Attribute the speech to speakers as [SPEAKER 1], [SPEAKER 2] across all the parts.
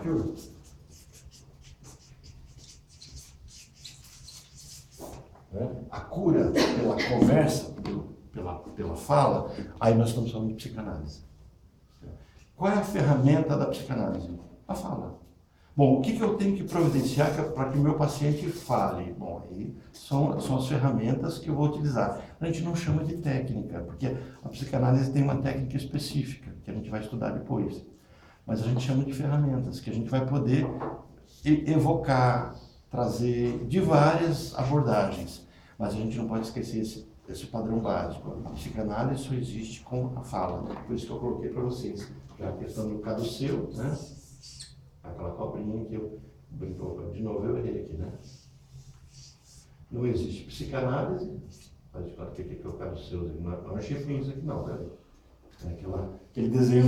[SPEAKER 1] viu? A cura pela conversa, pela fala, aí nós estamos falando de psicanálise. Qual é a ferramenta da psicanálise? A fala. Bom, o que eu tenho que providenciar para que o meu paciente fale? Bom, aí são as ferramentas que eu vou utilizar. A gente não chama de técnica, porque a psicanálise tem uma técnica específica, que a gente vai estudar depois. Mas a gente chama de ferramentas, que a gente vai poder evocar, trazer de várias abordagens. Mas a gente não pode esquecer esse padrão básico. A psicanálise só existe com a fala. Por isso que eu coloquei para vocês. Já a questão do caduceu, né? Aquela cobrinha que eu brincou. De novo eu errei aqui, né? Não existe psicanálise. Mas o que é o caduceu? Não é chifrinho isso aqui não, peraí. Aquele desenho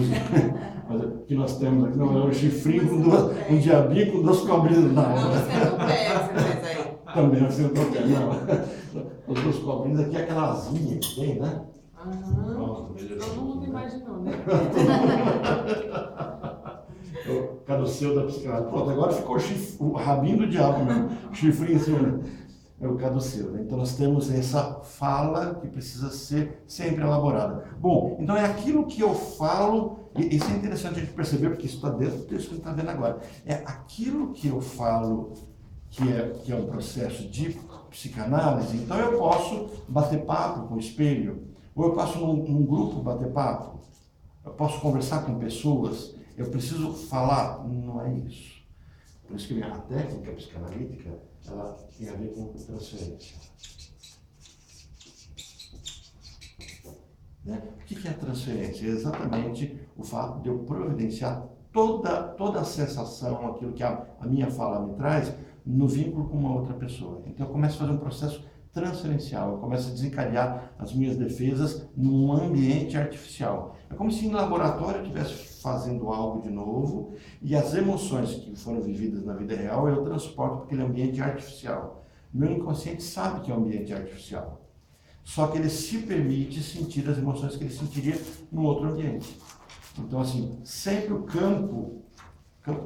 [SPEAKER 1] que nós temos aqui, não é um chifrinho com um diabinho com duas cobrinhas. Não,
[SPEAKER 2] centopeia você fez aí.
[SPEAKER 1] Também é centopeia, não. As duas cobrinhas aqui é aquela asinha que tem, né?
[SPEAKER 2] Todo mundo imaginou, né?
[SPEAKER 1] O caduceu da psicanálise. Pronto, agora ficou o rabinho do diabo mesmo, chifrinho em cima. É o caduceu, né? Então nós temos essa fala que precisa ser sempre elaborada. Bom, então é aquilo que eu falo, e isso é interessante a gente perceber, porque isso está dentro do texto que a gente está vendo agora. É aquilo que eu falo que é um processo de psicanálise, então eu posso bater papo com o espelho, ou eu posso num grupo bater papo, eu posso conversar com pessoas, eu preciso falar, não é isso. Por isso que a técnica psicanalítica, ela tem a ver com transferência. Né? O que é a transferência? É exatamente o fato de eu providenciar toda a sensação, aquilo que a minha fala me traz, no vínculo com uma outra pessoa. Então eu começo a fazer um processo transferencial, eu começo a desencadear as minhas defesas num ambiente artificial. É como se em laboratório eu estivesse fazendo algo de novo e as emoções que foram vividas na vida real eu transporto para aquele ambiente artificial. Meu inconsciente sabe que é um ambiente artificial, só que ele se permite sentir as emoções que ele sentiria no outro ambiente. Então, assim, sempre o campo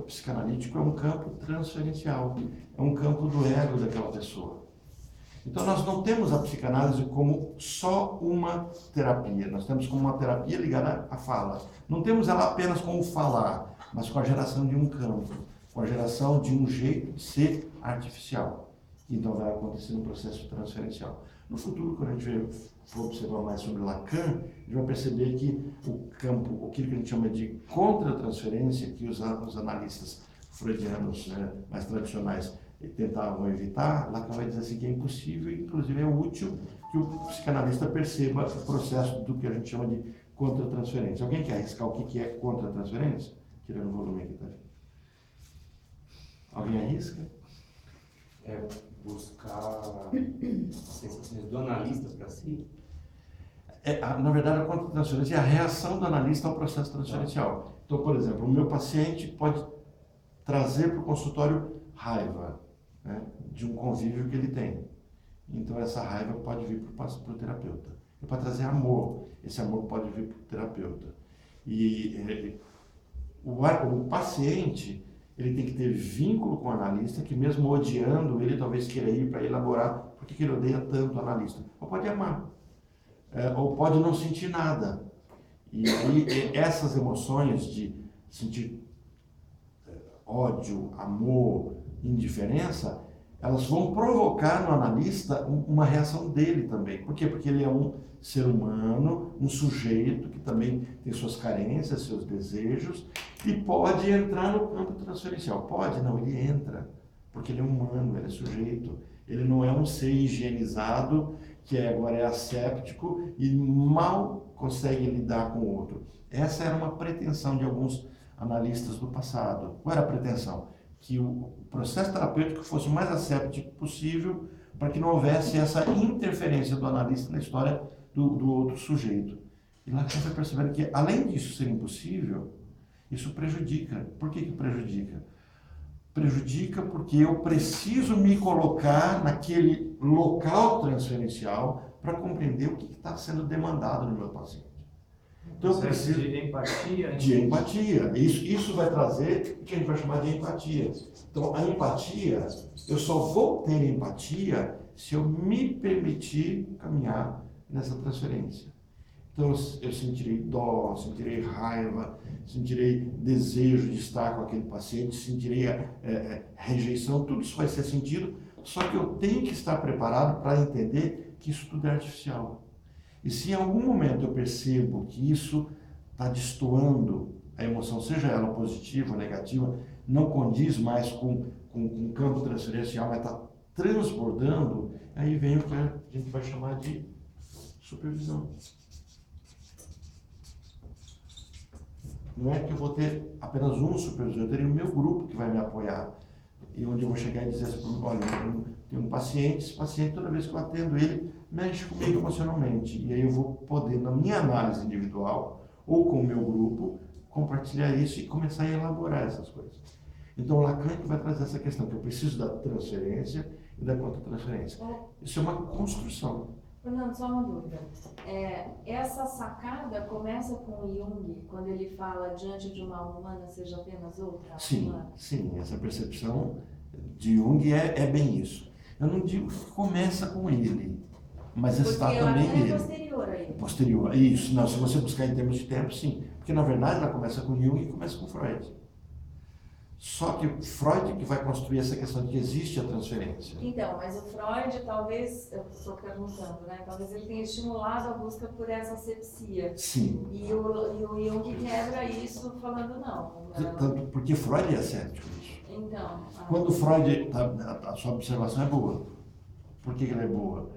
[SPEAKER 1] psicanalítico é um campo transferencial, é um campo do ego daquela pessoa. Então nós não temos a psicanálise como só uma terapia, nós temos como uma terapia ligada à fala. Não temos ela apenas como falar, mas com a geração de um campo, com a geração de um jeito de ser artificial. Então vai acontecer um processo transferencial. No futuro, quando a gente for observar mais sobre Lacan, a gente vai perceber que o campo, aquilo que a gente chama de contra-transferência, que os analistas freudianos, né, mais tradicionais tentavam evitar, Lacan vai dizer assim que é impossível e inclusive é útil que o psicanalista perceba o processo do que a gente chama de contra-transferência. Alguém quer arriscar o que é contra-transferência? Tirando o volume aqui, tá? Alguém arrisca?
[SPEAKER 3] É buscar sensações do analista para si?
[SPEAKER 1] Na verdade, a contra-transferência é a reação do analista ao processo transferencial. Então, por exemplo, o meu paciente pode trazer para o consultório raiva, né, de um convívio que ele tem. Então, essa raiva pode vir para o terapeuta. Ele pode trazer amor. Esse amor pode vir para o terapeuta. E o paciente, ele tem que ter vínculo com o analista, que mesmo odiando, ele talvez queira ir para elaborar por que ele odeia tanto o analista. Ou pode amar. Ou pode não sentir nada. E aí, essas emoções de sentir ódio, amor, indiferença, elas vão provocar no analista uma reação dele também. Por quê? Porque ele é um ser humano, um sujeito que também tem suas carências, seus desejos, e pode entrar no campo transferencial. Pode? Não, ele entra, porque ele é humano, ele é sujeito. Ele não é um ser higienizado, que agora é asséptico e mal consegue lidar com o outro. Essa era uma pretensão de alguns analistas do passado. Qual era a pretensão? Que o processo terapêutico fosse o mais asséptico possível para que não houvesse essa interferência do analista na história do outro sujeito. E lá você vai percebendo que, além disso ser impossível, isso prejudica. Por que prejudica? Prejudica porque eu preciso me colocar naquele local transferencial para compreender o que está sendo demandado no meu paciente. Então, eu
[SPEAKER 4] processo
[SPEAKER 1] preciso
[SPEAKER 4] de empatia.
[SPEAKER 1] de empatia. Isso vai trazer o que a gente vai chamar de empatia. Então, a empatia, eu só vou ter empatia se eu me permitir caminhar nessa transferência. Então, eu sentirei dó, sentirei raiva, sentirei desejo de estar com aquele paciente, sentirei rejeição, tudo isso vai ser sentido, só que eu tenho que estar preparado para entender que isso tudo é artificial. E se em algum momento eu percebo que isso está destoando a emoção, seja ela positiva ou negativa, não condiz mais com o campo transferencial, mas está transbordando, aí vem o que a gente vai chamar de supervisão. Não é que eu vou ter apenas um supervisor, eu terei o meu grupo que vai me apoiar. E onde eu vou chegar e dizer assim, olha, eu tenho um paciente, esse paciente, toda vez que eu atendo ele, mexe comigo emocionalmente. E aí eu vou poder, na minha análise individual, ou com o meu grupo, compartilhar isso e começar a elaborar essas coisas. Então, o Lacan que vai trazer essa questão, que eu preciso da transferência e da contra-transferência. Isso é uma construção.
[SPEAKER 5] Fernando, só uma dúvida. Essa sacada começa com o Jung, quando ele fala diante de uma alma humana seja apenas outra
[SPEAKER 1] Sim,
[SPEAKER 5] humana?
[SPEAKER 1] sim, essa percepção de Jung é bem isso. Eu não digo que começa com ele, mas está também
[SPEAKER 5] Porque
[SPEAKER 1] nele.
[SPEAKER 5] é posterior a ele.
[SPEAKER 1] Posterior, isso. Não, se você buscar em termos de tempo, sim. Porque, na verdade, ela começa com Jung e começa com Freud. Só que Freud que vai construir essa questão de que existe a transferência.
[SPEAKER 5] Então, mas o Freud, talvez, eu estou perguntando, né? Talvez ele tenha estimulado a busca por essa asepsia.
[SPEAKER 1] Sim.
[SPEAKER 5] E o Jung quebra isso falando não.
[SPEAKER 1] Tanto porque Freud é cético nisso.
[SPEAKER 5] Então.
[SPEAKER 1] Quando Freud, a sua observação é boa. Por que ela é boa?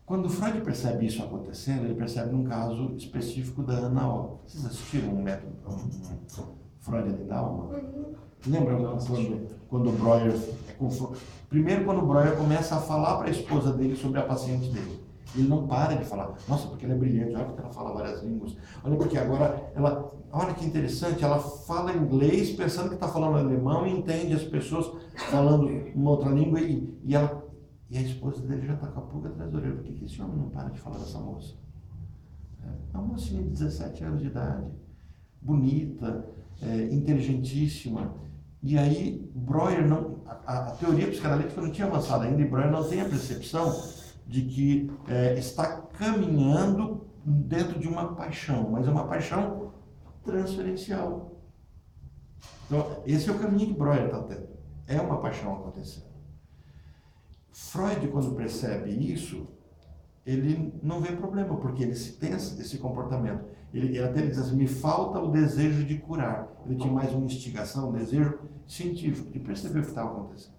[SPEAKER 1] Quando Freud percebe isso acontecendo, ele percebe num caso específico da Ana O. Vocês assistiram um método, Freud além da alma? Lembra quando o Breuer... Primeiro, quando o Breuer começa a falar para a esposa dele sobre a paciente dele. Ele não para de falar, nossa, porque ela é brilhante, olha porque ela fala várias línguas, olha porque agora ela, olha que interessante, ela fala inglês pensando que está falando alemão e entende as pessoas falando uma outra língua e a esposa dele já está com a pulga atrás da orelha, por que esse homem não para de falar dessa moça? É uma mocinha de 17 anos de idade, bonita, inteligentíssima. E aí, Breuer não, a teoria psicanalítica não tinha avançado ainda, e Breuer não tem a percepção de que está caminhando dentro de uma paixão, mas é uma paixão transferencial. Então, esse é o caminho que Breuer está tendo. É uma paixão acontecendo. Freud, quando percebe isso, ele não vê problema, porque ele tem esse comportamento. Ele até diz assim, me falta o desejo de curar. Ele tinha mais uma instigação, um desejo científico, de perceber o que estava acontecendo.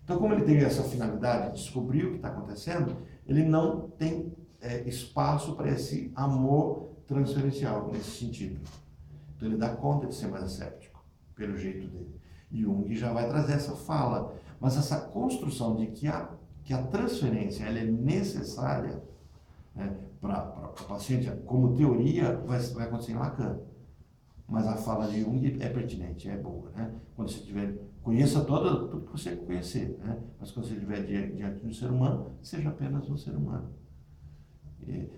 [SPEAKER 1] Então, como ele tem essa finalidade de descobrir o que está acontecendo, ele não tem espaço para esse amor transferencial, nesse sentido. Então, ele dá conta de ser mais asséptico, pelo jeito dele. Jung já vai trazer essa fala, mas essa construção de que a transferência ela é necessária, né, para o paciente, como teoria, vai acontecer em Lacan. Mas a fala de Jung é pertinente, é boa, né? Quando você tiver, conheça tudo que você conhecer, né? Mas quando você estiver diante de um ser humano, seja apenas um ser humano. E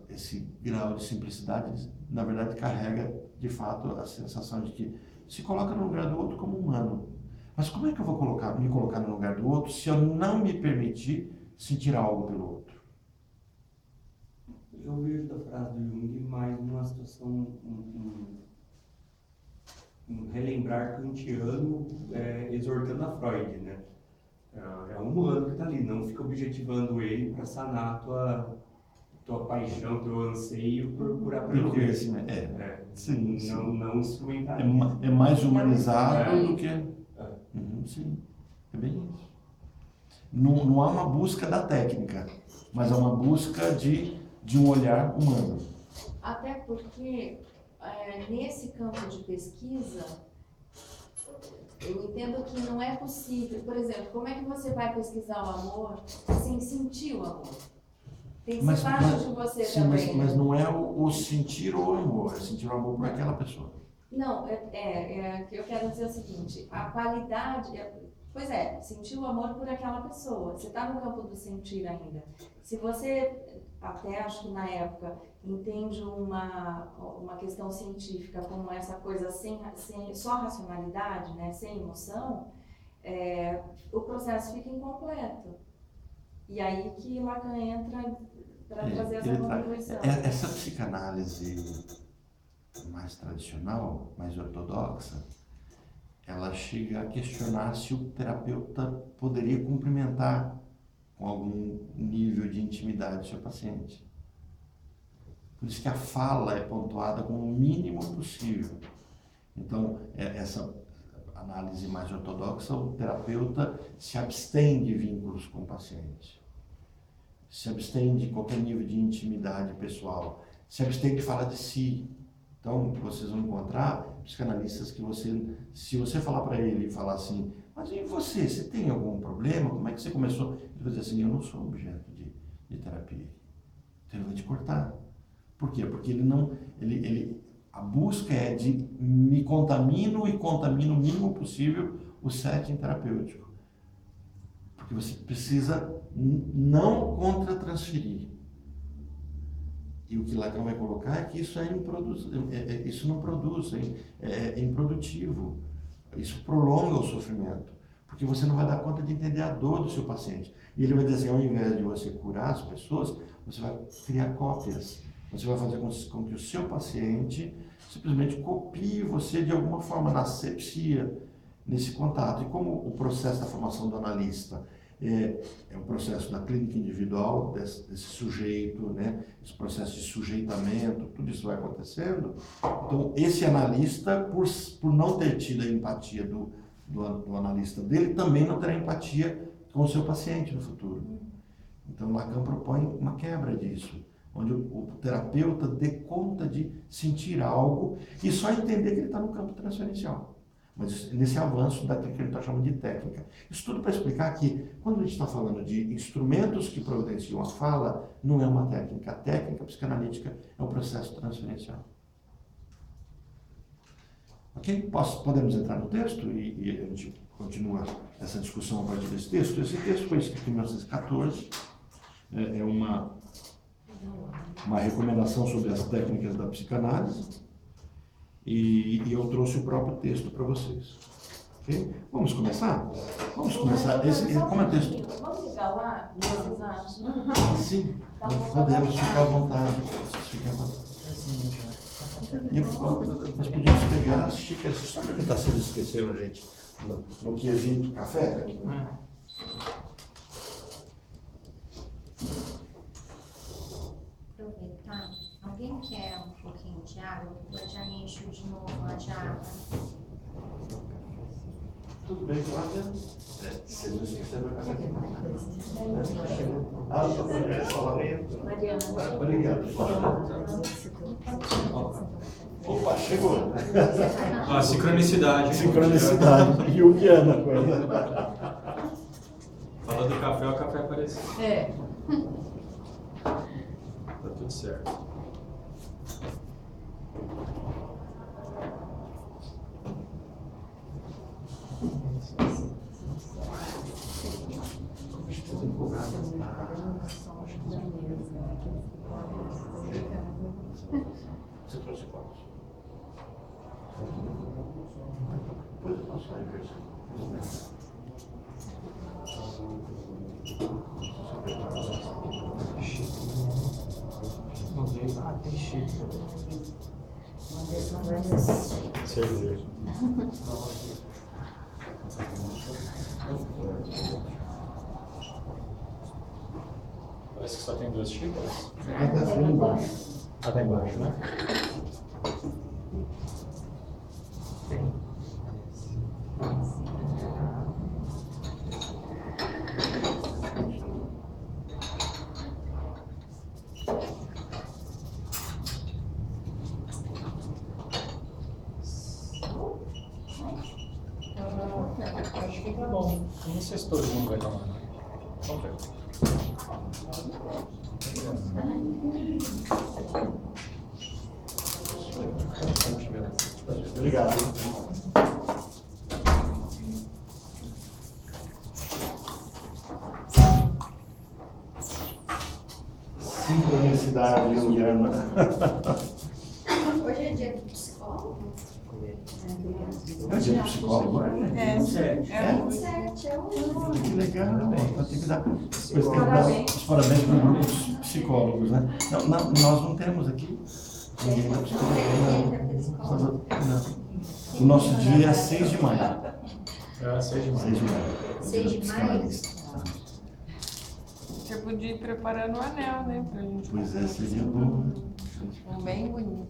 [SPEAKER 1] esse grau de simplicidade, na verdade, carrega, de fato, a sensação de que se coloca no lugar do outro como humano. Mas como é que eu vou me colocar no lugar do outro se eu não me permitir sentir algo pelo outro?
[SPEAKER 3] Eu vejo da frase do Jung mais numa situação, um relembrar kantiano exortando a Freud, né? É um humano que está ali, não fica objetivando ele para sanar a tua paixão, teu anseio por aprender.
[SPEAKER 1] Conhecimento. Sim.
[SPEAKER 3] Não instrumentar.
[SPEAKER 1] É mais humanizado do que... sim, é bem isso. Não há uma busca da técnica, mas há uma busca de um olhar humano.
[SPEAKER 5] Até porque, nesse campo de pesquisa, eu entendo que não é possível. Por exemplo, como é que você vai pesquisar o amor sem sentir o amor? Tem que ser parte de você também.
[SPEAKER 1] Mas não é o sentir o amor, é sentir o amor por aquela pessoa.
[SPEAKER 5] Não, que eu quero dizer o seguinte, a qualidade, sentir o amor por aquela pessoa. Você está no campo do sentir ainda. Se você, até acho que na época, entende uma questão científica como essa coisa sem só racionalidade, né, sem emoção, o processo fica incompleto. E aí que Lacan entra para trazer essa contribuição.
[SPEAKER 1] Essa psicanálise mais tradicional, mais ortodoxa, ela chega a questionar se o terapeuta poderia cumprimentar com algum nível de intimidade o seu paciente. Por isso que a fala é pontuada como o mínimo possível. Então, essa análise mais ortodoxa, o terapeuta se abstém de vínculos com o paciente, se abstém de qualquer nível de intimidade pessoal, se abstém de falar de si. Então, vocês vão encontrar psicanalistas que se você falar para ele e falar assim, mas e você tem algum problema? Como é que você começou? Ele vai dizer assim, eu não sou objeto de terapia. Então, ele vai te cortar. Por quê? Porque a busca é de me contamino o mínimo possível o setting terapêutico. Porque você precisa não contra-transferir. E o que Lacan vai colocar é que isso isso não produz, é improdutivo. Isso prolonga o sofrimento, porque você não vai dar conta de entender a dor do seu paciente. E ele vai dizer assim, ao invés de você curar as pessoas, você vai criar cópias. Você vai fazer com que o seu paciente simplesmente copie você de alguma forma na asepsia, nesse contato. E como o processo da formação do analista é um processo da clínica individual desse sujeito, né? Esse processo de sujeitamento, tudo isso vai acontecendo. Então, esse analista, por não ter tido a empatia do analista dele, também não terá empatia com o seu paciente no futuro. Então, Lacan propõe uma quebra disso, onde o terapeuta dê conta de sentir algo e só entender que ele está no campo transferencial. Mas nesse avanço daquilo que ele está chamando de técnica. Isso tudo para explicar que, quando a gente está falando de instrumentos que providenciam a fala, não é uma técnica. A técnica psicanalítica é um processo transferencial. Ok? Podemos entrar no texto e a gente continua essa discussão a partir desse texto. Esse texto foi escrito em 1914. É uma recomendação sobre as técnicas da psicanálise. E eu trouxe o próprio texto para vocês. Okay? Vamos começar? Vamos começar. Como é texto?
[SPEAKER 5] Vamos ligar lá? Vocês acham?
[SPEAKER 1] Sim, podemos ficar à vontade. Fiquem à vontade. Nós podíamos pegar as xícaras, só para tentar se eles esqueceram, gente, no quesito café.
[SPEAKER 4] Aproveitar. Alguém quer um pouquinho de água? Eu já encho de novo a de água.
[SPEAKER 1] Tudo bem, Cláudia? Se não esqueceram, vai ficar
[SPEAKER 5] Mariana.
[SPEAKER 1] Obrigado. Opa, chegou.
[SPEAKER 6] A sincronicidade.
[SPEAKER 1] Sincronicidade. E o que é na coisa?
[SPEAKER 6] Fala do café, o café apareceu. Tá tudo certo.
[SPEAKER 1] Você trouxe quantos? Depois eu posso falar em versão.
[SPEAKER 6] Tem chique. Cerveja. Parece que só tem 2 xícaras.
[SPEAKER 1] Até embaixo.
[SPEAKER 6] Até embaixo, né? Acho que tá bom. Não sei se todo mundo vai tomar. Vamos ver.
[SPEAKER 1] Obrigado. Sim. sincronicidade, Juliana.
[SPEAKER 4] Hoje é dia do psicólogo?
[SPEAKER 1] É dia do psicólogo?
[SPEAKER 2] É hoje.
[SPEAKER 4] 27, é hoje.
[SPEAKER 1] Que legal, então tem que dar os parabéns para o grupo dos psicólogos, né? Não, nós não temos aqui ninguém da psicologia. Não. O nosso dia é 6 de maio.
[SPEAKER 6] É 6 de
[SPEAKER 1] 6 de
[SPEAKER 6] maio.
[SPEAKER 1] maio.
[SPEAKER 4] 6 de maio?
[SPEAKER 2] Você podia ir preparando o anel, né? Pra gente.
[SPEAKER 1] Pois é, seria bom.
[SPEAKER 2] Um bem bonito.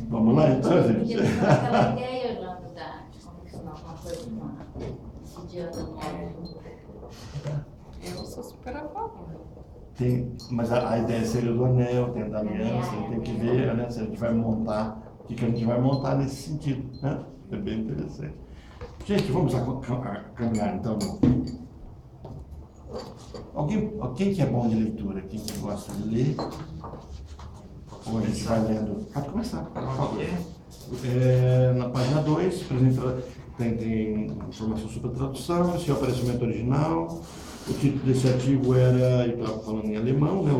[SPEAKER 1] Vamos lá então, gente.
[SPEAKER 4] Porque não foi aquela ideia, Orlando, de confeccionar alguma coisa de dia do novo.
[SPEAKER 2] Eu sou super a favor.
[SPEAKER 1] Mas a ideia seria do anel, tem da aliança, tem que ver, né, se a gente vai montar, o que a gente vai montar nesse sentido, né? É bem interessante. Gente, vamos caminhar então. Quem que é bom de leitura? Quem que gosta de ler? Ou a gente vai lendo? Pode começar, por favor. Na página 2, tem informação sobre a tradução, esse é o aparecimento original. O título desse artigo era, ele estava falando em alemão, né?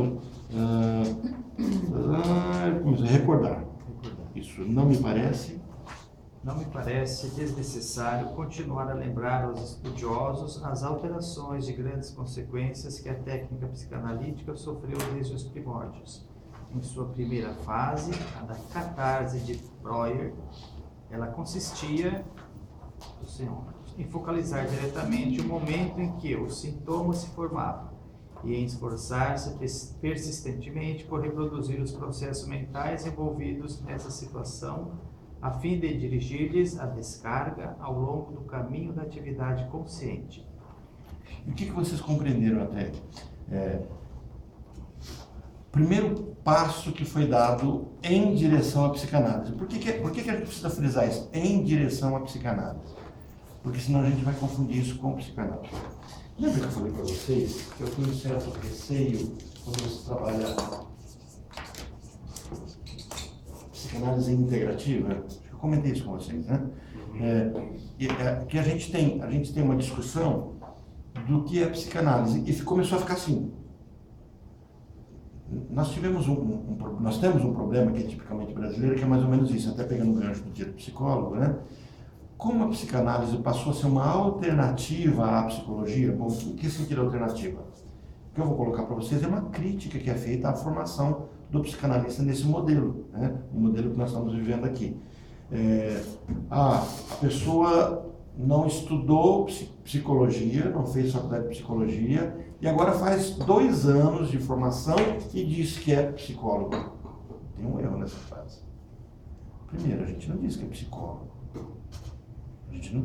[SPEAKER 1] Começou a recordar. Isso não me parece.
[SPEAKER 7] Não me parece desnecessário continuar a lembrar aos estudiosos as alterações de grandes consequências que a técnica psicanalítica sofreu desde os primórdios. Em sua primeira fase, a da catarse de Breuer, ela consistia em focalizar diretamente o momento em que os sintomas se formavam e em esforçar-se persistentemente por reproduzir os processos mentais envolvidos nessa situação, a fim de dirigir-lhes a descarga ao longo do caminho da atividade consciente.
[SPEAKER 1] E o que vocês compreenderam até? Primeiro passo que foi dado em direção à psicanálise. Por que a gente precisa frisar isso? Em direção à psicanálise. Porque senão a gente vai confundir isso com psicanálise. Lembra que eu falei para vocês que eu tenho um certo receio quando você trabalha psicanálise integrativa? Acho que eu comentei isso com vocês, né? Que a gente tem uma discussão do que é psicanálise e começou a ficar assim. Nós temos um problema que é tipicamente brasileiro, que é mais ou menos isso, até pegando o gancho do dia do psicólogo, né? Como a psicanálise passou a ser uma alternativa à psicologia, bom, em que sentido alternativa? O que eu vou colocar para vocês é uma crítica que é feita à formação do psicanalista nesse modelo, né? O modelo que nós estamos vivendo aqui. A pessoa não estudou psicologia, não fez faculdade de psicologia, e agora faz 2 anos de formação e diz que é psicólogo. Tem um erro nessa frase. Primeiro, a gente não diz que é psicólogo. A gente não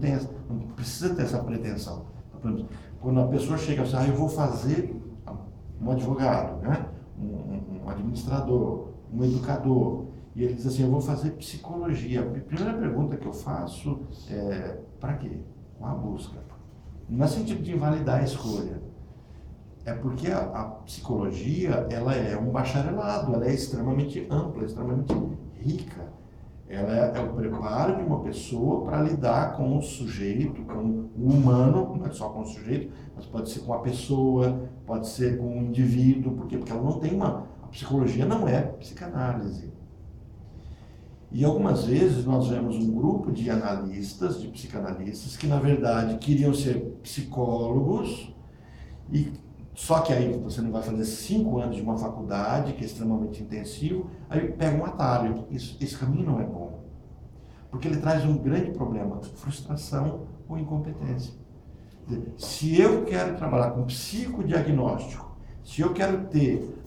[SPEAKER 1] precisa ter essa pretensão. Quando a pessoa chega e diz, eu vou fazer um advogado, né? um administrador, um educador, e ele diz assim, eu vou fazer psicologia. A primeira pergunta que eu faço é, para quê? Qual a busca? Não é sentido de invalidar a escolha. É porque a psicologia, ela é um bacharelado, ela é extremamente ampla, extremamente rica. Ela é o preparo de uma pessoa para lidar com o sujeito, com o humano, não é só com o sujeito, mas pode ser com a pessoa, pode ser com o indivíduo, porque ela não tem a psicologia não é psicanálise. E algumas vezes nós vemos um grupo de analistas, de psicanalistas, que na verdade queriam ser psicólogos, só que aí você não vai fazer 5 anos de uma faculdade, que é extremamente intensivo, aí pega um atalho. Esse caminho não é bom, porque ele traz um grande problema, frustração ou incompetência. Se eu quero trabalhar com psicodiagnóstico, se eu quero ter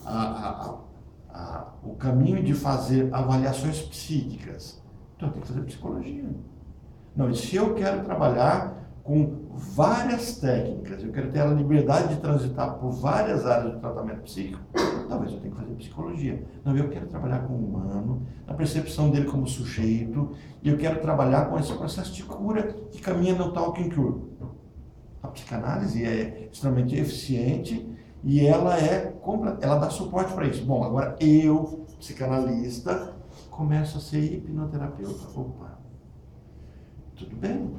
[SPEAKER 1] o caminho de fazer avaliações psíquicas, então eu tenho que fazer psicologia. Não, e se eu quero trabalhar com várias técnicas, eu quero ter a liberdade de transitar por várias áreas do tratamento psíquico, talvez eu tenha que fazer psicologia. Não, eu quero trabalhar com o humano, na percepção dele como sujeito, e eu quero trabalhar com esse processo de cura que caminha no talking cure. A psicanálise é extremamente eficiente e ela dá suporte para isso. Bom, agora eu, psicanalista, começo a ser hipnoterapeuta. Opa! Tudo bem.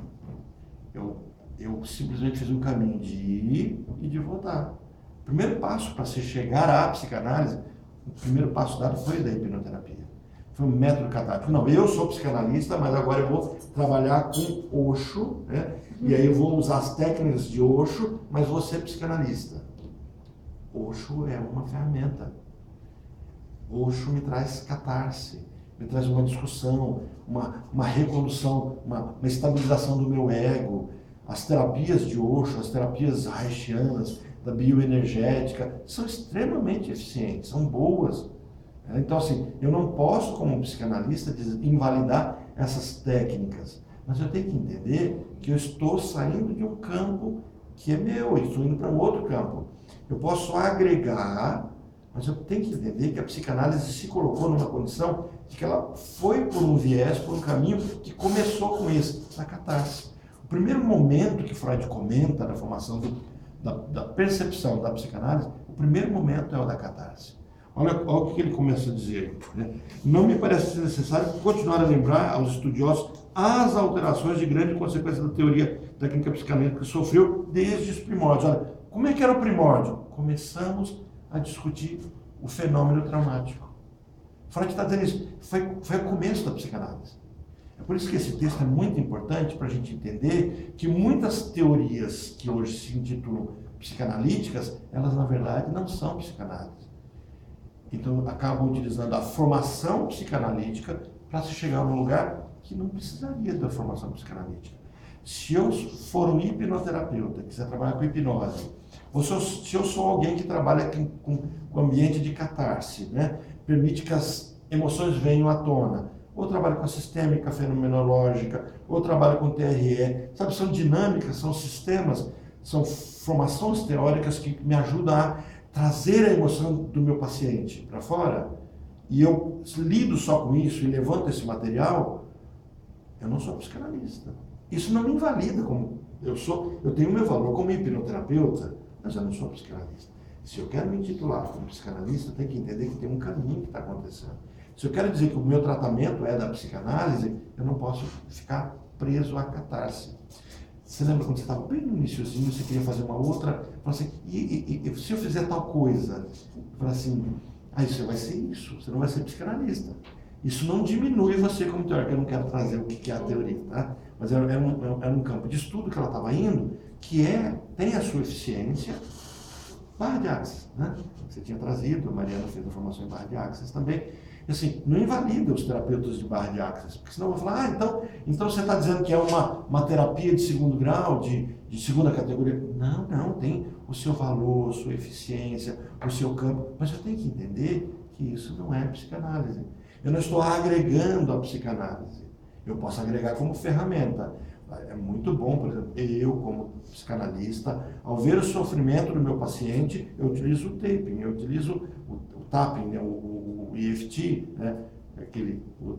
[SPEAKER 1] Eu simplesmente fiz um caminho de ir e de voltar. O primeiro passo para se chegar à psicanálise, o primeiro passo dado foi da hipnoterapia. Foi um método catártico. Não, eu sou psicanalista, mas agora eu vou trabalhar com Osho, né? E aí eu vou usar as técnicas de Osho, mas vou ser psicanalista. Osho é uma ferramenta. Osho me traz catarse, me traz uma discussão, uma recondução, uma estabilização do meu ego. As terapias de Osho, as terapias haitianas, da bioenergética, são extremamente eficientes, são boas. Então, assim, eu não posso, como psicanalista, invalidar essas técnicas, mas eu tenho que entender que eu estou saindo de um campo que é meu, e estou indo para um outro campo. Eu posso agregar, mas eu tenho que entender que a psicanálise se colocou numa condição de que ela foi por um viés, por um caminho que começou com isso, na catarse. O primeiro momento que Freud comenta da formação da percepção da psicanálise, o primeiro momento é o da catarse. Olha o que ele começa a dizer, né? Não me parece necessário continuar a lembrar aos estudiosos as alterações de grande consequência da teoria da clínica psicanalítica que sofreu desde os primórdios. Olha, como é que era o primórdio? Começamos a discutir o fenômeno traumático. Freud está dizendo isso. Foi o começo da psicanálise. É por isso que esse texto é muito importante para a gente entender que muitas teorias que hoje se intitulam psicanalíticas, elas na verdade não são psicanálise. Então acabam utilizando a formação psicanalítica para se chegar num lugar que não precisaria da formação psicanalítica. Se eu for um hipnoterapeuta, quiser trabalhar com hipnose, ou se eu sou alguém que trabalha com o ambiente de catarse, né? Permite que as emoções venham à tona, ou trabalho com a sistêmica fenomenológica, ou trabalho com TRE, sabe, são dinâmicas, são sistemas, são formações teóricas que me ajudam a trazer a emoção do meu paciente para fora, e eu lido só com isso e levanto esse material, eu não sou psicanalista. Isso não me invalida como eu tenho o meu valor como hipnoterapeuta, mas eu não sou psicanalista. Se eu quero me intitular como psicanalista, eu tenho que entender que tem um caminho que está acontecendo. Se eu quero dizer que o meu tratamento é da psicanálise, eu não posso ficar preso à catarse. Você lembra quando você estava bem no iniciozinho, você queria fazer uma outra, assim, e se eu fizer tal coisa? Fala assim, você vai ser isso, você não vai ser psicanalista. Isso não diminui você como teórico, eu não quero trazer o que é a teoria, tá? Mas era um campo de estudo que ela estava indo, que tem a sua eficiência, barra de axis, né? Você tinha trazido, a Mariana fez a formação em barra de axis também. E assim, não invalida os terapeutas de barra de axis, porque senão eu vou falar, então você está dizendo que é uma terapia de segundo grau, de segunda categoria. Não, tem o seu valor, sua eficiência, o seu campo, mas eu tenho que entender que isso não é psicanálise. Eu não estou agregando a psicanálise, eu posso agregar como ferramenta. É muito bom, por exemplo, eu como psicanalista, ao ver o sofrimento do meu paciente, eu utilizo o taping, eu utilizo o tapping, né, o EFT, né,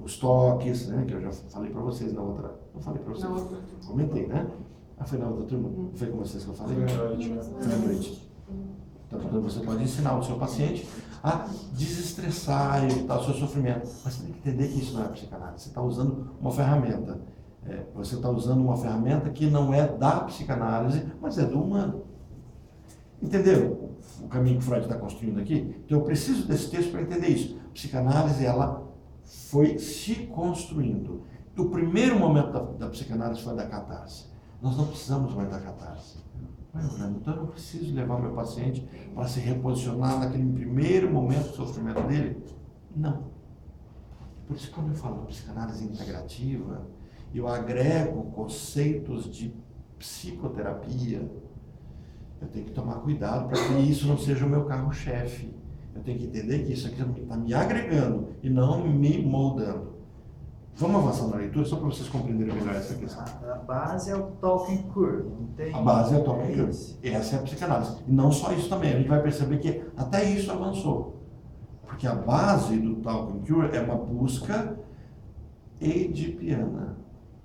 [SPEAKER 1] os toques, né, que eu já falei para vocês na outra, não falei para vocês,
[SPEAKER 2] Na outra.
[SPEAKER 1] comentei, né? Foi na outra turma, não foi com vocês que eu falei? Foi à noite. Então, você pode ensinar o seu paciente a desestressar, evitar o seu sofrimento, mas você tem que entender que isso não é psicanálise, você está usando uma ferramenta. Você está usando uma ferramenta que não é da psicanálise, mas é do humano. Entendeu o caminho que Freud está construindo aqui? Então eu preciso desse texto para entender isso. A psicanálise, ela foi se construindo. O primeiro momento da psicanálise foi da catarse. Nós não precisamos mais da catarse. Então eu não preciso levar meu paciente para se reposicionar naquele primeiro momento do sofrimento dele. Não. Por isso que quando eu falo de psicanálise integrativa, eu agrego conceitos de psicoterapia, eu tenho que tomar cuidado para que isso não seja o meu carro-chefe. Eu tenho que entender que isso aqui está me agregando e não me moldando. Vamos avançar na leitura, só para vocês compreenderem melhor essa questão.
[SPEAKER 7] A base é o Talking Cure, não tem?
[SPEAKER 1] A base é o Talking Cure. Essa é a psicanálise. E não só isso também, a gente vai perceber que até isso avançou. Porque a base do Talking Cure é uma busca edipiana.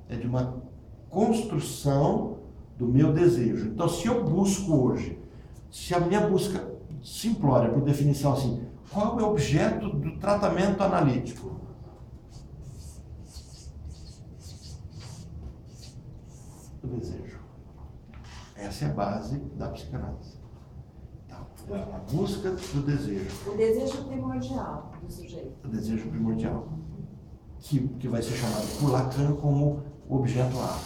[SPEAKER 1] É de uma construção do meu desejo. Então, se eu busco hoje, se a minha busca simplória, por definição assim, qual é o objeto do tratamento analítico? desejo. Essa é a base da psicanálise. Então, a busca do desejo.
[SPEAKER 5] O desejo primordial do sujeito.
[SPEAKER 1] O desejo primordial. Que vai ser chamado por Lacan como o objeto A.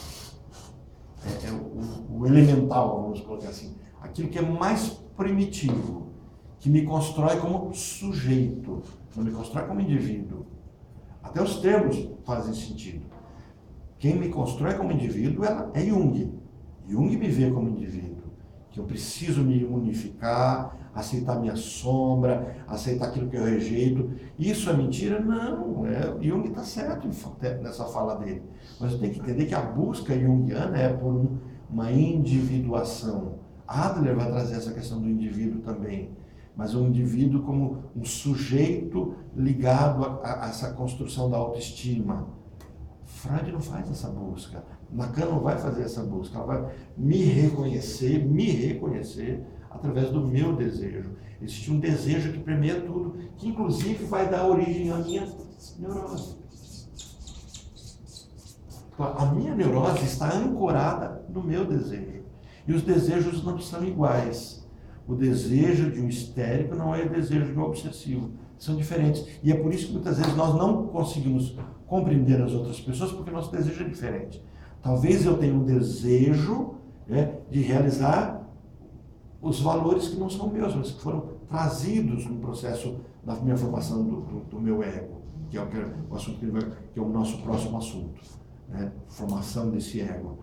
[SPEAKER 1] O elemental, vamos colocar assim. Aquilo que é mais primitivo, que me constrói como sujeito, não me constrói como indivíduo. Até os termos fazem sentido. Quem me constrói como indivíduo é Jung. Jung me vê como indivíduo, que eu preciso me unificar, aceitar minha sombra, aceitar aquilo que eu rejeito. Isso é mentira? Não, Jung está certo nessa fala dele. Mas eu tenho que entender que a busca junguiana é por uma individuação. Adler vai trazer essa questão do indivíduo também, mas um indivíduo como um sujeito ligado a essa construção da autoestima. Freud não faz essa busca, Lacan não vai fazer essa busca, ela vai me reconhecer através do meu desejo. Existe um desejo que permeia tudo, que inclusive vai dar origem à minha neurose. A minha neurose está ancorada no meu desejo. E os desejos não são iguais. O desejo de um histérico não é o desejo de um obsessivo. São diferentes. E é por isso que muitas vezes nós não conseguimos compreender as outras pessoas, porque nosso desejo é diferente. Talvez eu tenha um desejo de realizar os valores que não são meus, mas que foram trazidos no processo da minha formação do meu ego, que é o assunto que é o nosso próximo assunto. Formação desse ego.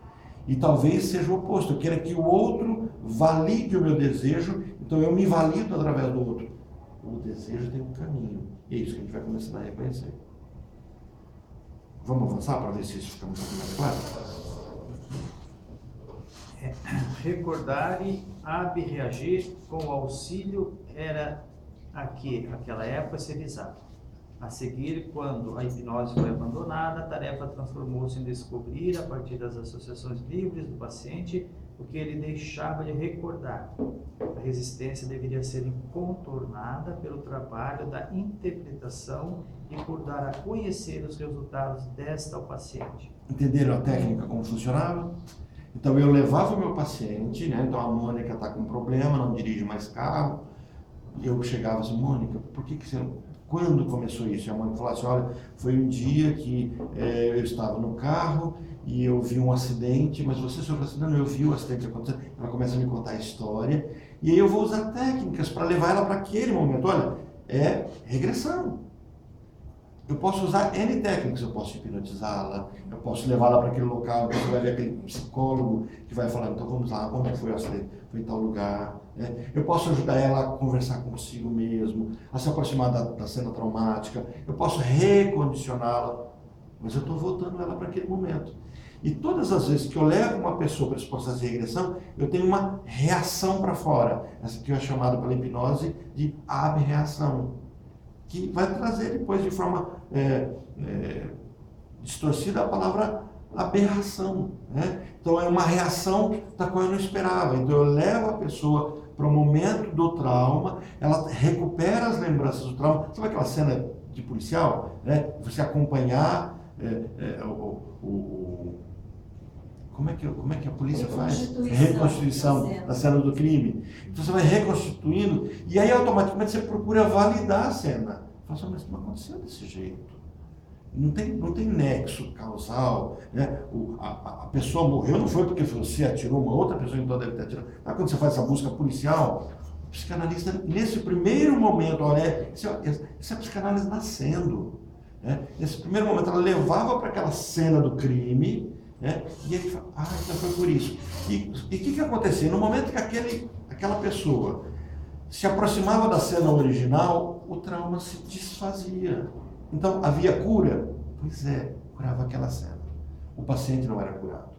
[SPEAKER 1] E talvez seja o oposto, eu quero que o outro valide o meu desejo, então eu me valido através do outro. O desejo tem um caminho, e é isso que a gente vai começar a reconhecer. Vamos avançar para ver se isso fica um pouco mais claro?
[SPEAKER 7] Recordar e abreagir com o auxílio era aquela época se visava. A seguir, quando a hipnose foi abandonada, a tarefa transformou-se em descobrir, a partir das associações livres do paciente, o que ele deixava de recordar. A resistência deveria ser contornada pelo trabalho da interpretação e por dar a conhecer os resultados desta ao paciente.
[SPEAKER 1] Entenderam a técnica, como funcionava? Então eu levava o meu paciente, então a Mônica está com um problema, não dirige mais carro. Eu chegava assim, Mônica, por que você... Quando começou isso? E a Mônica falou assim, olha, foi um dia que eu estava no carro e eu vi um acidente, mas você sofreu acidente? Não, eu vi o acidente acontecer. Ela começa a me contar a história e aí eu vou usar técnicas para levar ela para aquele momento. Olha, é regressão. Eu posso usar N técnicas, eu posso hipnotizá-la, eu posso levá-la para aquele local, você vai ver aquele psicólogo que vai falar, então vamos lá, onde foi o acidente? Foi em tal lugar. Eu posso ajudar ela a conversar consigo mesmo, a se aproximar da cena traumática, eu posso recondicioná-la, mas eu estou voltando ela para aquele momento. E todas as vezes que eu levo uma pessoa para esse processo de regressão, eu tenho uma reação para fora, essa que é chamada pela hipnose de abreação, que vai trazer depois de forma distorcida a palavra aberração. Então é uma reação da qual eu não esperava. Então eu levo a pessoa para o momento do trauma, ela recupera as lembranças do trauma. Sabe aquela cena de policial? Você acompanhar como é que a polícia faz? Reconstituição da cena do crime. Então você vai reconstituindo e aí automaticamente você procura validar a cena. Fala assim, mas não aconteceu desse jeito. Não tem nexo causal. A pessoa morreu não foi porque você atirou, uma outra pessoa então deve ter atirado. Sabe quando você faz essa busca policial? O psicanalista, nesse primeiro momento, olha, isso é a psicanálise nascendo. Nesse primeiro momento ela levava para aquela cena do crime, e ele fala, então foi por isso. E o que acontecia? No momento que aquela pessoa se aproximava da cena original, o trauma se desfazia. Então, havia cura? Pois curava aquela cena. O paciente não era curado.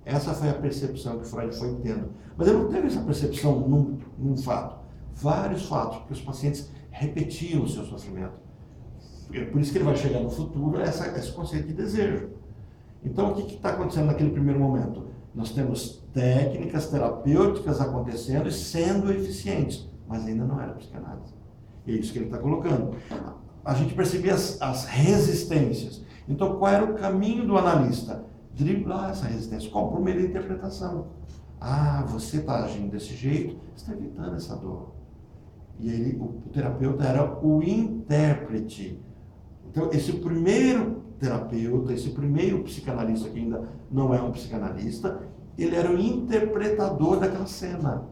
[SPEAKER 1] Essa foi a percepção que Freud foi tendo. Mas ele não teve essa percepção num fato. Vários fatos, porque os pacientes repetiam o seu sofrimento. Por isso que ele vai chegar no futuro a esse conceito de desejo. Então, o que está acontecendo naquele primeiro momento? Nós temos técnicas terapêuticas acontecendo e sendo eficientes, mas ainda não era psicanálise. E é isso que ele está colocando. A gente percebia as resistências. Então, qual era o caminho do analista? driblar essa resistência. Como? Por meio da interpretação. Ah, você está agindo desse jeito, você está evitando essa dor. E ele, o terapeuta era o intérprete. Então, esse primeiro terapeuta, esse primeiro psicanalista, que ainda não é um psicanalista, ele era o interpretador daquela cena.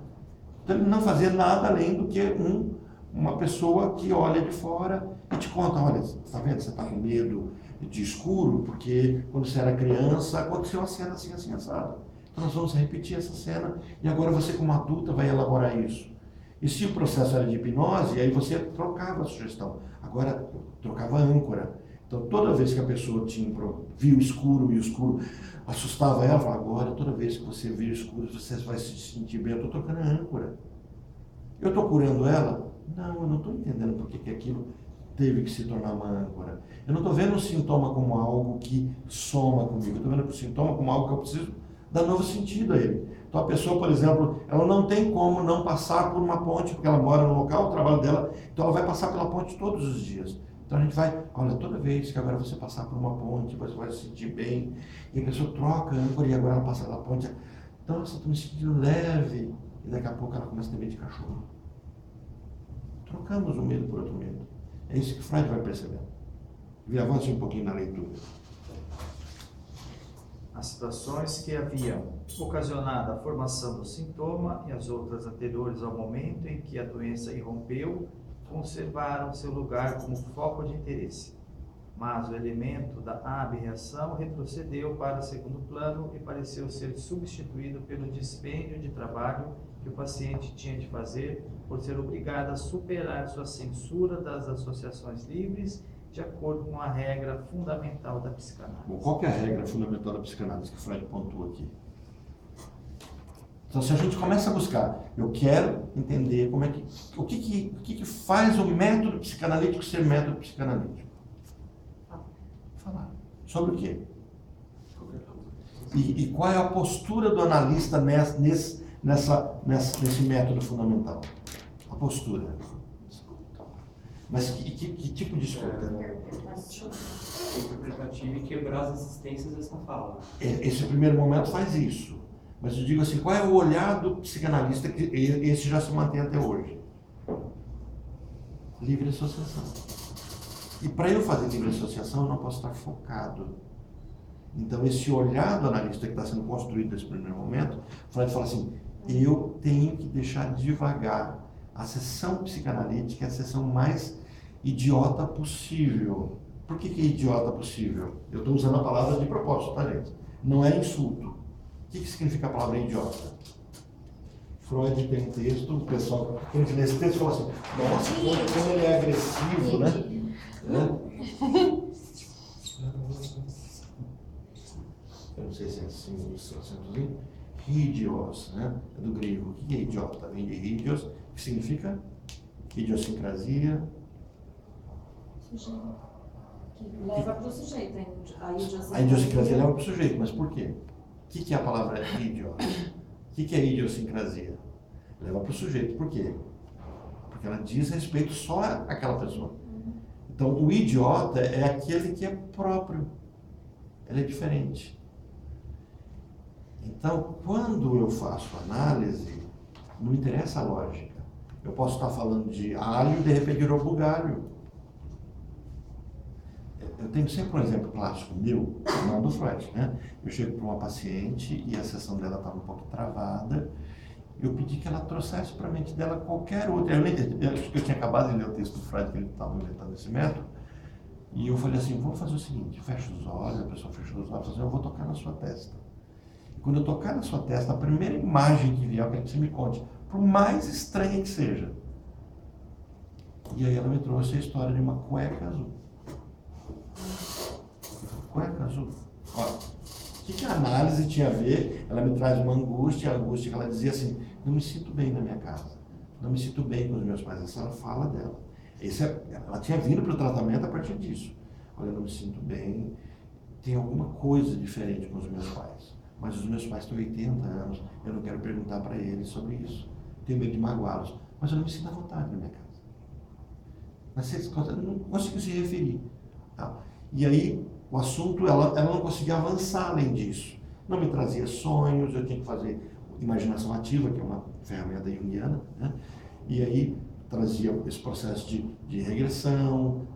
[SPEAKER 1] Então, ele não fazia nada além do que uma pessoa que olha de fora e te conta, olha, está vendo, você está com medo de escuro, porque quando você era criança aconteceu uma cena assim, assim, assada. Então nós vamos repetir essa cena e agora você como adulta vai elaborar isso. E se o processo era de hipnose, aí você trocava a sugestão. Agora trocava a âncora. Então toda vez que a pessoa viu escuro e o escuro assustava ela, falava, agora toda vez que você vir escuro você vai se sentir bem, eu estou trocando a âncora. Eu estou curando ela? Não, eu não estou entendendo por que aquilo teve que se tornar uma âncora. Eu não estou vendo o sintoma como algo que soma comigo, eu estou vendo o sintoma como algo que eu preciso dar novo sentido a ele. Então a pessoa, por exemplo, ela não tem como não passar por uma ponte, porque ela mora no local, o trabalho dela, então ela vai passar pela ponte todos os dias. Então a gente vai, olha, toda vez que agora você passar por uma ponte, você vai se sentir bem, e a pessoa troca a âncora e agora ela passa pela ponte, então nossa, estou me sentindo leve, e daqui a pouco ela começa a ter medo de cachorro. Trocamos um medo por outro medo. É isso que Freud vai percebendo. E avance um pouquinho na leitura.
[SPEAKER 7] As situações que haviam ocasionado a formação do sintoma e as outras anteriores ao momento em que a doença irrompeu conservaram seu lugar como foco de interesse. Mas o elemento da aberração retrocedeu para segundo plano e pareceu ser substituído pelo dispêndio de trabalho que o paciente tinha de fazer por ser obrigado a superar sua censura das associações livres de acordo com a regra fundamental da psicanálise.
[SPEAKER 1] Bom, qual que é a regra fundamental da psicanálise que Freud pontua aqui? Então, se a gente começa a buscar, eu quero entender como é que, o que faz o método psicanalítico ser método psicanalítico? Falar. Sobre o quê? E qual é a postura do analista nesse método fundamental? A postura. Mas que tipo de escuta?
[SPEAKER 3] Interpretativa e quebrar as existências dessa fala.
[SPEAKER 1] Esse primeiro momento faz isso. Mas eu digo assim, qual é o olhar do psicanalista que esse já se mantém até hoje? Livre associação. E para eu fazer livre associação, eu não posso estar focado. Então, esse olhar do analista que está sendo construído nesse primeiro momento, Freud fala assim, eu tenho que deixar devagar. A sessão psicanalítica é a sessão mais idiota possível. Por que é idiota possível? Eu estou usando a palavra de propósito, tá, gente? Não é insulto. O que significa a palavra idiota? Freud tem um texto, o pessoal, quando lê esse texto, fala assim, nossa, como ele é agressivo, né? Eu não sei se é assim, acentozinho. Idios, né? É do grego. O que é idiota? Vem de idios, que significa idiosincrasia.
[SPEAKER 5] Sujeito. Que leva para o sujeito.
[SPEAKER 1] A idiosincrasia leva para o sujeito, mas por quê? O que é a palavra idios? O que é idiosincrasia? Leva para o sujeito. Por quê? Porque ela diz respeito só àquela pessoa. Então, o idiota é aquele que é próprio. Ele é diferente. Então, quando eu faço análise, não interessa a lógica. Eu posso estar falando de alho e de repente virou bugalho. Eu tenho sempre um exemplo clássico meu, não do Freud, né? Eu chego para uma paciente e a sessão dela estava um pouco travada. Eu pedi que ela trouxesse para a mente dela qualquer outra. Eu tinha acabado de ler o texto do Freud, que ele estava inventando esse método. E eu falei assim, vamos fazer o seguinte, fecha os olhos, a pessoa fecha os olhos, eu vou tocar na sua testa. E quando eu tocar na sua testa, a primeira imagem que vier, eu quero que você me conte, por mais estranha que seja. E aí ela me trouxe a história de uma cueca azul. Cueca azul. Olha, o que a análise tinha a ver? Ela me traz uma angústia, a angústia que ela dizia assim, não me sinto bem na minha casa, não me sinto bem com os meus pais. Essa era a fala dela. Ela tinha vindo para o tratamento a partir disso. Olha, eu não me sinto bem, tem alguma coisa diferente com os meus pais. Mas os meus pais têm 80 anos, eu não quero perguntar para eles sobre isso. Tenho medo de magoá-los, mas eu não me sinto à vontade na minha casa. Mas eu não consigo se referir. Tá? E aí, o assunto, ela não conseguia avançar além disso. Não me trazia sonhos, eu tinha que fazer imaginação ativa, que é uma ferramenta junguiana, né? E aí trazia esse processo de regressão.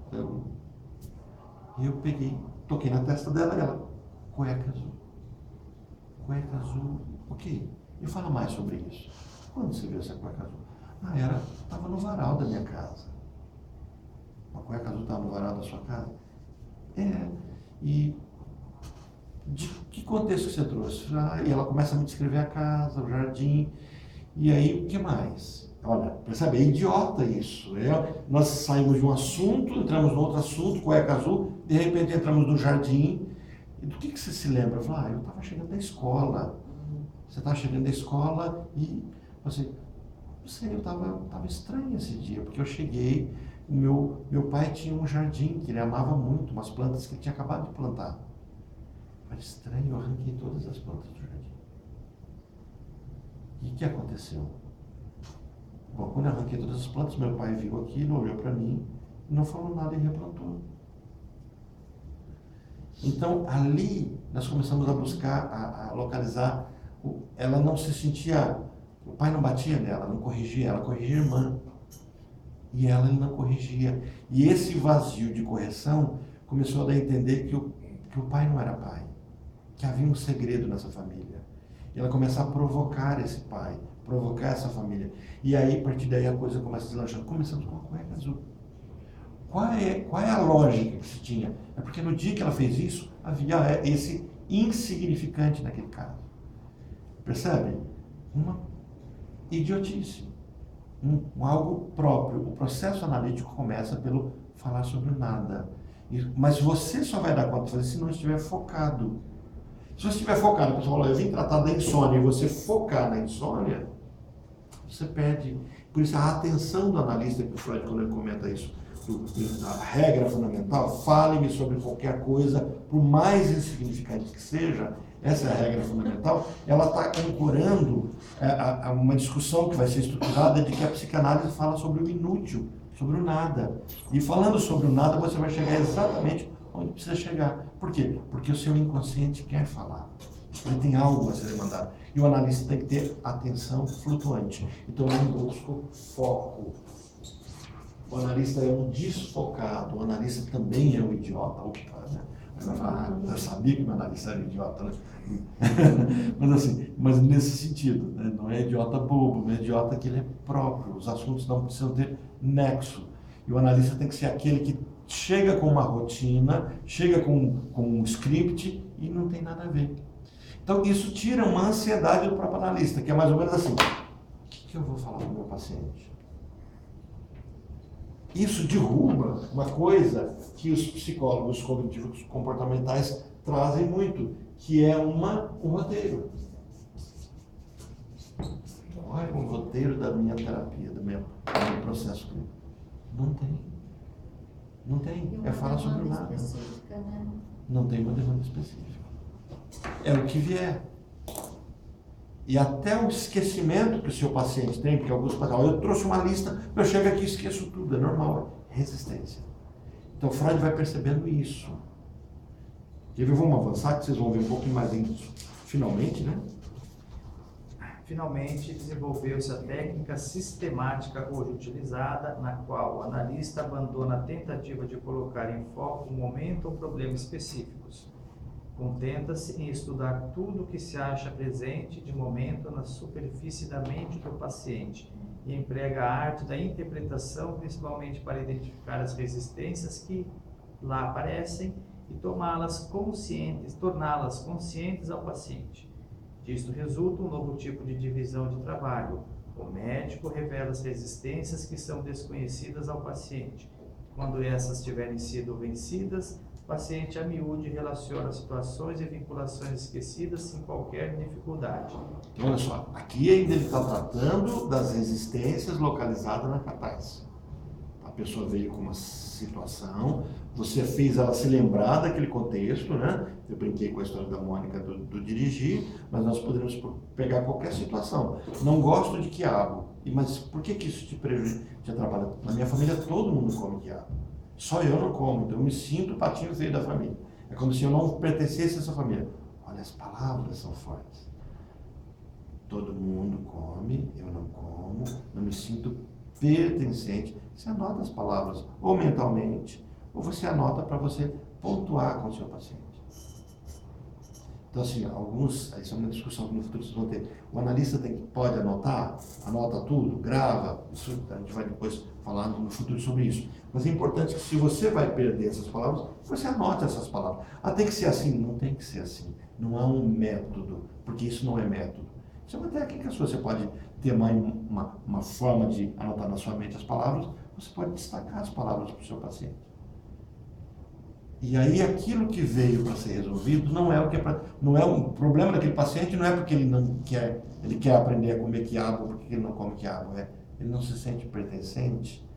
[SPEAKER 1] E eu peguei, toquei na testa dela e ela, cueca azul. Cueca azul, ok. E fala mais sobre isso. Quando você viu essa cueca azul? Estava no varal da minha casa. A cueca azul estava no varal da sua casa? E de que contexto que você trouxe? E ela começa a me descrever a casa, o jardim, e aí o que mais? Olha, percebe, é idiota isso. Nós saímos de um assunto, entramos no outro assunto, cueca azul, de repente entramos no jardim. E do que você se lembra? Eu falo, eu estava chegando da escola. Você estava chegando da escola e você, não sei, eu estava estranho esse dia, porque eu cheguei, meu pai tinha um jardim que ele amava muito, umas plantas que ele tinha acabado de plantar. Mas estranho, eu arranquei todas as plantas do jardim. E o que aconteceu? Bom, quando eu arranquei todas as plantas, meu pai viu aquilo, olhou para mim, não falou nada e replantou. Então, ali, nós começamos a buscar, a localizar. Ela não se sentia, o pai não batia nela, não corrigia, ela corrigia a irmã. E ela ele não corrigia. E esse vazio de correção começou a dar a entender que o pai não era pai, que havia um segredo nessa família. E ela começa a provocar esse pai, provocar essa família. E aí, a partir daí, a coisa começa a deslanchar. Começamos com a cueca azul. Qual é a lógica que se tinha? É porque no dia que ela fez isso, havia esse insignificante naquele caso. Percebe? Uma idiotice. Algo próprio. O processo analítico começa pelo falar sobre o nada. Mas você só vai dar conta de fazer se não estiver focado. Se você estiver focado, a pessoa fala, eu vim tratar da insônia, e você focar na insônia, você perde. Por isso a atenção do analista, que o Freud, quando ele comenta isso, a regra fundamental, fale-me sobre qualquer coisa, por mais insignificante que seja, essa é a regra fundamental, ela está ancorando uma discussão que vai ser estruturada de que a psicanálise fala sobre o inútil, sobre o nada. E falando sobre o nada, você vai chegar exatamente onde precisa chegar. Por quê? Porque o seu inconsciente quer falar. Ele tem algo a ser demandado. E o analista tem que ter atenção flutuante. Então eu busco foco. O analista é um desfocado, o analista também é um idiota. Né? Eu sabia que o analista era idiota, né? mas nesse sentido, né? Não é idiota bobo, não é idiota que ele é próprio. Os assuntos não precisam ter nexo. E o analista tem que ser aquele que chega com uma rotina, chega com um script e não tem nada a ver. Então isso tira uma ansiedade do próprio analista, que é mais ou menos assim, o que eu vou falar para o meu paciente? Isso derruba uma coisa que os psicólogos cognitivos comportamentais trazem muito, que é um roteiro. Olha, um roteiro da minha terapia, do meu processo clínico. Não tem. Não tem. É falar sobre o nada.
[SPEAKER 5] Né?
[SPEAKER 1] Não tem uma demanda específica. É o que vier. E até o esquecimento que o seu paciente tem, porque alguns pacientes, eu trouxe uma lista, eu chego aqui e esqueço tudo, é normal, é resistência. Então Freud vai percebendo isso. E vamos avançar, que vocês vão ver um pouquinho mais disso. Finalmente, né?
[SPEAKER 7] Finalmente, desenvolveu-se a técnica sistemática hoje utilizada, na qual o analista abandona a tentativa de colocar em foco um momento ou problema específicos. Contenta-se em estudar tudo o que se acha presente de momento na superfície da mente do paciente e emprega a arte da interpretação principalmente para identificar as resistências que lá aparecem e torná-las conscientes ao paciente. Disto resulta um novo tipo de divisão de trabalho. O médico revela as resistências que são desconhecidas ao paciente. Quando essas tiverem sido vencidas, o paciente a miúde relaciona situações e vinculações esquecidas sem qualquer dificuldade.
[SPEAKER 1] Então, olha só, aqui ainda ele está tratando das resistências localizadas na catarse. A pessoa veio com uma situação, você fez ela se lembrar daquele contexto, né? Eu brinquei com a história da Mônica do dirigir, mas nós poderíamos pegar qualquer situação. Não gosto de quiabo, mas por que isso te atrapalha? Na minha família todo mundo come quiabo. Só eu não como, então eu me sinto o patinho feio da família. É como se eu não pertencesse a essa família. Olha, as palavras são fortes. Todo mundo come, eu não como, não me sinto pertencente. Você anota as palavras, ou mentalmente, ou você anota para você pontuar com o seu paciente. Então, assim, isso é uma discussão que no futuro vocês vão ter. O analista pode anotar, anota tudo, grava, isso a gente vai depois falar no futuro sobre isso. Mas é importante que, se você vai perder essas palavras, você anote essas palavras. Ah, tem que ser assim? Não tem que ser assim. Não há um método, porque isso não é método. Isso é uma técnica sua. Você pode ter uma forma de anotar na sua mente as palavras, você pode destacar as palavras para o seu paciente. E aí aquilo que veio para ser resolvido não é um problema daquele paciente, não é porque ele quer aprender a comer quiabo, porque ele não come quiabo, ele não se sente pertencente.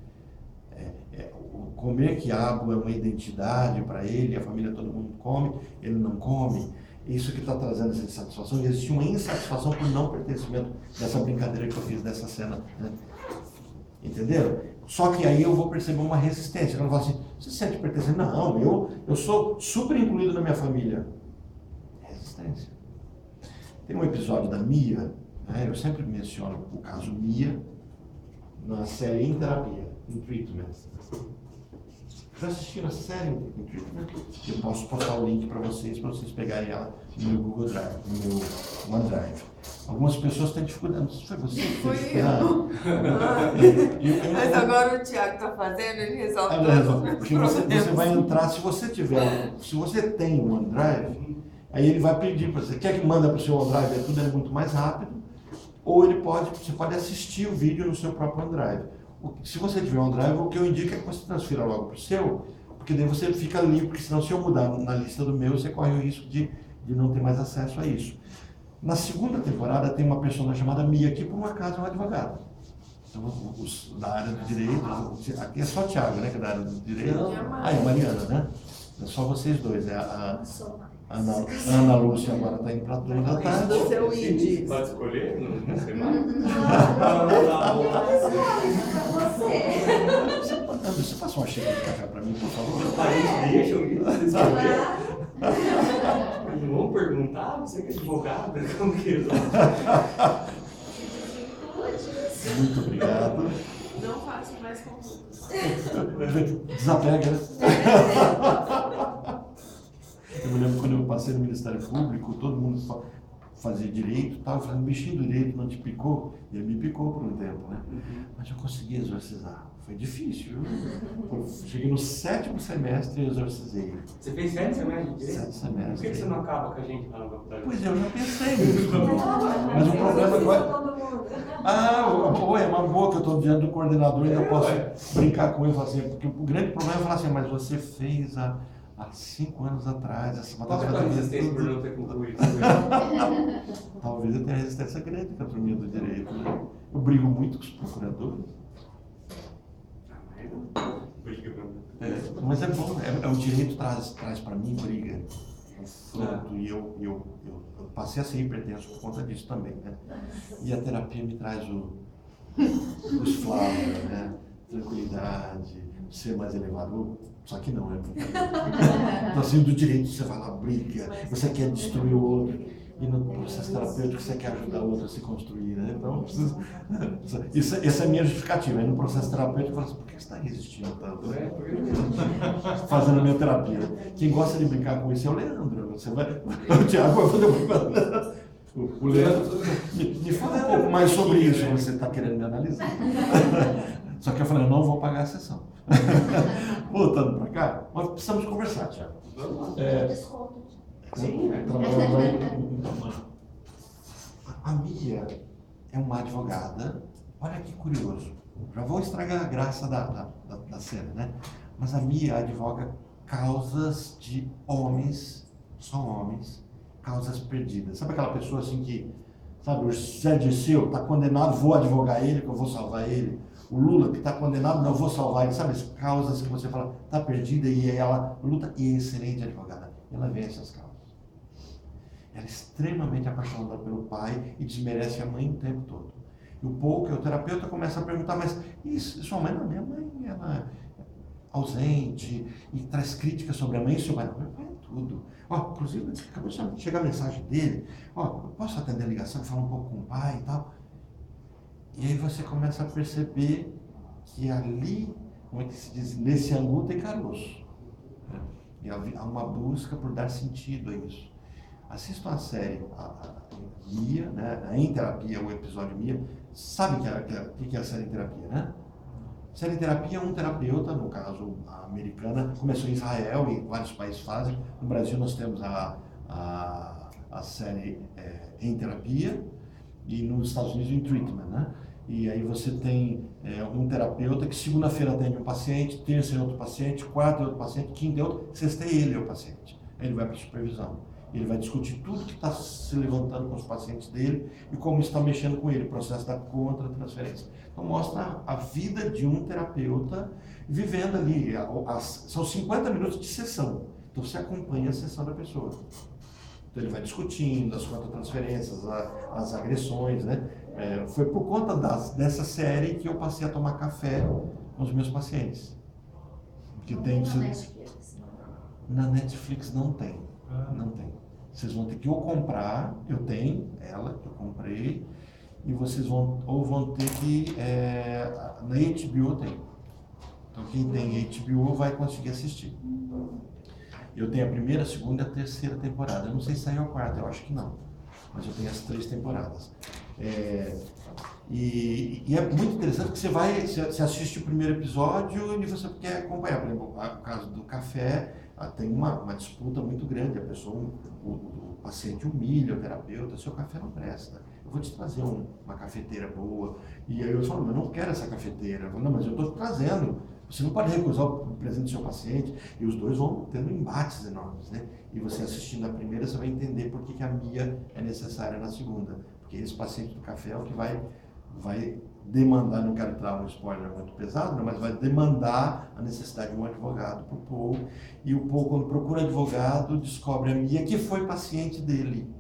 [SPEAKER 1] O comer quiabo é uma identidade para ele, a família, todo mundo come, ele não come. Isso que está trazendo essa insatisfação, e existe uma insatisfação por não pertencimento dessa brincadeira que eu fiz, dessa cena, né? Entenderam? Só que aí eu vou perceber uma resistência. Eu não vou assim, você se sente pertencente? Não, eu sou super incluído na minha família. Resistência. Tem um episódio da Mia, né? Eu sempre menciono o caso Mia, na série Em Terapia, Em Treatment. Já assistiram a série Em Treatment? Eu posso postar o link para vocês pegarem ela no meu Google Drive, no meu OneDrive. Algumas pessoas têm dificuldade. Não foi você que
[SPEAKER 2] Fui
[SPEAKER 1] teve
[SPEAKER 2] eu.
[SPEAKER 1] dificuldade?
[SPEAKER 2] Mas agora o Thiago está fazendo, ele resolve todos os
[SPEAKER 1] Porque você
[SPEAKER 2] problemas.
[SPEAKER 1] vai entrar, se você tem um OneDrive, aí ele vai pedir para você, quer que manda para o seu OneDrive, tudo é muito mais rápido, ou você pode assistir o vídeo no seu próprio OneDrive. Se você tiver um OneDrive, o que eu indico é que você transfira logo para o seu, porque daí você fica livre, porque senão se eu mudar na lista do meu, você corre o risco de não ter mais acesso a isso. Na segunda temporada tem uma personagem chamada Mia, que por um acaso é uma advogada. Então, os da área do direito, aqui é só o Thiago, né, que é da área do direito. Ah, é a Mariana, né? É só vocês dois, a Ana Lúcia agora está indo para a turma da tarde.
[SPEAKER 2] Do seu ID.
[SPEAKER 3] Pode escolher? Não sei mais.
[SPEAKER 1] Você passa uma xícara de café para mim, por favor?
[SPEAKER 3] Os parentes deixam isso escolher? Não vão perguntar? Você que é advogado? Como que eles vão?
[SPEAKER 1] Muito obrigado.
[SPEAKER 2] Não faço mais consultas.
[SPEAKER 1] Desapega, né? Eu me lembro quando eu passei no Ministério Público, todo mundo fazia direito e tal, eu falei, o bichinho do direito não te picou? E ele me picou por um tempo, né? Mas eu consegui exorcizar. Foi difícil, viu? Eu cheguei no 7º semestre e exorcizei.
[SPEAKER 3] Você fez 7 semestres de direito?
[SPEAKER 1] 7 semestres.
[SPEAKER 3] Por que você não acaba com a gente lá na faculdade?
[SPEAKER 1] Pois é, eu já pensei nisso. Mas o problema é uma boa que eu estou diante do coordenador e eu posso brincar com ele e falar assim, porque o grande problema é falar assim, mas você fez há 5 anos atrás, essa
[SPEAKER 3] Qual é a tua resistência por não ter concluído?
[SPEAKER 1] Talvez eu tenha resistência grande com a turminha do direito, né? Eu brigo muito com os procuradores.
[SPEAKER 3] Briga pra mim.
[SPEAKER 1] Mas é bom, o direito traz para mim briga, confronto, e eu passei a ser hipertenso por conta disso também, né? E a terapia me traz os flávia, né? Tranquilidade, ser mais elevado, só que não, né? Então assim, do direito você vai lá, briga, você quer destruir o outro. E no processo terapêutico você quer ajudar o outro a se construir, né? Então, essa é a minha justificativa. Aí no processo terapêutico eu falo assim, por que você está resistindo tanto? Fazendo a minha terapia. Quem gosta de brincar com isso é o Leandro. O Thiago vai fazer o Leandro. Me fala um pouco mais sobre isso, você está querendo me analisar. Só que eu falei, eu não vou pagar a sessão. Voltando para cá, nós precisamos conversar, Thiago.
[SPEAKER 4] Desconto.
[SPEAKER 3] Sim,
[SPEAKER 1] A Mia é uma advogada, olha que curioso, já vou estragar a graça da cena, né? Mas a Mia advoga causas de homens, só homens, causas perdidas. Sabe aquela pessoa assim que, sabe, o Zé Dirceu está condenado, vou advogar ele, que eu vou salvar ele. O Lula que está condenado, não vou salvar ele. Sabe as causas que você fala, está perdida e ela luta, e é excelente advogada. Ela vence as causas. Ela é extremamente apaixonada pelo pai e desmerece a mãe o tempo todo. E o terapeuta começa a perguntar, mas isso, sua mãe não, minha mãe, ela é ausente e traz críticas sobre a mãe e seu pai. Não, meu pai é tudo. Ó, inclusive, acabou de chegar a mensagem dele. Ó, eu posso atender a ligação, falar um pouco com o pai e tal? E aí você começa a perceber que ali, como é que se diz, nesse angu tem caroço. Né? E há uma busca por dar sentido a isso. Assistam a série, a Mia, né? Em Terapia, o episódio Mia. Sabe o que é a série em terapia, né? Série em terapia é um terapeuta, no caso a americana, começou em Israel e vários países fazem. No Brasil nós temos a série em terapia e nos Estados Unidos em treatment, né? E aí você tem um terapeuta que segunda-feira atende um paciente, terça é outro paciente, quarta é outro paciente, quinta é outro, sexta é ele é o paciente. Aí ele vai para a supervisão. Ele vai discutir tudo que está se levantando com os pacientes dele e como está mexendo com ele, o processo da contra-transferência. Então mostra a vida de um terapeuta vivendo ali, são 50 minutos de sessão. Então você acompanha a sessão da pessoa. Então ele vai discutindo as contra-transferências, as agressões, né? Foi por conta dessa série que eu passei a tomar café com os meus pacientes. Que tem
[SPEAKER 5] na Netflix.
[SPEAKER 1] Na Netflix não tem. Não tem. Vocês vão ter que ou comprar, eu tenho ela, que eu comprei, e vocês vão ter que, na HBO tem. Então quem tem HBO vai conseguir assistir. Eu tenho a primeira, a segunda e a terceira temporada. Eu não sei se saiu a quarta, eu acho que não. Mas eu tenho as 3 temporadas. E é muito interessante que você assiste o primeiro episódio e você quer acompanhar. Por exemplo, o caso do café, tem uma disputa muito grande. A pessoa, o paciente humilha o terapeuta, seu café não presta. Eu vou te trazer uma cafeteira boa. E aí eu falo, mas eu não quero essa cafeteira. Eu falo, não, mas eu estou te trazendo. Você não pode recusar o presente do seu paciente. E os dois vão tendo embates enormes, né? E você assistindo a primeira, você vai entender por que a Mia é necessária na segunda. Porque esse paciente do café é o que vai demandar, não quero dar um spoiler muito pesado, né, mas vai demandar a necessidade de um advogado para o Paul. E o Paul, quando procura advogado, descobre a Mia, que foi paciente dele,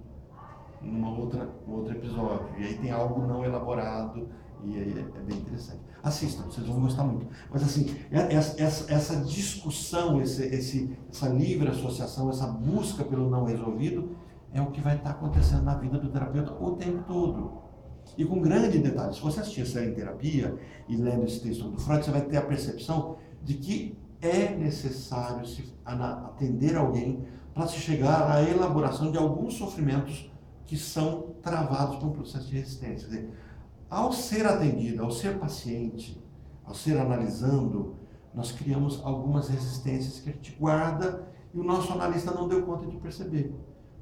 [SPEAKER 1] num outro episódio. E aí tem algo não elaborado, e aí é bem interessante. Assistam, vocês vão gostar muito. Mas assim, essa discussão, essa livre associação, essa busca pelo não resolvido, é o que vai estar acontecendo na vida do terapeuta o tempo todo. E com grande detalhe, se você assistir a série em terapia e lendo esse texto do Freud, você vai ter a percepção de que é necessário atender alguém para se chegar à elaboração de alguns sofrimentos que são travados por um processo de resistência. Quer dizer, ao ser atendido, ao ser paciente, ao ser analisando, nós criamos algumas resistências que a gente guarda e o nosso analista não deu conta de perceber.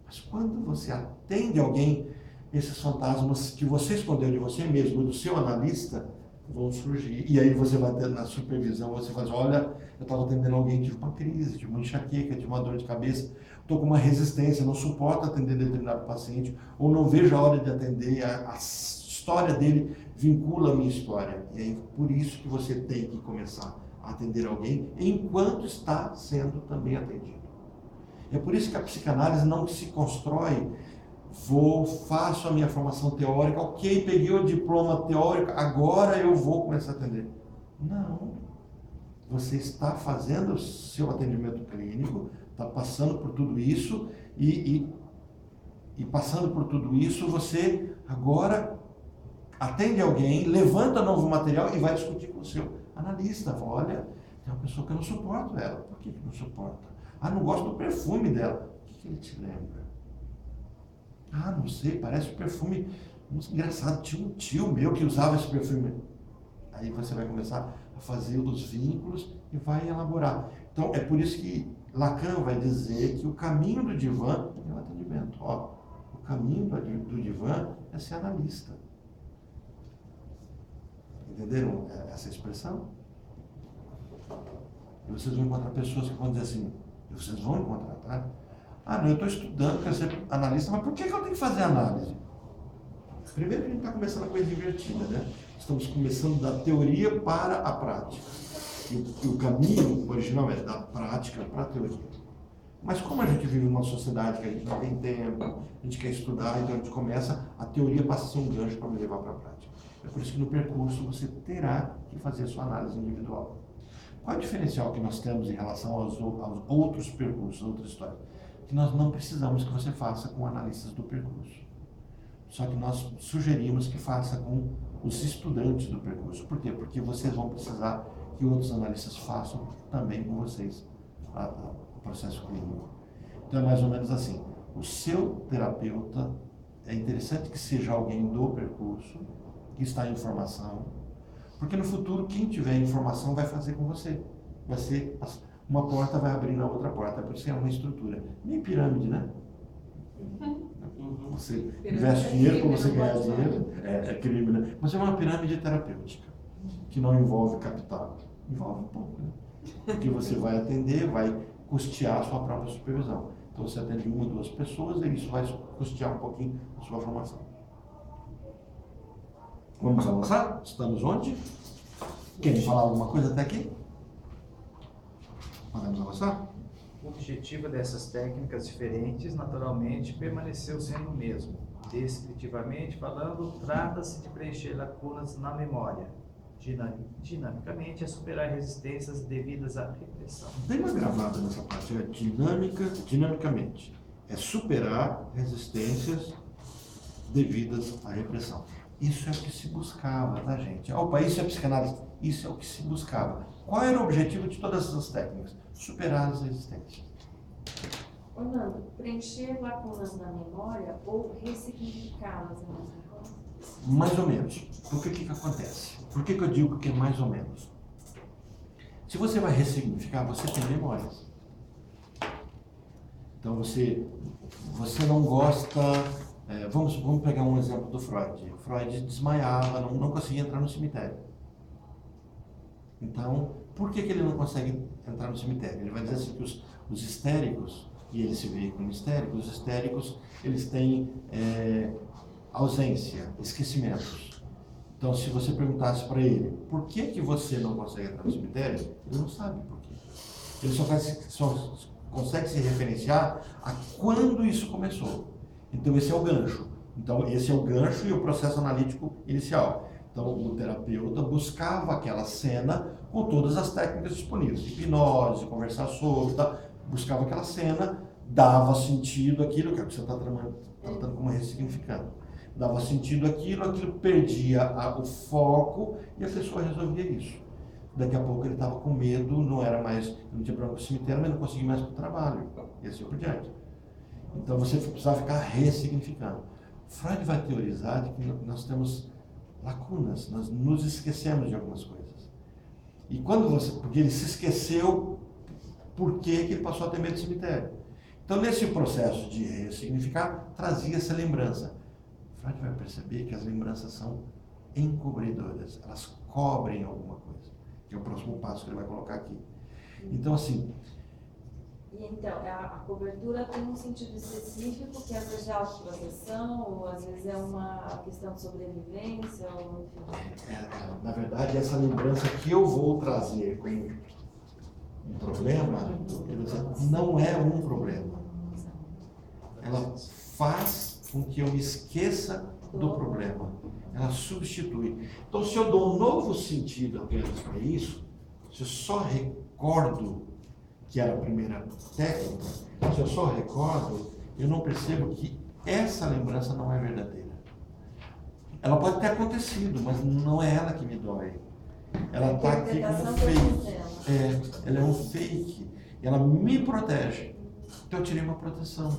[SPEAKER 1] Mas quando você atende alguém, esses fantasmas que você escondeu de você mesmo, do seu analista, vão surgir. E aí você vai ter na supervisão, você faz, olha, eu estava atendendo alguém, tive uma crise, tive uma enxaqueca, tive uma dor de cabeça, estou com uma resistência, não suporto atender determinado paciente, ou não vejo a hora de atender, a história dele vincula a minha história. E aí por isso que você tem que começar a atender alguém enquanto está sendo também atendido. É por isso que a psicanálise não se constrói, faço a minha formação teórica, ok, peguei o diploma teórico, agora eu vou começar a atender. Não. Você está fazendo o seu atendimento clínico, está passando por tudo isso e passando por tudo isso, você agora atende alguém, levanta novo material e vai discutir com o seu analista. Olha, tem uma pessoa que eu não suporto ela. Por que não suporta? Ah, não gosto do perfume dela. O que ele te lembra? Ah, não sei, parece um perfume engraçado. Tinha um tio meu que usava esse perfume. Aí você vai começar a fazer os vínculos e vai elaborar. Então, é por isso que Lacan vai dizer que o caminho do divã é o atendimento. Ó, o caminho do divã é ser analista. Entenderam essa expressão? E vocês vão encontrar pessoas que vão dizer assim, vocês vão encontrar, tá? Ah, não, eu estou estudando, quero ser analista, mas por que eu tenho que fazer análise? Primeiro que a gente está começando a coisa invertida, né? Estamos começando da teoria para a prática. E o caminho original é da prática para a teoria. Mas como a gente vive numa sociedade que a gente não tem tempo, a gente quer estudar, então a gente começa, a teoria passa a ser um gancho para me levar para a prática. É por isso que no percurso você terá que fazer a sua análise individual. Qual é o diferencial que nós temos em relação aos outros percursos, outras histórias? Que nós não precisamos que você faça com analistas do percurso. Só que nós sugerimos que faça com os estudantes do percurso. Por quê? Porque vocês vão precisar que outros analistas façam também com vocês o processo clínico. Então é mais ou menos assim. O seu terapeuta, é interessante que seja alguém do percurso, que está em formação, porque no futuro quem tiver informação vai fazer com você. Vai ser, uma porta vai abrir na outra porta, por isso que é uma estrutura. Meio pirâmide, né? Você investe dinheiro para você ganhar dinheiro, é crime, né? Mas é uma pirâmide terapêutica, que não envolve capital, envolve um pouco, né? Porque você vai atender, vai custear a sua própria supervisão. Então você atende 1 ou 2 pessoas e isso vai custear um pouquinho a sua formação. Vamos avançar? Estamos onde? Querem falar alguma coisa até aqui? Podemos avançar?
[SPEAKER 7] O objetivo dessas técnicas diferentes, naturalmente, permaneceu sendo o mesmo. Descritivamente falando, trata-se de preencher lacunas na memória. Dinamicamente, é superar resistências devidas à repressão.
[SPEAKER 1] Tem uma gravada nessa parte, é dinamicamente. É superar resistências devidas à repressão. Isso é o que se buscava, tá, gente? Opa, isso é psicanálise. Isso é o que se buscava. Qual era o objetivo de todas essas técnicas? Superar as resistências.
[SPEAKER 5] Orlando, preencher lacunas na memória ou ressignificá-las na mesma coisa?
[SPEAKER 1] Mais ou menos. Porque o que acontece? Por que eu digo que é mais ou menos? Se você vai ressignificar, você tem memórias. Então você não gosta... vamos pegar um exemplo do Freud. O Freud desmaiava, não conseguia entrar no cemitério. Então, por que ele não consegue entrar no cemitério? Ele vai dizer assim que os histéricos, e ele se vê como histérico, os histéricos, eles têm ausência, esquecimentos. Então, se você perguntasse para ele, por que você não consegue entrar no cemitério? Ele não sabe por quê. Ele só consegue se referenciar a quando isso começou. Então, esse é o gancho. Então, esse é o gancho e o processo analítico inicial. Então, o terapeuta buscava aquela cena com todas as técnicas disponíveis. Hipnose, conversar sobre, tá? Buscava aquela cena, dava sentido àquilo, que é o que você está tratando como ressignificando. Dava sentido àquilo perdia o foco e a pessoa resolvia isso. Daqui a pouco ele estava com medo, não tinha problema com o cemitério, mas não conseguia mais para o trabalho. E assim por diante. Então você precisava ficar ressignificando. Freud vai teorizar de que nós temos lacunas, nós nos esquecemos de algumas coisas. E porque ele se esqueceu, por que ele passou a ter medo do cemitério. Então nesse processo de ressignificar, trazia essa lembrança. Freud vai perceber que as lembranças são encobridoras, elas cobrem alguma coisa, que é o próximo passo que ele vai colocar aqui. Então assim...
[SPEAKER 5] E então, a cobertura tem um sentido específico, que às vezes é autoproteção, ou às vezes é uma questão de sobrevivência, ou enfim.
[SPEAKER 1] Na verdade, essa lembrança que eu vou trazer como um problema, não é um problema. Ela faz com que eu me esqueça do problema. Ela substitui. Então, se eu dou um novo sentido apenas para isso, se eu só recordo que era a primeira técnica, se eu só recordo, eu não percebo que essa lembrança não é verdadeira. Ela pode ter acontecido, mas não é ela que me dói. Ela está aqui como fake. Ela é um fake. Ela me protege. Então eu tirei uma proteção.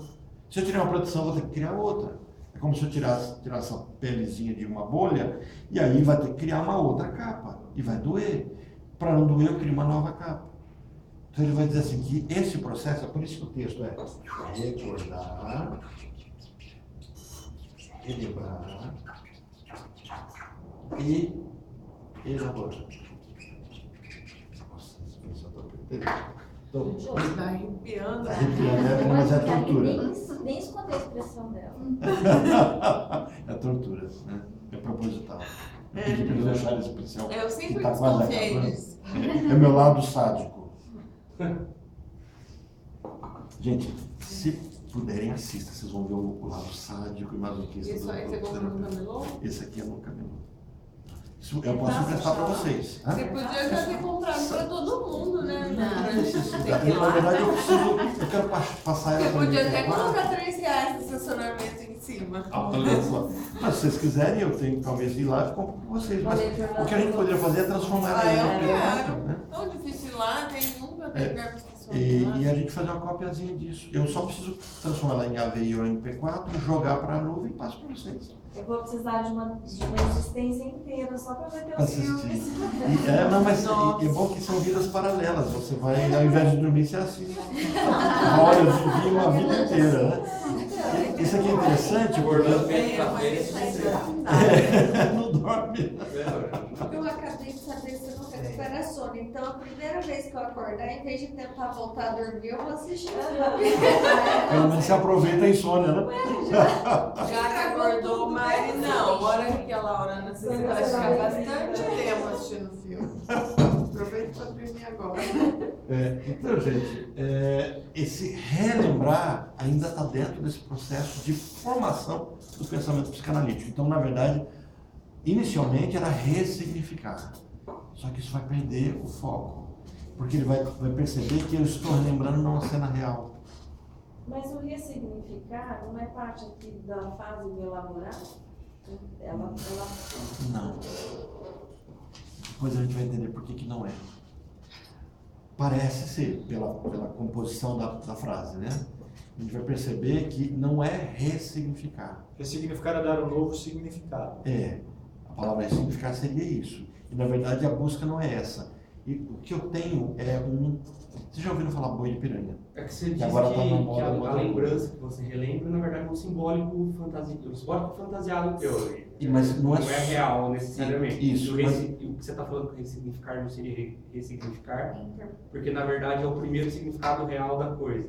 [SPEAKER 1] Se eu tirei uma proteção, eu vou ter que criar outra. É como se eu tirasse a pelezinha de uma bolha, e aí vai ter que criar uma outra capa. E vai doer. Para não doer, eu crio uma nova capa. Então ele vai dizer assim, que esse processo, é por isso que o texto é recordar, relembrar e elaborar. Nossa, isso eu estou perdendo. Então,
[SPEAKER 2] Está arrepiando.
[SPEAKER 1] tá arrepiando, mas é tortura.
[SPEAKER 5] Nem esconder a expressão dela.
[SPEAKER 1] É tortura, né? É proposital. Eu pedi para eles deixarem esse especial.
[SPEAKER 2] Eu sempre
[SPEAKER 1] que tá quase
[SPEAKER 2] desconfiei
[SPEAKER 1] acabando.
[SPEAKER 2] disso.
[SPEAKER 1] É meu lado sádico. Gente, se puderem, assista. Vocês vão ver o lado sádico e masoquista.
[SPEAKER 2] Isso aí você comprou no camelô?
[SPEAKER 1] Esse aqui é no camelô. Eu posso emprestar para vocês. Hã?
[SPEAKER 2] Você podia já ter comprado para todo mundo, né?
[SPEAKER 1] Não necessidade. Na verdade, eu quero passar ela
[SPEAKER 2] Você
[SPEAKER 1] para
[SPEAKER 2] podia
[SPEAKER 1] mim
[SPEAKER 2] até
[SPEAKER 1] agora.
[SPEAKER 2] colocar R$3 de estacionamento em cima.
[SPEAKER 1] Olha só. Mas se vocês quiserem, eu tenho que talvez ir lá e compro com vocês. Mas o que a gente poderia fazer é transformar ela em
[SPEAKER 2] eu
[SPEAKER 1] MP4,
[SPEAKER 2] quero.
[SPEAKER 1] né?
[SPEAKER 2] Tão difícil lá, tem nunca tem lugar para estacionar.
[SPEAKER 1] E a gente fazer uma copiazinha disso. Eu só preciso transformar ela em AVI ou MP4, jogar para a nuvem e passo para vocês.
[SPEAKER 5] Eu vou precisar de uma existência inteira só para ver teus
[SPEAKER 1] Assistir.
[SPEAKER 5] filmes.
[SPEAKER 1] Não, mas é bom que são vidas paralelas. Você vai, ao invés de dormir, você assiste. Olha, eu vivi uma vida inteira, né? Isso aqui é interessante,
[SPEAKER 3] Acordando
[SPEAKER 1] porque
[SPEAKER 3] bem pra frente,
[SPEAKER 1] não dorme.
[SPEAKER 8] Eu acabei de saber se não recupera sono. Então, a primeira vez que eu acordar, em vez de tentar voltar a dormir, eu vou assistir o filme.
[SPEAKER 1] Pelo menos você aproveita a insônia, né?
[SPEAKER 2] Já que acordou, mas não. Bora aquela hora na sexta vai ficar bastante tempo assistindo filme. Aproveita para dormir agora.
[SPEAKER 1] Então, gente, esse relembrar ainda está dentro desse processo de formação do pensamento psicanalítico. Então, na verdade, inicialmente era ressignificar. Só que isso vai perder o foco. Porque ele vai perceber que eu estou relembrando uma cena real.
[SPEAKER 5] Mas o ressignificar não é parte aqui da fase do elaborar?
[SPEAKER 1] Não. Depois a gente vai entender por que não é. Parece ser, pela composição da frase, né? A gente vai perceber que não é ressignificar.
[SPEAKER 6] Ressignificar é dar um novo significado.
[SPEAKER 1] A palavra ressignificar seria isso. E na verdade a busca não é essa. E o que eu tenho é Vocês já ouviram falar boi de piranha?
[SPEAKER 3] É que você disse
[SPEAKER 1] agora
[SPEAKER 3] que,
[SPEAKER 1] tá na moda,
[SPEAKER 3] que a
[SPEAKER 1] moda.
[SPEAKER 3] lembrança que você relembra, na verdade, é um simbólico fantasiado teu.
[SPEAKER 1] Mas não é
[SPEAKER 3] real necessariamente.
[SPEAKER 1] Isso,
[SPEAKER 3] O que você está falando que ressignificar não seria ressignificar, porque na verdade é o primeiro significado real da coisa.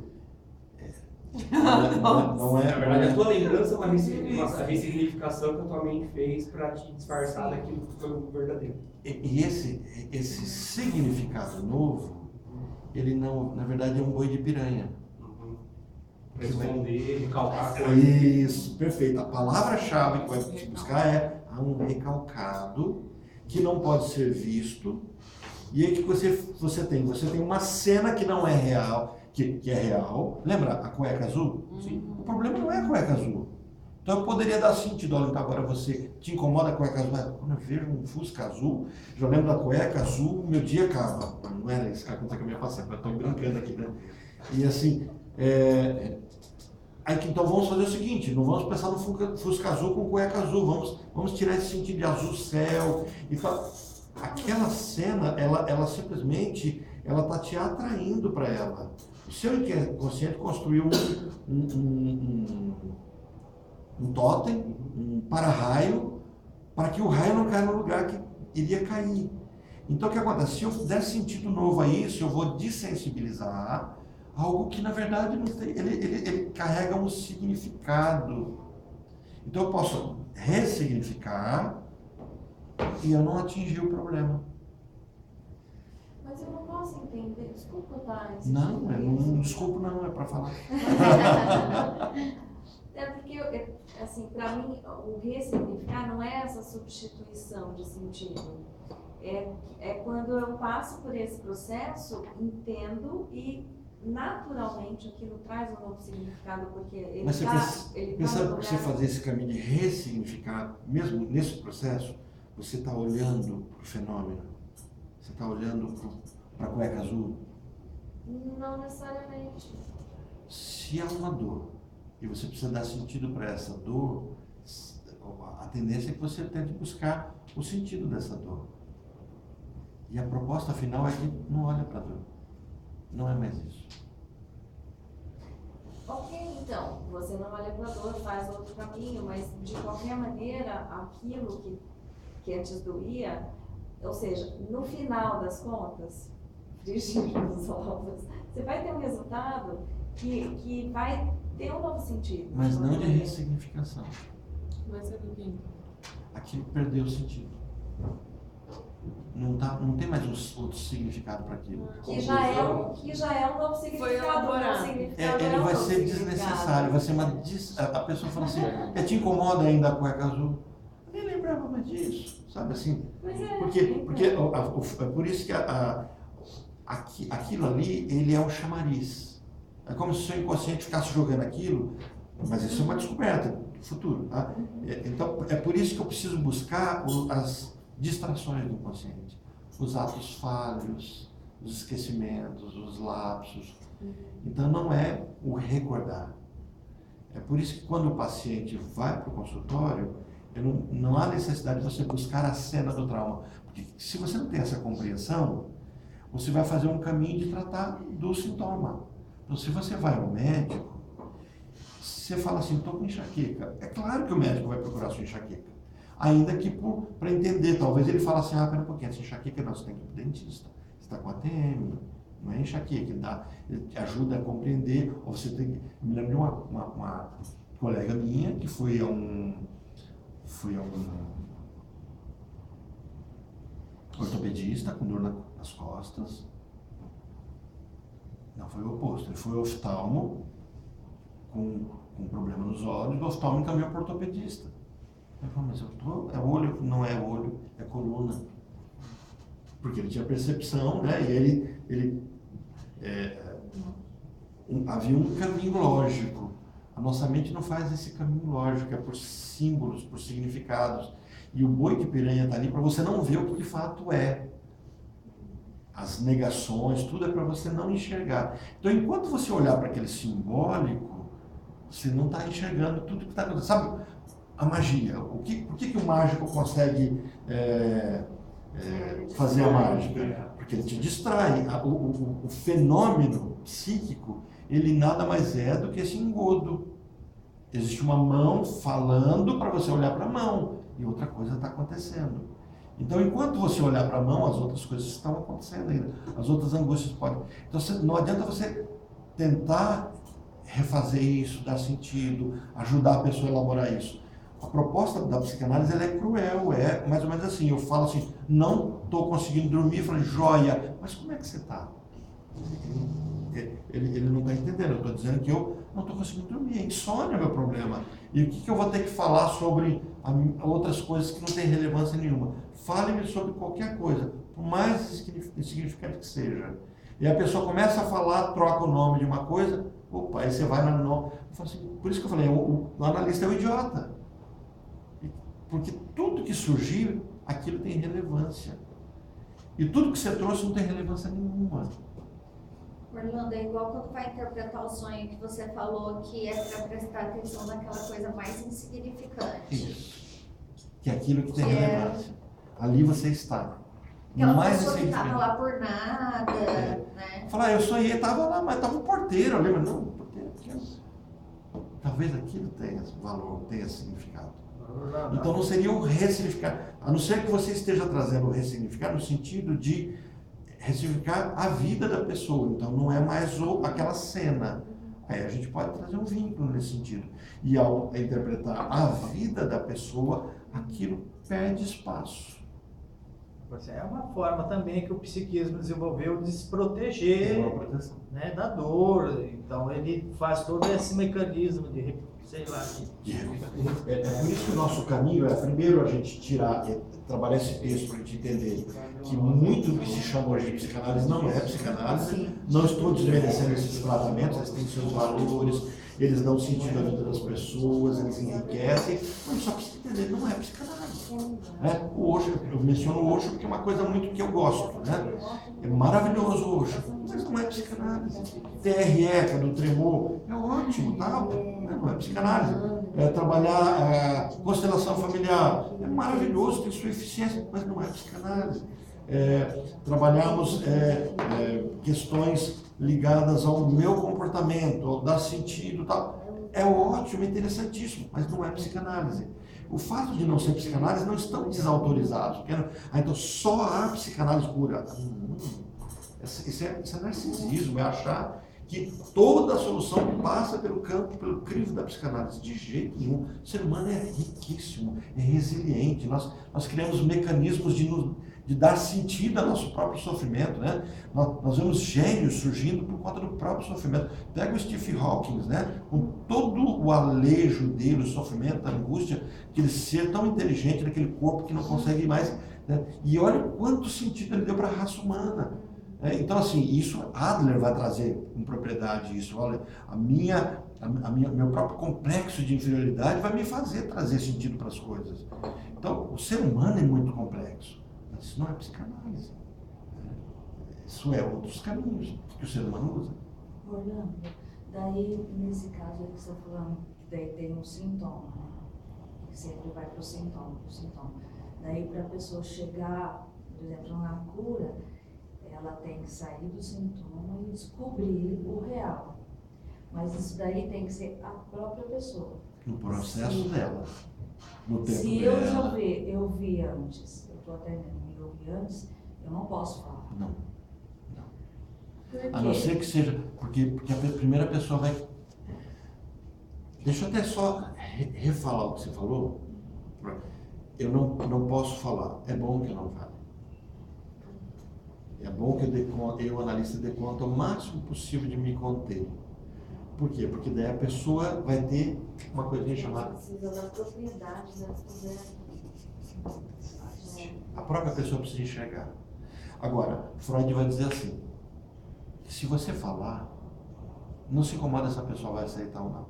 [SPEAKER 1] Não é.
[SPEAKER 3] Na verdade, a tua lembrança é uma ressignificação que a tua mente fez para te disfarçar daquilo que foi o verdadeiro.
[SPEAKER 1] E esse significado novo, ele não, na verdade, é um boi de piranha.
[SPEAKER 3] Para esconder, recalcar coisas.
[SPEAKER 1] Isso, perfeito. A palavra-chave que vai buscar é um recalcado que não pode ser visto. E aí que você tem uma cena que não é real, que é real. Lembra a cueca azul?
[SPEAKER 3] Sim.
[SPEAKER 1] O problema não é a cueca azul. Então eu poderia dar sentido, olha, então agora você te incomoda a cueca azul. Quando eu vejo um Fusca azul, já lembro da cueca azul, meu dia acaba. Não era isso que aconteceu com a minha paciente, mas estou brincando aqui, né? E assim, aí então vamos fazer o seguinte, não vamos pensar no Fusca azul com cueca azul, vamos tirar esse sentido de azul céu e tal. Aquela cena, ela simplesmente, ela está te atraindo para ela. O seu inconsciente construiu um totem, um para-raio, para que o raio não caia no lugar que iria cair. Então o que acontece? Se eu der sentido novo a isso, eu vou dessensibilizar algo que na verdade não tem, ele carrega um significado. Então eu posso ressignificar e eu não atingi o problema.
[SPEAKER 5] Mas eu não posso entender, desculpa, tá?
[SPEAKER 1] Não, desculpa não, é para falar.
[SPEAKER 5] É porque, assim, para mim, o ressignificar não é essa substituição de sentido. É quando eu passo por esse processo, entendo e naturalmente aquilo traz um novo significado, porque ele
[SPEAKER 1] Mas
[SPEAKER 5] ele
[SPEAKER 1] pensa
[SPEAKER 5] no
[SPEAKER 1] você
[SPEAKER 5] lugar-
[SPEAKER 1] fazer esse caminho de ressignificar, mesmo nesse processo, você está olhando para o fenômeno, você está olhando para a cueca azul.
[SPEAKER 5] Não necessariamente.
[SPEAKER 1] Se há uma dor e você precisa dar sentido para essa dor, a tendência é que você tente buscar o sentido dessa dor. E a proposta final é que não olha para a dor. Não é mais isso.
[SPEAKER 5] Ok, então, você não olha para a dor, faz outro caminho, mas de qualquer maneira, aquilo que antes doía, ou seja, no final das contas, frigir os ovos, você vai ter um resultado que vai ter um novo sentido.
[SPEAKER 1] Mas não de ressignificação.
[SPEAKER 2] Vai ser do quê?
[SPEAKER 1] Aquilo perdeu o sentido. Não tem mais outro significado para aquilo.
[SPEAKER 5] Que já é um novo significado.
[SPEAKER 2] Foi elaborado.
[SPEAKER 1] Ele vai ser desnecessário, vai ser a pessoa fala assim, te incomoda ainda a cueca azul? Eu nem lembrava mais disso. sabe assim?
[SPEAKER 5] Pois é.
[SPEAKER 1] Porque é por isso que aquilo ali, ele é um chamariz. É como se o seu inconsciente ficasse jogando aquilo, mas isso é uma descoberta do futuro. Tá? Então, é por isso que eu preciso buscar as distrações do inconsciente. Os atos falhos, os esquecimentos, os lapsos. Então, não é o recordar. É por isso que quando o paciente vai para o consultório, não há necessidade de você buscar a cena do trauma. Porque se você não tem essa compreensão, você vai fazer um caminho de tratar do sintoma. Então, se você vai ao médico, você fala assim, estou com enxaqueca. É claro que o médico vai procurar a sua enxaqueca. Ainda que para entender, talvez ele fale assim, pera um pouquinho, essa enxaqueca não, você tem que ir para o dentista. Você está com ATM, não é enxaqueca, ele te ajuda a compreender. Ou você tem, eu me lembro de uma colega minha que foi a um ortopedista com dor nas costas. Não, foi o oposto. Ele foi oftalmo com problema nos olhos, o oftalmo encaminhou para o ortopedista. Ele falou, mas é olho? Não é olho, é coluna. Porque ele tinha percepção, né? E havia um caminho lógico. A nossa mente não faz esse caminho lógico, é por símbolos, por significados. E o boi de piranha está ali para você não ver o que de fato é. As negações, tudo é para você não enxergar. Então, enquanto você olhar para aquele simbólico, você não está enxergando tudo que está acontecendo. Sabe, a magia. Por que o mágico consegue fazer a mágica? Porque ele te distrai. O fenômeno psíquico, ele nada mais é do que esse engodo. Existe uma mão falando para você olhar para a mão e outra coisa está acontecendo. Então, enquanto você olhar para a mão, as outras coisas estão acontecendo ainda. As outras angústias podem. Então, não adianta você tentar refazer isso, dar sentido, ajudar a pessoa a elaborar isso. A proposta da psicanálise ela é cruel, é mais ou menos assim. Eu falo assim, não estou conseguindo dormir, eu falo, joia, mas como é que você está? Ele não está entendendo, eu estou dizendo que eu não estou conseguindo dormir, é insônia meu problema. E o que eu vou ter que falar sobre outras coisas que não têm relevância nenhuma? Fale-me sobre qualquer coisa, por mais insignificante que seja. E a pessoa começa a falar, troca o nome de uma coisa, opa, aí você vai no nome. Assim, por isso que eu falei, o analista é um idiota. Porque tudo que surgir, aquilo tem relevância. E tudo que você trouxe não tem relevância nenhuma.
[SPEAKER 8] Orlando, é igual quando vai interpretar o sonho que você falou que é para prestar atenção naquela coisa mais insignificante.
[SPEAKER 1] Isso. Que é aquilo que tem relevância. Ali você está.
[SPEAKER 8] Aquela
[SPEAKER 1] mais
[SPEAKER 8] pessoa que estava
[SPEAKER 1] insignificante.
[SPEAKER 8] lá por nada, né?
[SPEAKER 1] Falar, eu sonhei, estava lá, mas estava um porteiro ali, mas não, o porteiro. Talvez aquilo tenha valor, tenha significado. Então não seria o ressignificar, a não ser que você esteja trazendo o ressignificar no sentido de ressignificar a vida da pessoa. Então não é mais aquela cena. Aí a gente pode trazer um vínculo nesse sentido. E ao interpretar a vida da pessoa, aquilo perde espaço.
[SPEAKER 7] É uma forma também que o psiquismo desenvolveu de se proteger, né, da dor. Então ele faz todo esse mecanismo de, sei lá.
[SPEAKER 1] É por isso que o nosso caminho é primeiro a gente trabalhar esse texto para a gente entender que muito do que se chama hoje de psicanálise não é psicanálise. Não estou desmerecendo esses tratamentos, eles têm seus valores, eles dão sentido à vida das pessoas, eles enriquecem, mas só precisa entender, não é psicanálise. Né? O Osho, eu menciono o Osho porque é uma coisa muito que eu gosto, né? É maravilhoso o Osho, mas não é psicanálise. TRE, do tremor, é ótimo, tá? Não é psicanálise. Trabalhar constelação familiar, é maravilhoso, tem sua eficiência, mas não é psicanálise. Trabalhamos questões ligadas ao meu comportamento, ao dar sentido, tal. É ótimo, é interessantíssimo, mas não é psicanálise. O fato de não ser psicanálise não estão desautorizados. Porque, então só a psicanálise cura. Isso é narcisismo, é achar que toda a solução passa pelo campo, pelo crivo da psicanálise. De jeito nenhum. O ser humano é riquíssimo, é resiliente. Nós criamos mecanismos de dar sentido ao nosso próprio sofrimento, né? Nós vemos gênios surgindo por conta do próprio sofrimento. Pega o Stephen Hawking, né? Com todo o alejo dele, o sofrimento, a angústia, aquele ser tão inteligente naquele corpo que não consegue mais, né? E olha quanto sentido ele deu para a raça humana. Então, assim, isso Adler vai trazer com propriedade isso. Olha, meu próprio complexo de inferioridade vai me fazer trazer sentido para as coisas. Então, o ser humano é muito complexo, mas isso não é psicanálise. Isso é outros caminhos que o ser humano usa.
[SPEAKER 9] Orlando, daí, nesse caso aí que você está falando, daí tem um sintoma, né? Que sempre vai para o sintoma, Daí, para a pessoa chegar, por exemplo, na cura, ela tem que sair do sintoma e descobrir o real. Mas isso daí tem que ser a própria pessoa.
[SPEAKER 1] No processo dela. No tempo
[SPEAKER 9] se
[SPEAKER 1] dela.
[SPEAKER 9] eu vi antes, eu estou atendendo e eu vi antes, eu não posso falar.
[SPEAKER 1] Não.
[SPEAKER 9] Por quê?
[SPEAKER 1] A não ser que seja, porque a primeira pessoa vai... Deixa eu até só refalar o que você falou. Eu não posso falar. É bom que eu não fale. É bom que eu, analista, dê conta o máximo possível de me conter. Por quê? Porque daí a pessoa vai ter uma coisinha chamada...
[SPEAKER 9] Precisa da propriedade, né?
[SPEAKER 1] A própria pessoa precisa enxergar. Agora, Freud vai dizer assim, que se você falar, não se incomoda se a pessoa vai aceitar ou não.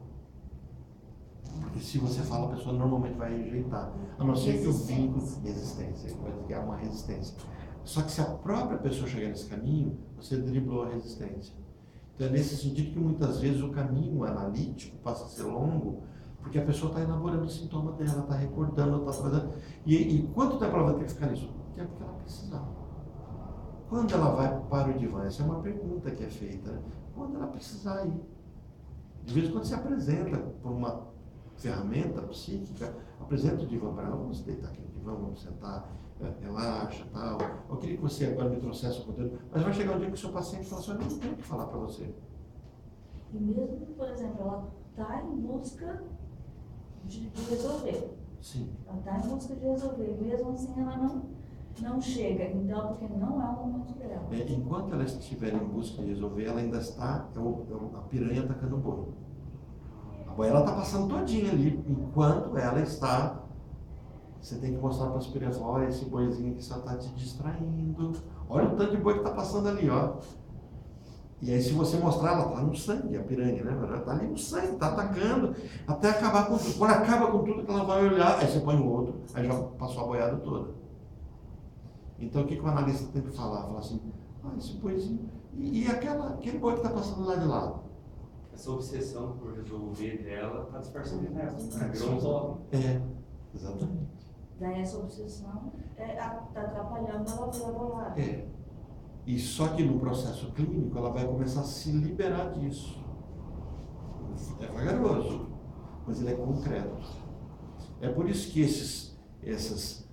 [SPEAKER 1] Porque se você fala, a pessoa normalmente vai rejeitar. A não ser que o vínculo... Resistência. Vai criar uma resistência. Só que se a própria pessoa chegar nesse caminho, você driblou a resistência. Então é nesse sentido que muitas vezes o caminho analítico passa a ser longo, porque a pessoa está elaborando o sintoma dela, está recordando, está trazendo. E quanto tempo ela vai ter que ficar nisso? O tempo que ela precisar. Quando ela vai para o divã? Essa é uma pergunta que é feita. Né? Quando ela precisar ir. De vez em quando se apresenta por uma ferramenta psíquica, apresenta o divã para ela, vamos deitar aqui no divã, vamos sentar, relaxa, tal. Eu queria que você agora me trouxesse o conteúdo, mas vai chegar um dia que o seu paciente fala assim, eu não tenho o que falar para você.
[SPEAKER 9] E mesmo, por exemplo, ela está em busca de resolver.
[SPEAKER 1] Sim.
[SPEAKER 9] Ela está em busca de resolver, mesmo assim ela não chega, então porque não é o momento dela.
[SPEAKER 1] Enquanto ela estiver em busca de resolver, ela ainda está, a piranha atacando o boi. A boia ela está passando todinha ali, enquanto ela está... Você tem que mostrar para as piranhas, olha esse boizinho que só está te distraindo. Olha o tanto de boi que está passando ali, ó. E aí se você mostrar, ela está no sangue, a piranha, né? Ela está ali no sangue, está atacando, até acabar com tudo. Quando acaba com tudo, ela vai olhar, aí você põe o outro, aí já passou a boiada toda. Então o que o analista tem que falar? Falar assim, esse boizinho, e aquele boi que está passando lá de lado?
[SPEAKER 3] Essa obsessão por resolver dela está disfarçando nela. Virou um zombie.
[SPEAKER 1] Exatamente.
[SPEAKER 9] Daí essa obsessão está atrapalhando ela ver a boiada.
[SPEAKER 1] E só que no processo clínico ela vai começar a se liberar disso. É vagaroso, mas ele é concreto. É por isso que essas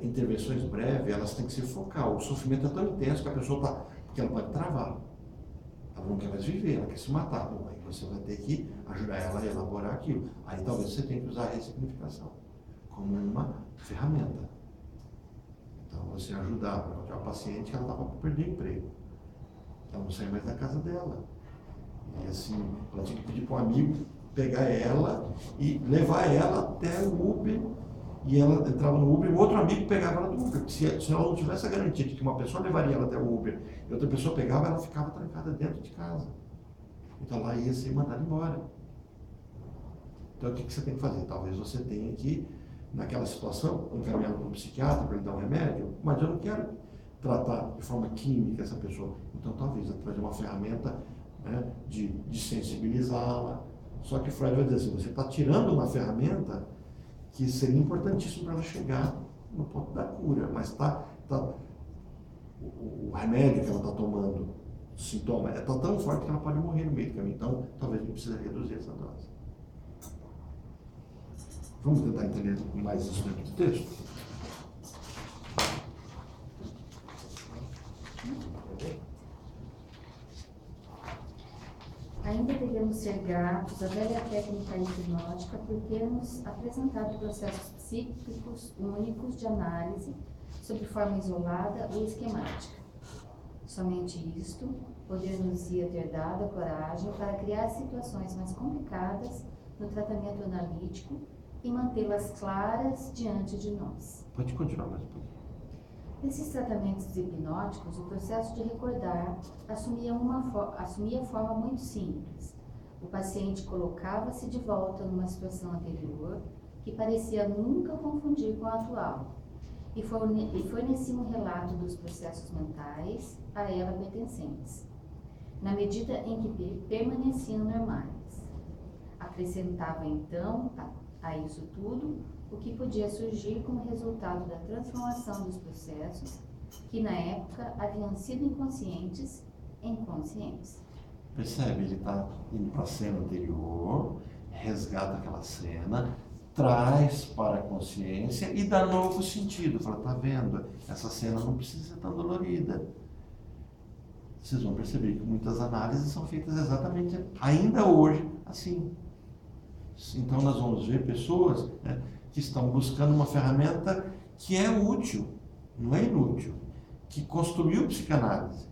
[SPEAKER 1] intervenções breves, elas têm que ser focal. O sofrimento é tão intenso que a pessoa que ela pode travar. Ela não quer mais viver, ela quer se matar. Bom, aí você vai ter que ajudar ela a elaborar aquilo. Aí talvez você tenha que usar a ressignificação como uma ferramenta. Então, você ajudar a paciente que ela estava para perder emprego. Ela não sai mais da casa dela. E assim, ela tinha que pedir para um amigo pegar ela e levar ela até o Uber. E ela entrava no Uber e o outro amigo pegava ela do Uber. Se ela não tivesse a garantia de que uma pessoa levaria ela até o Uber e outra pessoa pegava, ela ficava trancada dentro de casa. Então, ela ia ser mandada embora. Então, o que você tem que fazer? Talvez você tenha que, naquela situação, encaminhar para um psiquiatra para ele dar um remédio, mas eu não quero tratar de forma química essa pessoa. Então, talvez, através de uma ferramenta, né, de sensibilizá-la. Só que Freud vai dizer assim, você está tirando uma ferramenta que seria importantíssimo para ela chegar no ponto da cura, mas o remédio que ela está tomando, o sintoma, está tão forte que ela pode morrer no meio do caminho. Então, talvez a gente precise reduzir essa dose. Vamos tentar entender mais isso dentro do texto?
[SPEAKER 4] Ainda devemos ser gratos à velha técnica hipnótica por termos apresentado processos psíquicos únicos de análise
[SPEAKER 10] sob forma isolada ou esquemática. Somente isto poder-nos-ia ter dado a coragem para criar situações mais complicadas no tratamento analítico e mantê-las claras diante de nós.
[SPEAKER 1] Pode continuar mais um pouquinho.
[SPEAKER 10] Nesses tratamentos hipnóticos, o processo de recordar assumia forma muito simples. O paciente colocava-se de volta numa situação anterior que parecia nunca confundir com a atual. E fornecia um relato dos processos mentais a ela pertencentes, na medida em que permaneciam normais. Acrescentava então a isso tudo o que podia surgir como resultado da transformação dos processos que na época haviam sido inconscientes em conscientes.
[SPEAKER 1] Percebe? Ele está indo para a cena anterior, resgata aquela cena, traz para a consciência e dá novo sentido. Fala, tá vendo? Essa cena não precisa ser tão dolorida. Vocês vão perceber que muitas análises são feitas exatamente, ainda hoje, assim. Então nós vamos ver pessoas, né, que estão buscando uma ferramenta que é útil, não é inútil, que construiu psicanálise,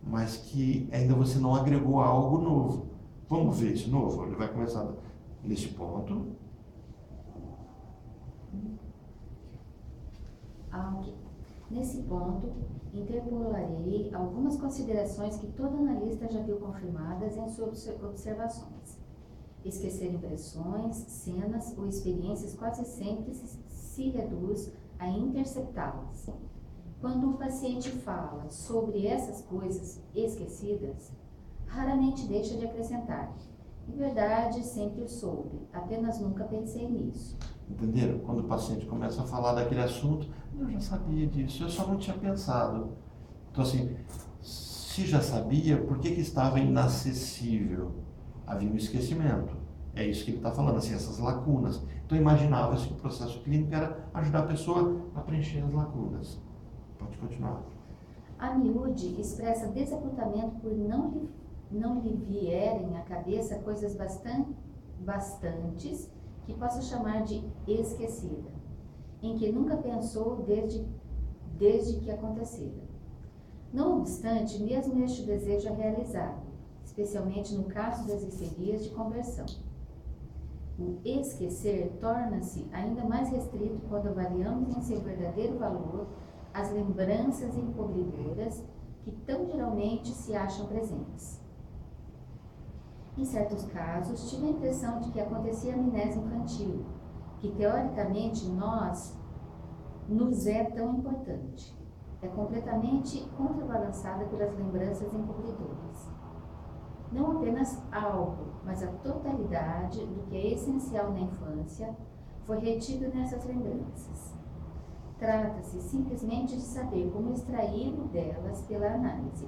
[SPEAKER 1] mas que ainda você não agregou algo novo. Vamos ver esse novo? Ele vai começar nesse ponto.
[SPEAKER 10] Nesse ponto, interpolarei algumas considerações que todo analista já viu confirmadas em suas observações. Esquecer impressões, cenas ou experiências quase sempre se reduz a interceptá-las. Quando um paciente fala sobre essas coisas esquecidas, raramente deixa de acrescentar: em verdade, sempre o soube, apenas nunca pensei nisso.
[SPEAKER 1] Entenderam? Quando o paciente começa a falar daquele assunto, eu já sabia disso, eu só não tinha pensado. Então, assim, se já sabia, por que estava inacessível? Havia um esquecimento. É isso que ele está falando, assim, essas lacunas. Então, imaginava-se que o processo clínico era ajudar a pessoa a preencher as lacunas. Pode continuar.
[SPEAKER 10] A miúde expressa desapontamento por não lhe vierem à cabeça coisas bastantes que possa chamar de esquecida, em que nunca pensou desde que acontecera. Não obstante, mesmo este desejo é realizado, especialmente no caso das histerias de conversão. O esquecer torna-se ainda mais restrito quando avaliamos em seu verdadeiro valor as lembranças encobridoras que tão geralmente se acham presentes. Em certos casos, tive a impressão de que acontecia amnésia infantil, que teoricamente nos é tão importante. É completamente contrabalançada pelas lembranças encobridoras. Não apenas algo, mas a totalidade do que é essencial na infância foi retido nessas lembranças. Trata-se simplesmente de saber como extraí-lo delas pela análise.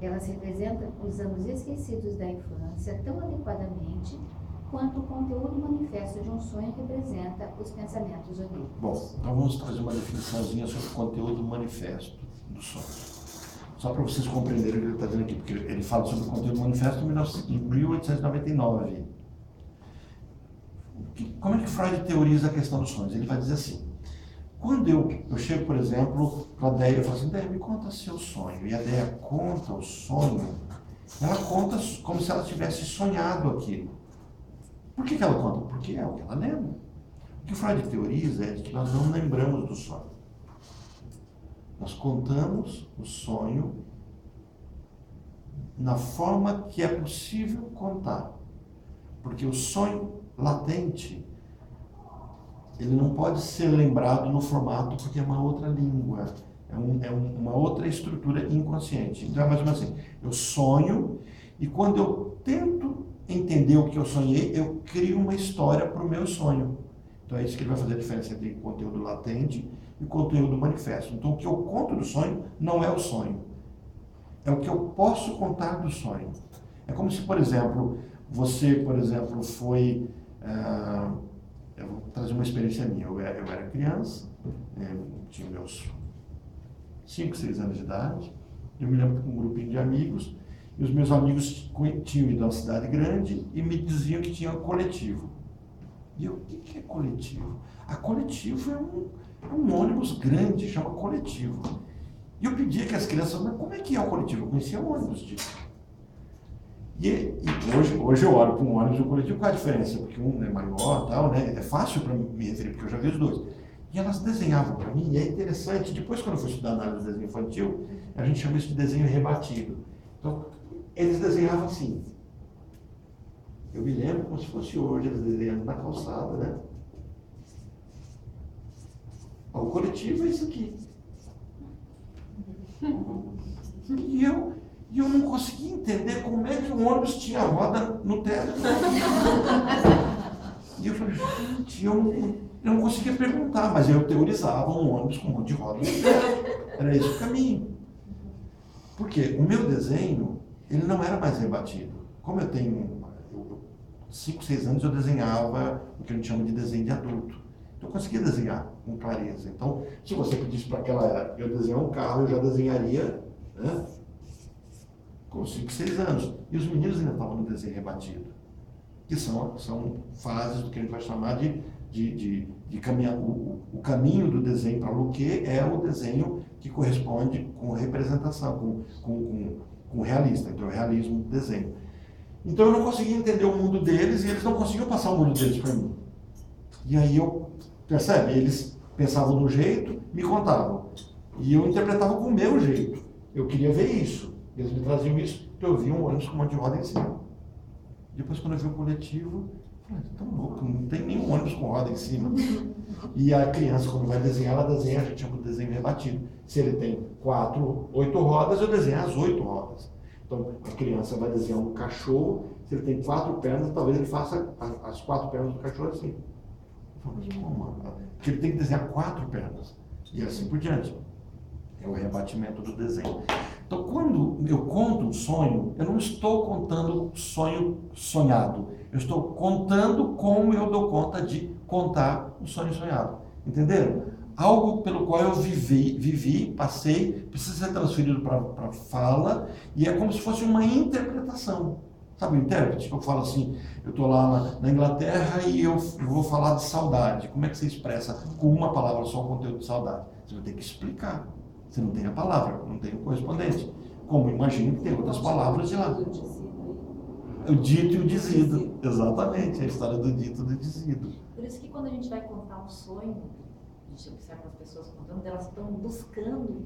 [SPEAKER 10] Elas representam os anos esquecidos da infância tão adequadamente quanto o conteúdo manifesto de um sonho representa os pensamentos oníricos.
[SPEAKER 1] Bom, então vamos trazer uma definiçãozinha sobre o conteúdo manifesto do sonho. Só para vocês compreenderem o que ele está dizendo aqui, porque ele fala sobre o conteúdo manifesto em 1899. Como é que Freud teoriza a questão dos sonhos? Ele vai dizer assim: quando eu chego, por exemplo, para a Déia e falo assim, Déia, me conta seu sonho. E a Déia conta o sonho, ela conta como se ela tivesse sonhado aquilo. Por que ela conta? Porque é o que ela lembra. O que o Freud teoriza é que nós não lembramos do sonho. Nós contamos o sonho na forma que é possível contar. Porque o sonho latente, ele não pode ser lembrado no formato porque é uma outra língua, é uma outra estrutura inconsciente. Então é mais ou menos assim, eu sonho e quando eu tento entender o que eu sonhei, eu crio uma história para o meu sonho. Então é isso que ele vai fazer a diferença entre conteúdo latente e conteúdo manifesto. Então o que eu conto do sonho não é o sonho, é o que eu posso contar do sonho. É como se, por exemplo, você, foi... eu vou trazer uma experiência minha. Eu era criança, tinha meus 5, 6 anos de idade. Eu me lembro com um grupinho de amigos, e os meus amigos tinham ido a uma cidade grande e me diziam que tinha um coletivo. E eu, o que é coletivo? A coletivo um ônibus grande, chama coletivo. E eu pedia que as crianças, mas como é que é o coletivo? Eu conhecia o ônibus disso. E hoje eu olho para um ônibus e um coletivo, qual a diferença? Porque um é maior, tal, né? É fácil para me referir, porque eu já vi os dois. E elas desenhavam para mim, e é interessante, depois quando eu fui estudar análise de desenho infantil, a gente chama isso de desenho rebatido. Então, eles desenhavam assim. Eu me lembro como se fosse hoje, eles desenhando na calçada, né? O coletivo é isso aqui. E eu não conseguia entender como é que o ônibus tinha roda no teto. E eu falei, gente, eu não conseguia perguntar, mas eu teorizava um ônibus com um monte de roda no teto. Era esse o caminho. Porque o meu desenho, ele não era mais rebatido. Como eu tenho 5, 6 anos, eu desenhava o que a gente chama de desenho de adulto. Então eu conseguia desenhar com clareza. Então, se você pedisse para aquela época eu desenhar um carro, eu já desenharia, né, com 5, 6 anos. E os meninos ainda estavam no desenho rebatido. Que são fases do que a gente vai chamar de caminhar. O caminho do desenho para o que é o desenho que corresponde com representação, com realista. Então, é o realismo do desenho. Então, eu não conseguia entender o mundo deles e eles não conseguiam passar o mundo deles para mim. E aí percebe? Eles pensavam de um jeito, me contavam. E eu interpretava com o meu jeito. Eu queria ver isso. Eles me traziam isso, então eu vi um ônibus com um monte de roda em cima. Depois, quando eu vi o coletivo, eu falei, tão louco, não tem nenhum ônibus com roda em cima. E a criança, quando vai desenhar, ela desenha, a gente chama de desenho rebatido. Se ele tem 8 rodas, eu desenho as 8 rodas. Então, a criança vai desenhar um cachorro, se ele tem 4 pernas, talvez ele faça as 4 pernas do cachorro assim. Eu falo, mas como? Porque ele tem que desenhar 4 pernas. E assim por diante. É o rebatimento do desenho. Então, quando eu conto um sonho, eu não estou contando sonho sonhado. Eu estou contando como eu dou conta de contar um sonho sonhado. Entenderam? Algo pelo qual eu vivi, passei, precisa ser transferido para fala, e é como se fosse uma interpretação. Sabe o intérprete? Eu falo assim, eu estou lá na Inglaterra e eu vou falar de saudade. Como é que você expressa com uma palavra só o conteúdo de saudade? Você vai ter que explicar. Você não tem a palavra, não tem o correspondente. Como imagino que tem outras palavras de lá. O dito e o dizido. Exatamente, a história do dito e do dizido.
[SPEAKER 9] Por isso que quando a gente vai contar um sonho, a gente observa as pessoas contando, elas estão buscando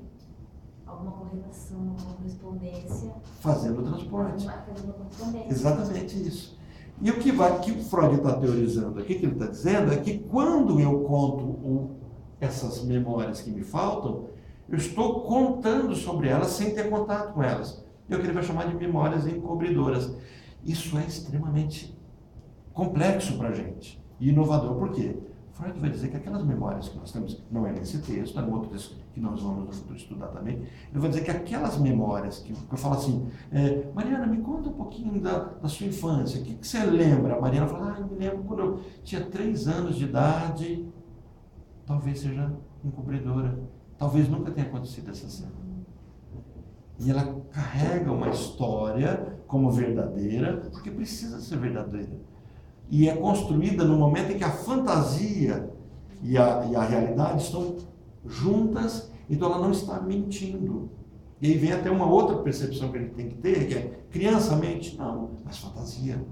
[SPEAKER 9] alguma correlação, alguma correspondência.
[SPEAKER 1] Fazendo o transporte.
[SPEAKER 9] Fazendo correspondência.
[SPEAKER 1] Exatamente isso. E o que o Freud está teorizando aqui, que ele está dizendo, é que quando eu conto essas memórias que me faltam, eu estou contando sobre elas sem ter contato com elas. É o que ele vai chamar de memórias encobridoras. Isso é extremamente complexo para a gente e inovador. Por quê? Freud vai dizer que aquelas memórias que nós temos, não é nesse texto, é no outro texto que nós vamos no futuro estudar também, ele vai dizer que aquelas memórias que eu falo assim, Mariana, me conta um pouquinho da sua infância, o que você lembra? A Mariana fala, eu me lembro quando eu tinha 3 anos de idade, talvez seja encobridora. Talvez nunca tenha acontecido essa cena. E ela carrega uma história como verdadeira, porque precisa ser verdadeira. E é construída no momento em que a fantasia e a realidade estão juntas, então ela não está mentindo. E aí vem até uma outra percepção que a gente tem que ter, que é criança mente, não, mas fantasia.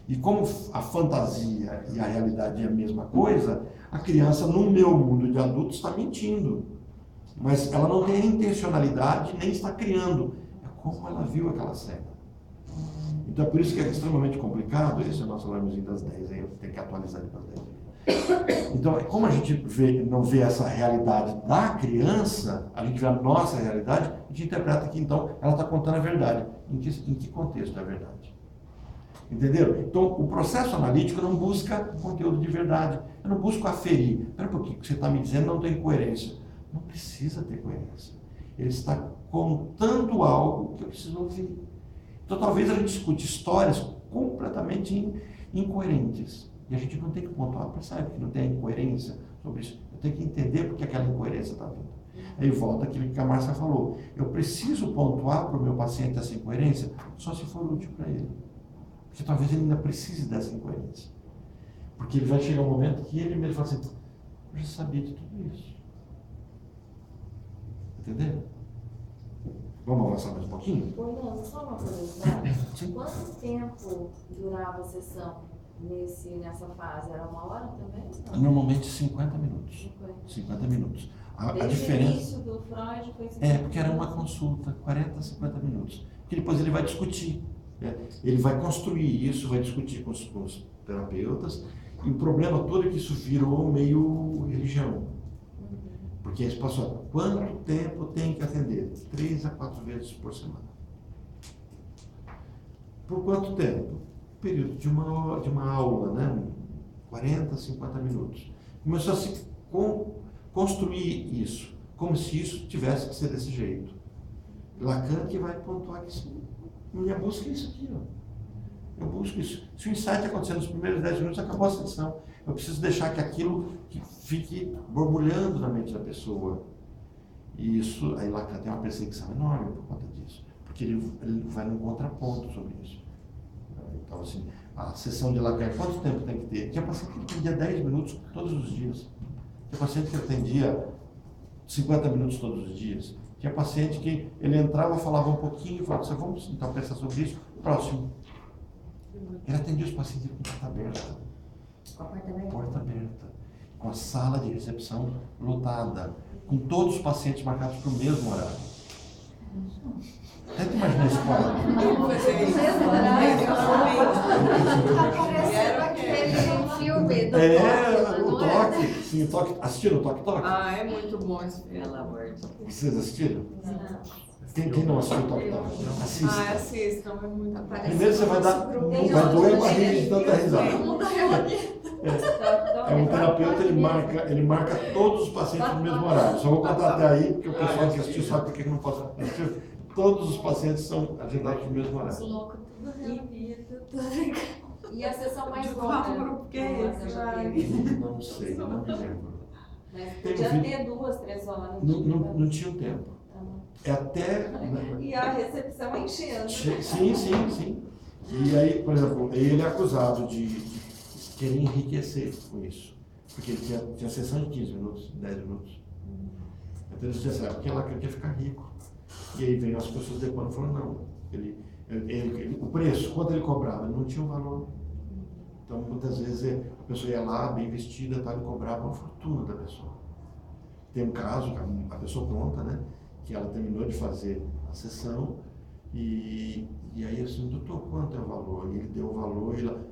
[SPEAKER 1] E como a fantasia e a realidade é a mesma coisa, a criança no meu mundo de adulto está mentindo. Mas ela não tem a intencionalidade, nem está criando. É como ela viu aquela cena. Então é por isso que é extremamente complicado. Esse é o nosso alarmezinho das 10, aí eu tenho que atualizar ele para as 10. Então, como a gente não vê essa realidade da criança, a gente vê a nossa realidade, a gente interpreta que então ela está contando a verdade. Em que contexto é a verdade? Entenderam? Então, o processo analítico não busca conteúdo de verdade. Eu não busco aferir. Espera um pouquinho, o que você está me dizendo não tem coerência. Não precisa ter coerência. Ele está contando algo que eu preciso ouvir. Então, talvez a gente escute histórias completamente incoerentes. E a gente não tem que pontuar, percebe que não tem incoerência sobre isso. Eu tenho que entender porque aquela incoerência está vindo. Aí volta aquilo que a Márcia falou. Eu preciso pontuar para o meu paciente essa incoerência só se for útil para ele. Porque talvez ele ainda precise dessa incoerência. Porque ele vai chegar um momento que ele mesmo fala assim, Eu já sabia de tudo isso. Entendeu? Vamos avançar mais um pouquinho?
[SPEAKER 5] Orlando, só uma curiosidade.
[SPEAKER 1] Sim.
[SPEAKER 5] Quanto tempo durava a sessão nessa fase? Era 1 hora também? Não.
[SPEAKER 1] Normalmente 50 minutos. 50 minutos. A
[SPEAKER 5] Desde
[SPEAKER 1] diferença...
[SPEAKER 5] o início do Freud foi 50
[SPEAKER 1] É, porque era uma
[SPEAKER 5] minutos.
[SPEAKER 1] consulta, 40 a 50 minutos. Porque depois ele vai discutir. Né? Ele vai construir isso, vai discutir com os terapeutas. E o problema todo é que isso virou meio religião. Porque eles passam, quanto tempo tem que atender? 3 a 4 vezes por semana. Por quanto tempo? Período de uma aula, né? 40, 50 minutos. Começou a se construir isso, como se isso tivesse que ser desse jeito. Lacan que vai pontuar que sim, minha busca é isso aqui, ó. Eu busco isso. Se o insight acontecer nos primeiros 10 minutos, acabou a sessão. Eu preciso deixar que aquilo que fique borbulhando na mente da pessoa. E isso, aí Lacan tem uma perseguição enorme por conta disso. Porque ele vai num contraponto sobre isso. Então, assim, a sessão de Lacan, quanto tempo tem que ter? Tinha paciente que atendia 10 minutos todos os dias. Tinha paciente que atendia 50 minutos todos os dias. Tinha paciente que ele entrava, falava um pouquinho, falava assim, vamos então pensar sobre isso, próximo. Ele atendia os pacientes com porta aberta.
[SPEAKER 10] Com a porta aberta?
[SPEAKER 1] Porta aberta. Com a sala de recepção lotada. Com todos os pacientes marcados para o mesmo horário. Tenta imaginar esse quadro.
[SPEAKER 8] Tá parecendo aquele filme do
[SPEAKER 1] O toque. Sim, o toque. Assistiram o toque-toque?
[SPEAKER 2] Ah, é muito bom esse filme, pelo amor de Deus.
[SPEAKER 1] Vocês assistiram? Quem não assistiu o toque-toque? Assista.
[SPEAKER 2] Ah, assistam, é muito bom.
[SPEAKER 1] Primeiro você vai dar. Vai doer a barriga de tanta risada. É um terapeuta, ele marca todos os pacientes no mesmo horário. Só vou contar até aí, porque o pessoal que assistiu sabe por que não posso assistir. Todos os pacientes são agendados no mesmo horário.
[SPEAKER 5] Louco, tudo reunido, E a sessão mais
[SPEAKER 2] Qual
[SPEAKER 5] longa?
[SPEAKER 2] grupo que é esse?
[SPEAKER 1] Não sei, não me lembro.
[SPEAKER 5] Mas podia ter 2, 3 horas.
[SPEAKER 1] Não tinha o tempo. É até.
[SPEAKER 8] E a recepção enchendo.
[SPEAKER 1] Sim. E aí, por exemplo, ele é acusado de querer enriquecer com isso. Porque ele tinha sessão de 15 minutos, 10 minutos. Então ele dizia assim, porque ela quer ficar rico. E aí vem as pessoas depois e falam, não, o preço, quanto ele cobrava, ele não tinha um valor. Então muitas vezes a pessoa ia lá, bem vestida, ele cobrava uma fortuna da pessoa. Tem um caso, a pessoa conta, né, que ela terminou de fazer a sessão e aí assim, doutor, quanto é o valor? E ele deu o valor e ela...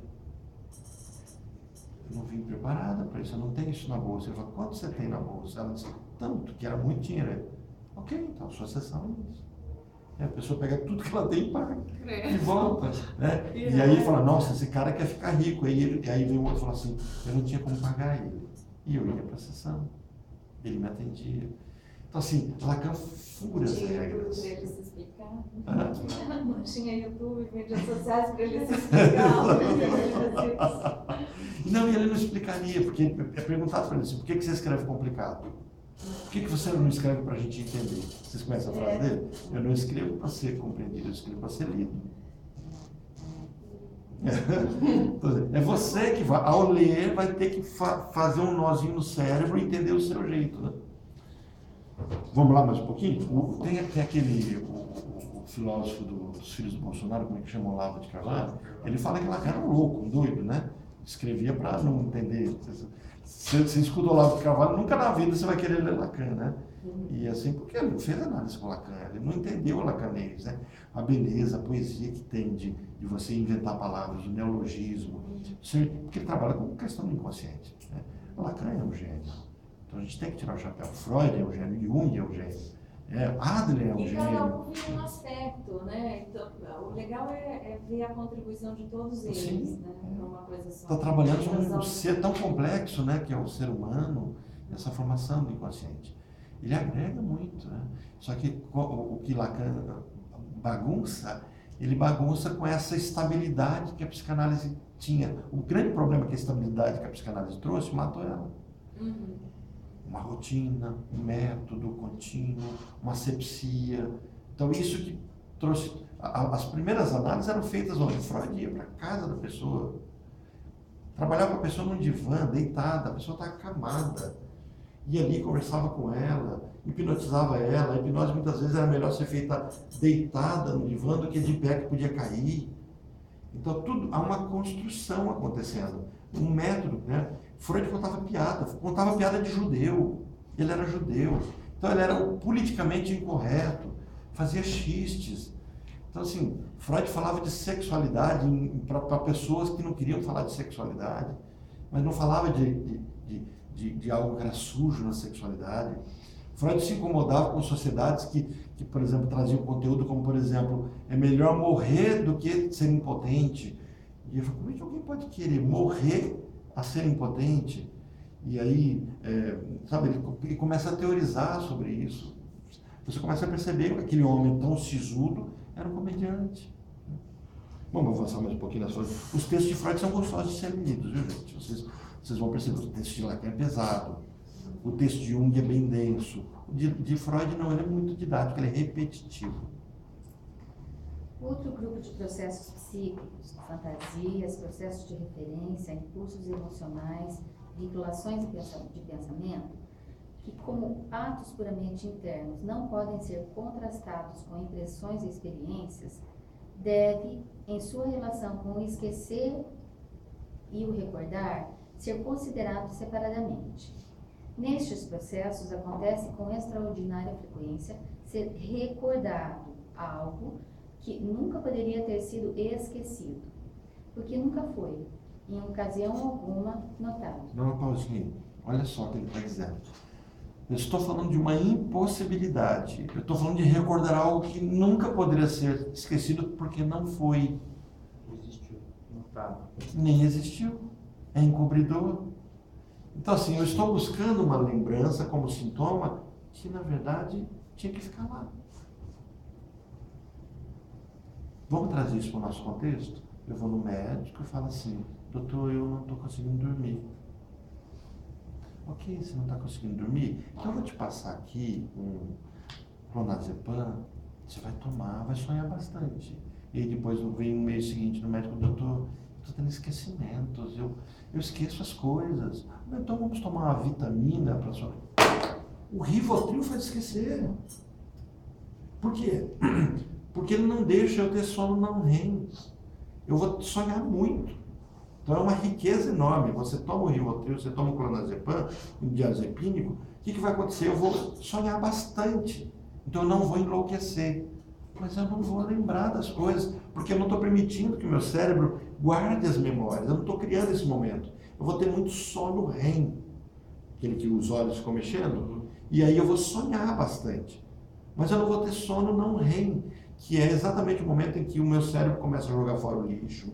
[SPEAKER 1] Eu não vim preparada para isso, eu não tenho isso na bolsa. Ele falou, quanto você tem na bolsa? Ela disse, tanto, que era muito dinheiro. Ok, então a sua sessão é isso. E a pessoa pega tudo que ela tem e paga e volta. Né? E aí ele fala, nossa, esse cara quer ficar rico. Aí vem o outro e fala assim, eu não tinha como pagar ele. E eu ia para a sessão. Ele me atendia. Então assim, Lacan fura as regras.
[SPEAKER 5] Para ele se explicar.
[SPEAKER 1] Ah.
[SPEAKER 5] Não tinha YouTube, mídias sociais para ele se explicar.
[SPEAKER 1] Não, e ele não explicaria, porque é perguntado para ele assim, por que você escreve complicado? Por que você não escreve para a gente entender? Vocês conhecem a frase dele? Eu não escrevo para ser compreendido, eu escrevo para ser lido. É você que vai, ao ler, vai ter que fazer um nozinho no cérebro e entender o seu jeito. Né? Vamos lá mais um pouquinho? Tem aquele o filósofo dos filhos do Bolsonaro, como é que chama, Olavo de Carvalho? Ele fala que Lacan era um louco, um doido, né? Escrevia para não entender. Você escuta o Olavo de Carvalho, nunca na vida você vai querer ler Lacan, né? E assim, porque ele não fez análise com Lacan, ele não entendeu o lacanês, né? A beleza, a poesia que tem de você inventar palavras, o neologismo, porque ele trabalha com questão do inconsciente. Né? Lacan é um gênio, então a gente tem que tirar o chapéu. Freud é um gênio, Jung é um gênio, Adler é um
[SPEAKER 5] E
[SPEAKER 1] gênio.
[SPEAKER 5] cada um vive um aspecto, né? Então, o legal é ver a contribuição de todos eles,
[SPEAKER 1] Sim.
[SPEAKER 5] né? Não é uma coisa só.
[SPEAKER 1] Está trabalhando com um ser tão complexo, né, que é o ser humano, essa formação do inconsciente. Ele agrega muito, né? Só que o que Lacan bagunça, ele bagunça com essa estabilidade que a psicanálise tinha. O grande problema que a estabilidade que a psicanálise trouxe matou ela. Uma rotina, um método contínuo, uma asepsia. Então isso que trouxe... As primeiras análises eram feitas onde Freud ia para a casa da pessoa, trabalhava com a pessoa num divã, deitada, a pessoa está acamada. ia ali, conversava com ela, hipnotizava ela. A hipnose muitas vezes era melhor ser feita deitada no divã do que de pé, que podia cair. Então há uma construção acontecendo, um método, né? Freud contava piada de judeu, ele era judeu, então ele era politicamente incorreto, fazia xistes. Então assim, Freud falava de sexualidade para pessoas que não queriam falar de sexualidade, mas não falava de algo que era sujo na sexualidade. Freud se incomodava com sociedades que, por exemplo, traziam conteúdo como, por exemplo, é melhor morrer do que ser impotente. E ele falou, como é que alguém pode querer morrer a ser impotente? E aí, sabe, ele começa a teorizar sobre isso. Você começa a perceber que aquele homem tão sisudo era um comediante. Vamos avançar mais um pouquinho nas coisas. Os textos de Freud são gostosos de serem lidos, viu, gente? Vocês vão perceber, o texto de Lacan é pesado. O texto de Jung é bem denso. O de Freud não, ele é muito didático, ele é repetitivo.
[SPEAKER 10] Outro grupo de processos psíquicos, fantasias, processos de referência, impulsos emocionais, vinculações de pensamento, que como atos puramente internos não podem ser contrastados com impressões e experiências, deve, em sua relação com o esquecer e o recordar, ser considerado separadamente. Nestes processos acontece com extraordinária frequência ser recordado algo que nunca poderia ter sido esquecido, porque nunca foi, em ocasião alguma, notado.
[SPEAKER 1] Não, Paulinho, olha só o que ele está dizendo. Eu estou falando de uma impossibilidade. Eu estou falando de recordar algo que nunca poderia ser esquecido porque não foi.
[SPEAKER 7] Não existiu, notado.
[SPEAKER 1] Nem existiu. É encobridor. Então, assim, eu estou buscando uma lembrança como sintoma que, na verdade, tinha que ficar lá. Vamos trazer isso para o nosso contexto? Eu vou no médico e falo assim, doutor, eu não estou conseguindo dormir. Ok, você não está conseguindo dormir? Então eu vou te passar aqui um clonazepam, você vai tomar, vai sonhar bastante. E aí depois vem no mês seguinte no médico, doutor, estou tendo esquecimentos, eu esqueço as coisas. Então vamos tomar uma vitamina para sonhar. O Rivotril faz esquecer. Por quê? Porque ele não deixa eu ter sono não REM. Eu vou sonhar muito. Então é uma riqueza enorme. Você toma o Rivotril, você toma o clonazepam, um diazepínico, o que vai acontecer? Eu vou sonhar bastante. Então eu não vou enlouquecer. Mas eu não vou lembrar das coisas, porque eu não estou permitindo que o meu cérebro guarde as memórias. Eu não estou criando esse momento. Eu vou ter muito sono REM, aquele que os olhos ficam mexendo, e aí eu vou sonhar bastante. Mas eu não vou ter sono não REM, que é exatamente o momento em que o meu cérebro começa a jogar fora o lixo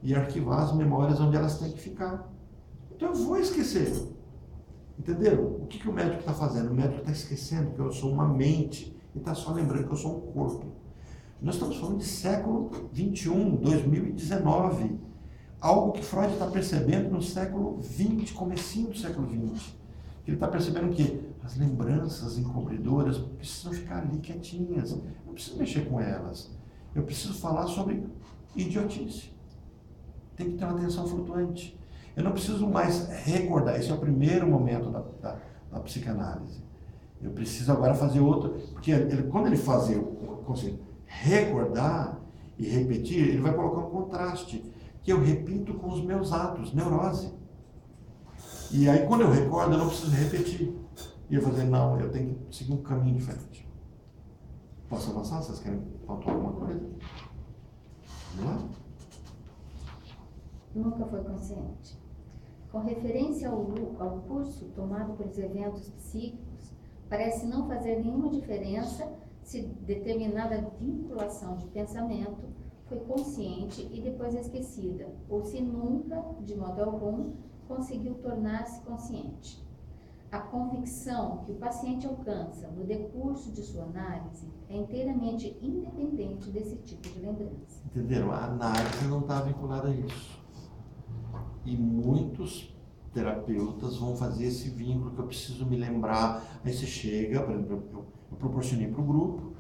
[SPEAKER 1] e arquivar as memórias onde elas têm que ficar. Então eu vou esquecer. Entenderam? O que o médico está fazendo? O médico está esquecendo que eu sou uma mente e está só lembrando que eu sou um corpo. Nós estamos falando de século XXI, 2019. Algo que Freud está percebendo no século XX, comecinho do século XX. Ele está percebendo que as lembranças encobridoras precisam ficar ali quietinhas. Eu não preciso mexer com elas. Eu preciso falar sobre idiotice. Tem que ter uma atenção flutuante. Eu não preciso mais recordar. Esse é o primeiro momento da psicanálise. Eu preciso agora fazer outro. Porque quando ele fazer o conceito recordar e repetir, ele vai colocar um contraste. Que eu repito com os meus atos, neurose. E aí, quando eu recordo, eu não preciso repetir. E eu vou dizer, não, eu tenho que seguir um caminho diferente. Posso avançar? Vocês querem faltar alguma coisa? Vamos lá?
[SPEAKER 10] Nunca foi consciente. Com referência ao curso tomado pelos eventos psíquicos, parece não fazer nenhuma diferença se determinada vinculação de pensamento foi consciente e depois esquecida, ou se nunca, de modo algum, conseguiu tornar-se consciente. A convicção que o paciente alcança no decurso de sua análise é inteiramente independente desse tipo de lembrança.
[SPEAKER 1] Entenderam? A análise não está vinculada a isso. E muitos terapeutas vão fazer esse vínculo que eu preciso me lembrar. Aí você chega, por exemplo, eu proporcionei para o grupo,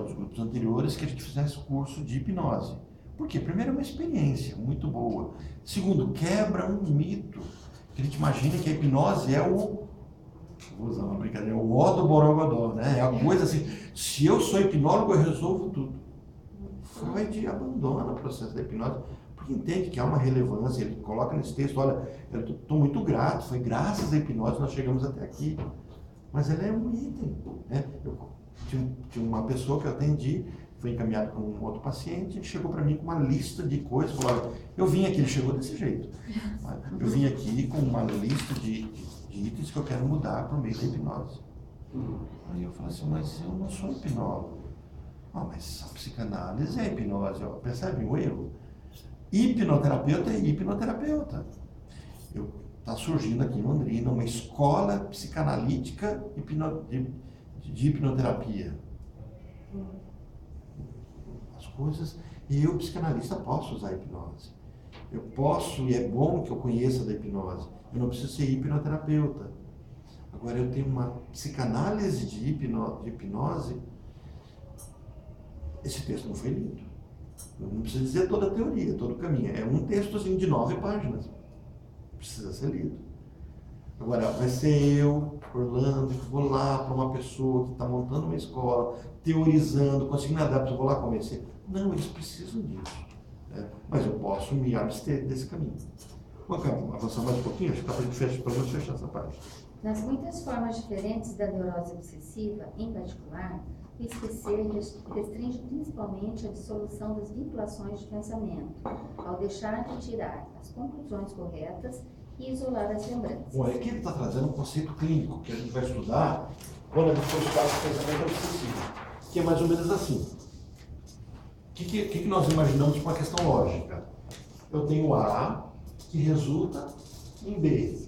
[SPEAKER 1] os grupos anteriores, que a gente fizesse curso de hipnose. Por quê? Primeiro, é uma experiência muito boa. Segundo, quebra um mito. Que a gente imagina que a hipnose é o vou usar uma brincadeira, o ó do borogodó, né? É a coisa assim, se eu sou hipnólogo, eu resolvo tudo. Freud abandona o processo da hipnose, porque entende que há uma relevância, ele coloca nesse texto, olha, eu estou muito grato, foi graças à hipnose que nós chegamos até aqui. Mas ela é um item, né? Eu tinha uma pessoa que eu atendi, foi encaminhado com um outro paciente, ele chegou para mim com uma lista de coisas, falou, eu vim aqui, ele chegou desse jeito, eu vim aqui com uma lista de itens que eu quero mudar por meio da hipnose. Aí eu falei assim, mas eu não sou hipnólogo. Mas a psicanálise é hipnose, ó. Percebe o erro? Hipnoterapeuta é hipnoterapeuta. Está surgindo aqui em Londrina uma escola psicanalítica de hipnoterapia. As coisas, e eu, psicanalista, posso usar hipnose. Eu posso, e é bom que eu conheça da hipnose. Eu não preciso ser hipnoterapeuta. Agora, eu tenho uma psicanálise de hipnose. Esse texto não foi lido. Eu não preciso dizer toda a teoria, todo o caminho. É um textozinho de 9 páginas. Precisa ser lido. Agora, vai ser eu, Orlando, que vou lá para uma pessoa que está montando uma escola, teorizando, conseguindo adaptar, eu vou lá convencer. Não, eles precisam disso. Né? Mas eu posso me abster desse caminho. Vamos avançar mais um pouquinho? Acho que está para a gente fechar essa parte.
[SPEAKER 10] Nas muitas formas diferentes da neurose obsessiva, em particular, o esquecer restringe principalmente a dissolução das vinculações de pensamento, ao deixar de tirar as conclusões corretas e isolar as lembranças.
[SPEAKER 1] Bom, aqui ele está trazendo um conceito clínico que a gente vai estudar quando a gente for estudar o pensamento obsessivo, que é mais ou menos assim. O que nós imaginamos com uma questão lógica? Eu tenho A que resulta em B.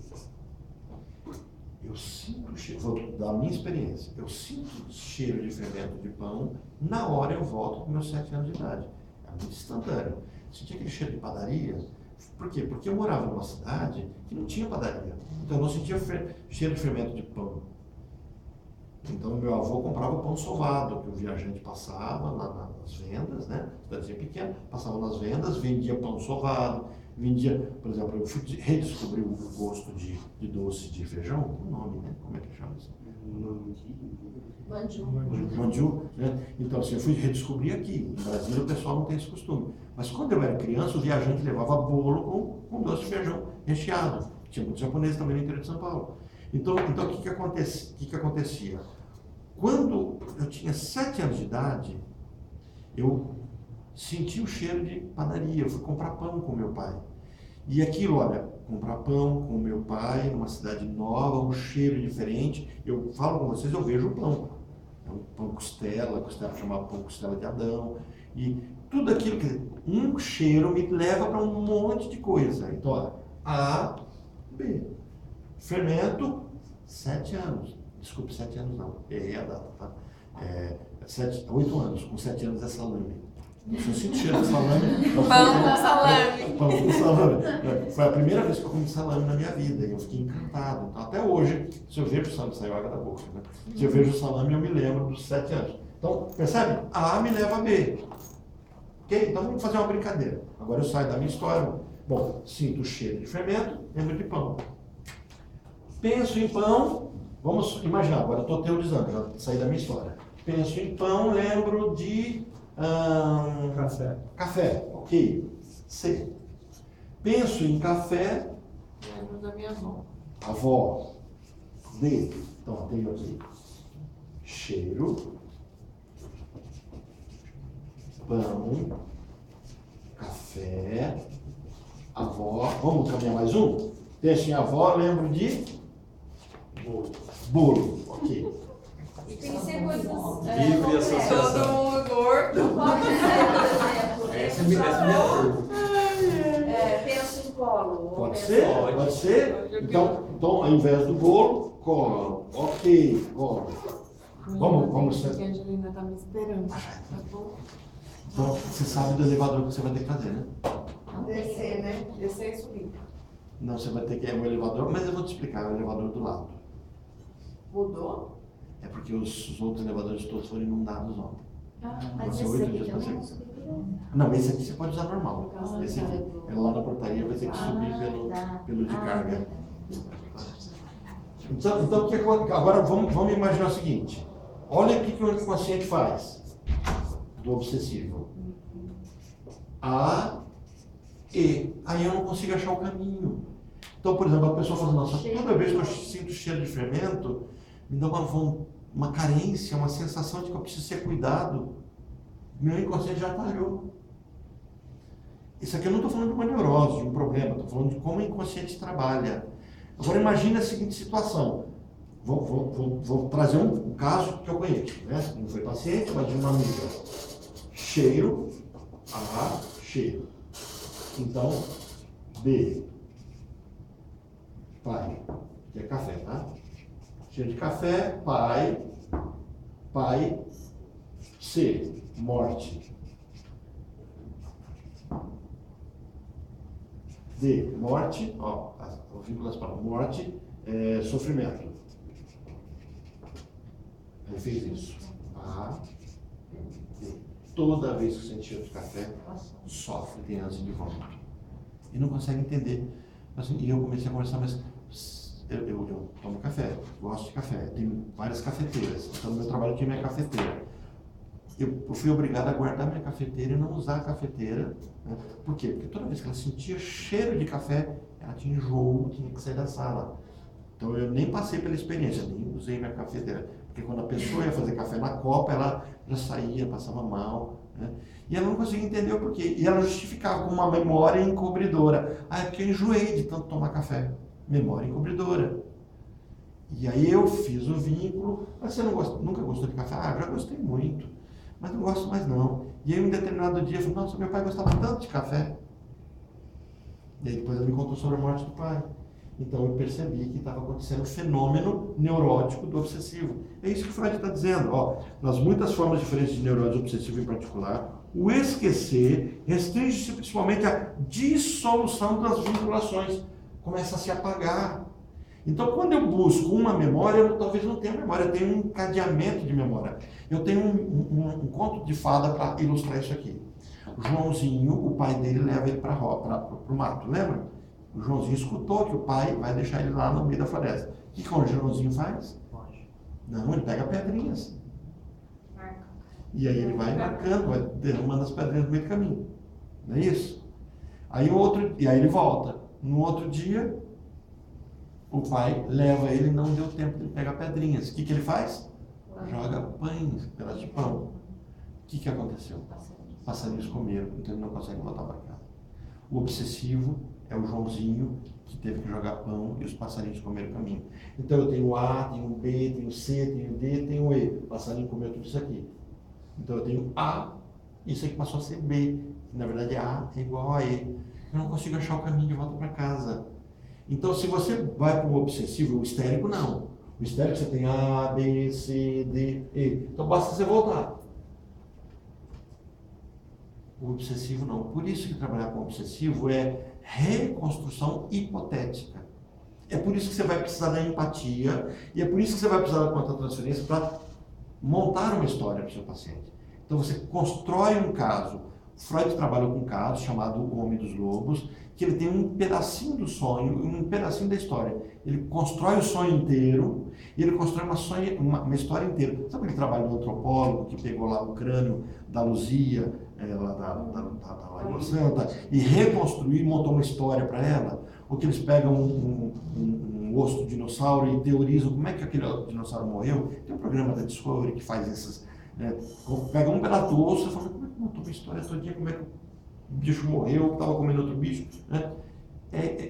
[SPEAKER 1] Eu sinto o cheiro, vou dar a minha experiência, eu sinto o cheiro de fermento de pão, na hora eu volto com meus 7 anos de idade. É muito instantâneo. Senti aquele cheiro de padaria. Por quê? Porque eu morava numa cidade que não tinha padaria. Então eu não sentia cheiro de fermento de pão. Então meu avô comprava pão sovado, que o viajante passava nas vendas, né? Cidadezinha pequena, passava nas vendas, vendia pão sovado, vendia, por exemplo, eu fui redescobrir o gosto de doce de feijão, o nome, né? Como é que chama isso? Mandiu, né? Então, assim, eu fui redescobrir aqui. No Brasil o pessoal não tem esse costume. Mas quando eu era criança, o viajante levava bolo com doce de feijão recheado. Tinha muitos japoneses também no interior de São Paulo. Então o que acontecia? Quando eu tinha 7 anos de idade, eu senti o cheiro de padaria. Eu fui comprar pão com meu pai. E aquilo, olha, comprar pão com meu pai, numa cidade nova, um cheiro diferente. Eu falo com vocês, eu vejo o pão. É um pão costela chamava pão costela de Adão. E tudo aquilo que um cheiro me leva para um monte de coisa. Então, olha, A, B. Fermento, 7 anos. Desculpe, 7 anos não. Errei a data, tá? 8 anos. Com 7 anos é salame. Se eu sinto cheiro de salame...
[SPEAKER 2] Pão com salame.
[SPEAKER 1] Pão com salame. Foi a primeira vez que eu comi salame na minha vida e eu fiquei encantado. Então, até hoje, se eu vejo o salame, saiu água da boca, né? Se eu vejo o salame, eu me lembro dos 7 anos. Então, percebe? A me leva a B. Ok? Então, vamos fazer uma brincadeira. Agora eu saio da minha história. Bom, sinto o cheiro de fermento, lembro de pão. Penso em pão, vamos imaginar, agora eu estou teorizando, já saí da minha história. Penso em pão, lembro de... Café, ok. C. Penso em café.
[SPEAKER 2] Lembro da minha avó.
[SPEAKER 1] Avó. D. Então, tenho aqui. Cheiro. Pão. Café. Avó. Vamos caminhar mais um? Penso em avó, lembro de... Bolo. Ok.
[SPEAKER 8] Tem que ser coisas.
[SPEAKER 3] Livre associação.
[SPEAKER 2] Todo mundo gordo.
[SPEAKER 8] Pode ser, por exemplo,
[SPEAKER 3] Essa é minha pergunta.
[SPEAKER 8] penso em colo.
[SPEAKER 1] Pode ser? Pode ser? Então, ao invés do bolo, colo. Ok, colo. Vamos
[SPEAKER 2] Porque a Angelina tá me esperando. Tá bom?
[SPEAKER 1] Então, você sabe do elevador que você vai ter que fazer, né?
[SPEAKER 2] Descer, né? Descer e subir.
[SPEAKER 1] Não, você vai ter que ir o elevador, mas eu vou te explicar, é o elevador do lado.
[SPEAKER 2] Mudou?
[SPEAKER 1] É porque os outros elevadores todos foram inundados ontem.
[SPEAKER 10] Mas
[SPEAKER 1] Você
[SPEAKER 10] esse
[SPEAKER 1] 8
[SPEAKER 10] aqui
[SPEAKER 1] dias pra
[SPEAKER 10] também
[SPEAKER 1] ser.
[SPEAKER 10] subir.
[SPEAKER 1] Não, esse aqui você pode usar normal. Esse aqui é lá na portaria, vai ter que subir pelo de carga. Então, agora vamos imaginar o seguinte. Olha o que o inconsciente faz do obsessivo. A, E. Aí eu não consigo achar o caminho. Então, por exemplo, a pessoa fala, nossa, toda vez que eu sinto cheiro de fermento, me dá uma carência, uma sensação de que eu preciso ser cuidado. Meu inconsciente já talhou. Isso aqui eu não estou falando de uma neurose, de um problema, estou falando de como o inconsciente trabalha. Agora imagine a seguinte situação. Vou trazer um caso que eu conheço, né? Não foi paciente, mas de uma amiga. Cheiro, A, cheiro. Então, B, pai, que é café, tá? Cheiro de café, pai, C, morte. D, morte, ó, o vínculo das palavras, morte, sofrimento. Ele fez isso. A, D. Toda vez que sente cheiro de café, sofre, tem ânsia de vômito. E não consegue entender. Assim, e eu comecei a conversar, mas eu tomo café, gosto de café, tenho várias cafeteiras. Então no meu trabalho tinha minha cafeteira. Eu fui obrigado a guardar minha cafeteira e não usar a cafeteira. Né? Por quê? Porque toda vez que ela sentia cheiro de café, ela tinha enjoo, tinha que sair da sala. Então eu nem passei pela experiência, nem usei minha cafeteira. Porque quando a pessoa ia fazer café na copa, ela já saía, passava mal. Né? E ela não conseguia entender o porquê. E ela justificava com uma memória encobridora. Ah, é porque eu enjoei de tanto tomar café. Memória encobridora. E aí eu fiz o vínculo. Mas você nunca gostou de café? Ah, já gostei muito. Mas não gosto mais não. E aí um determinado dia eu falei, nossa, meu pai gostava tanto de café. E aí depois ele me contou sobre a morte do pai. Então eu percebi que estava acontecendo um fenômeno neurótico do obsessivo. É isso que o Freud está dizendo. Ó, nas muitas formas diferentes de neurose obsessiva em particular, o esquecer restringe-se principalmente à dissolução das vinculações. Começa a se apagar. Então, quando eu busco uma memória, eu talvez não tenha memória, eu tenho um encadeamento de memória. Eu tenho um conto de fada para ilustrar isso aqui. O Joãozinho, o pai dele leva ele para o mato, lembra? O Joãozinho escutou que o pai vai deixar ele lá no meio da floresta. O que o Joãozinho faz? Não, ele pega pedrinhas. E aí ele vai marcando, vai derramando as pedrinhas no meio do caminho. Não é isso? E aí ele volta. No outro dia, o pai leva ele e não deu tempo de pegar pedrinhas. O que ele faz? Joga pães, pedaços de pão. O que aconteceu? Passarinhos comeram, então ele não consegue voltar para casa. O obsessivo é o Joãozinho que teve que jogar pão e os passarinhos comeram o caminho. Então eu tenho A, tenho B, tenho C, tenho D, tenho E. O passarinho comeu tudo isso aqui. Então eu tenho A, isso aqui passou a ser B. Na verdade A é igual a E. Eu não consigo achar o caminho de volta para casa. Então se você vai para o obsessivo, o histérico não. O histérico você tem A, B, C, D, E. Então basta você voltar. O obsessivo não. Por isso que trabalhar com o obsessivo é reconstrução hipotética. É por isso que você vai precisar da empatia e é por isso que você vai precisar da contra-transferência para montar uma história para o seu paciente. Então você constrói um caso. Freud trabalhou com um caso chamado O Homem dos Lobos, que ele tem um pedacinho do sonho e um pedacinho da história. Ele constrói o sonho inteiro e ele constrói uma história inteira. Sabe aquele trabalho do antropólogo que pegou lá o crânio da Luzia, lá da Lagoa Santa, e reconstruiu e montou uma história para ela? Ou que eles pegam um osso do dinossauro e teorizam como é que aquele dinossauro morreu? Tem um programa da Discovery que faz essas... pega um pedaço do osso e fala, como é que montou uma história todinha, como é que o bicho morreu, estava comendo outro bicho, né?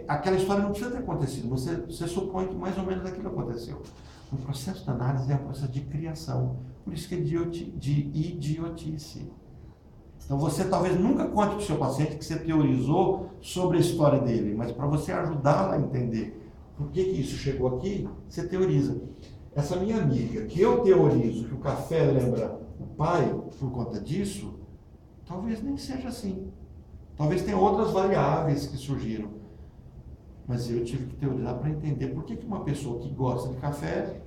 [SPEAKER 1] Aquela história não precisa ter acontecido, você supõe que mais ou menos aquilo aconteceu. O processo da análise é um processo de criação, por isso que é de idiotice. Então você talvez nunca conte para o seu paciente que você teorizou sobre a história dele, mas para você ajudá-lo a entender por que isso chegou aqui, você teoriza. Essa minha amiga, que eu teorizo que o café lembra o pai por conta disso, talvez nem seja assim. Talvez tenha outras variáveis que surgiram. Mas eu tive que teorizar para entender por que uma pessoa que gosta de café,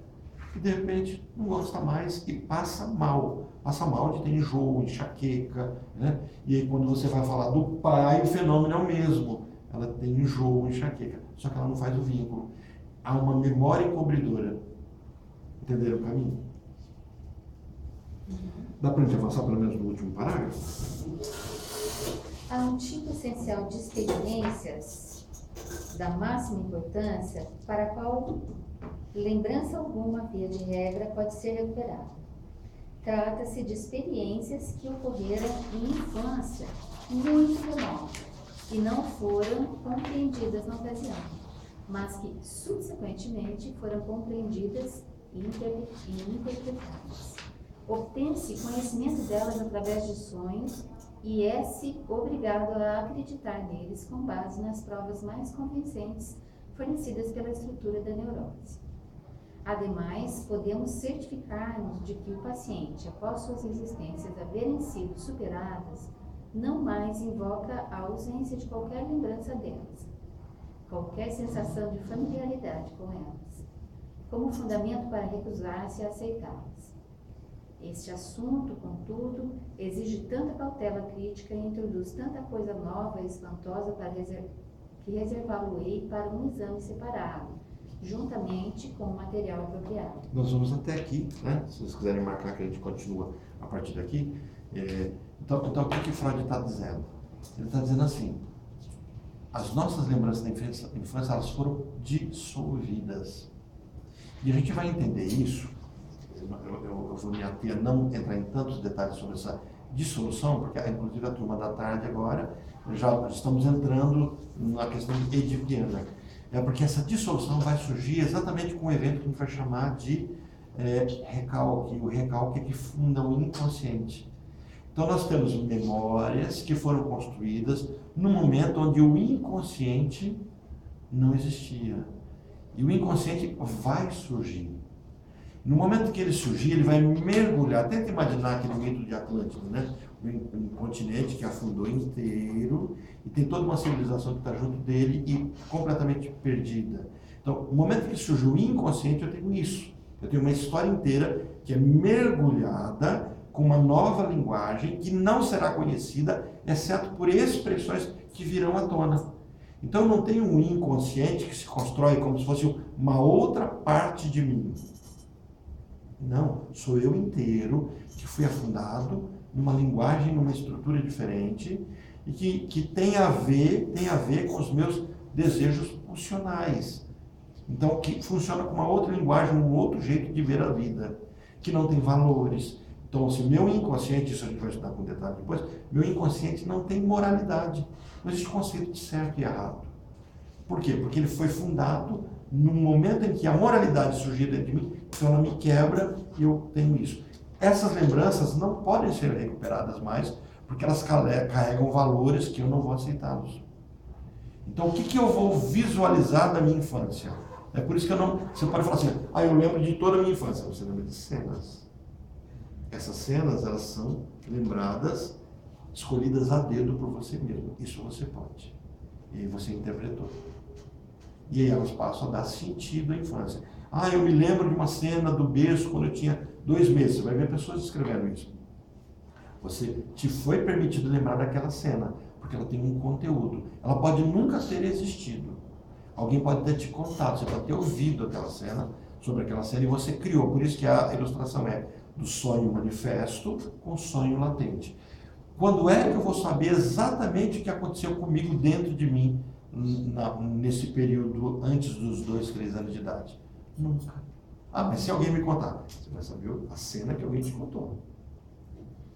[SPEAKER 1] que de repente não gosta mais e passa mal. Passa mal de ter enjoo, enxaqueca, né? E aí quando você vai falar do pai, o fenômeno é o mesmo. Ela tem enjoo, enxaqueca, só que ela não faz o vínculo. há uma memória encobridora. Entenderam o caminho? Dá para a gente avançar pelo menos no último parágrafo?
[SPEAKER 10] Há um tipo essencial de experiências da máxima importância para a qual lembrança alguma, via de regra, pode ser recuperada. Trata-se de experiências que ocorreram em infância muito remota e não foram compreendidas na ocasião, mas que subsequentemente foram compreendidas e interpretadas. Obtém-se conhecimento delas através de sonhos e é-se obrigado a acreditar neles com base nas provas mais convincentes fornecidas pela estrutura da neurose. Ademais, podemos certificar-nos de que o paciente, após suas existências haverem sido superadas, não mais invoca a ausência de qualquer lembrança delas, qualquer sensação de familiaridade com elas, como fundamento para recusar-se a aceitá-las. Este assunto, contudo, exige tanta cautela crítica e introduz tanta coisa nova e espantosa que reservá-lo-ei para um exame separado, juntamente com o material apropriado.
[SPEAKER 1] Nós vamos até aqui, né? Se vocês quiserem marcar que a gente continua a partir daqui. Então o que Freud está dizendo? Ele está dizendo assim, as nossas lembranças da infância elas foram dissolvidas. E a gente vai entender isso, eu vou me ater a não entrar em tantos detalhes sobre essa dissolução, porque inclusive a turma da tarde agora, já estamos entrando na questão edipiana. Porque essa dissolução vai surgir exatamente com um evento que a gente vai chamar de recalque. O recalque é que funda o inconsciente. Então nós temos memórias que foram construídas no momento onde o inconsciente não existia. E o inconsciente vai surgir. No momento que ele surgir, ele vai mergulhar. Tenta imaginar aquele mito de Atlântida, né? Um continente que afundou inteiro e tem toda uma civilização que está junto dele e completamente perdida. Então, no momento que surgiu o inconsciente, eu tenho isso. Eu tenho uma história inteira que é mergulhada com uma nova linguagem que não será conhecida, exceto por expressões que virão à tona. Então, eu não tenho um inconsciente que se constrói como se fosse uma outra parte de mim. Não, sou eu inteiro que fui afundado numa linguagem, numa estrutura diferente e que tem a ver com os meus desejos pulsionais. Então, que funciona com uma outra linguagem, um outro jeito de ver a vida, que não tem valores. Então, se meu inconsciente, isso a gente vai estudar com detalhe depois, meu inconsciente não tem moralidade. Não existe conceito de certo e errado. Por quê? Porque ele foi fundado no momento em que a moralidade surgiu dentro de mim, então ela me quebra e eu tenho isso. Essas lembranças não podem ser recuperadas mais, porque elas carregam valores que eu não vou aceitá-los. Então, o que eu vou visualizar da minha infância? É por isso que eu não... Você pode falar assim, eu lembro de toda a minha infância. Você lembra de cenas. Essas cenas, elas são lembradas, escolhidas a dedo por você mesmo. Isso você pode. E aí você interpretou. E aí elas passam a dar sentido à infância. Eu me lembro de uma cena do berço quando eu tinha 2 meses. Você vai ver pessoas escrevendo isso. Você te foi permitido lembrar daquela cena, porque ela tem um conteúdo. Ela pode nunca ter existido. Alguém pode ter te contado, você pode ter ouvido aquela cena, sobre aquela cena, e você criou. Por isso que a ilustração é do sonho manifesto com sonho latente. Quando é que eu vou saber exatamente o que aconteceu comigo dentro de mim nesse período antes dos 2, 3 anos de idade? Nunca. Mas se alguém me contar, você vai saber a cena que alguém te contou.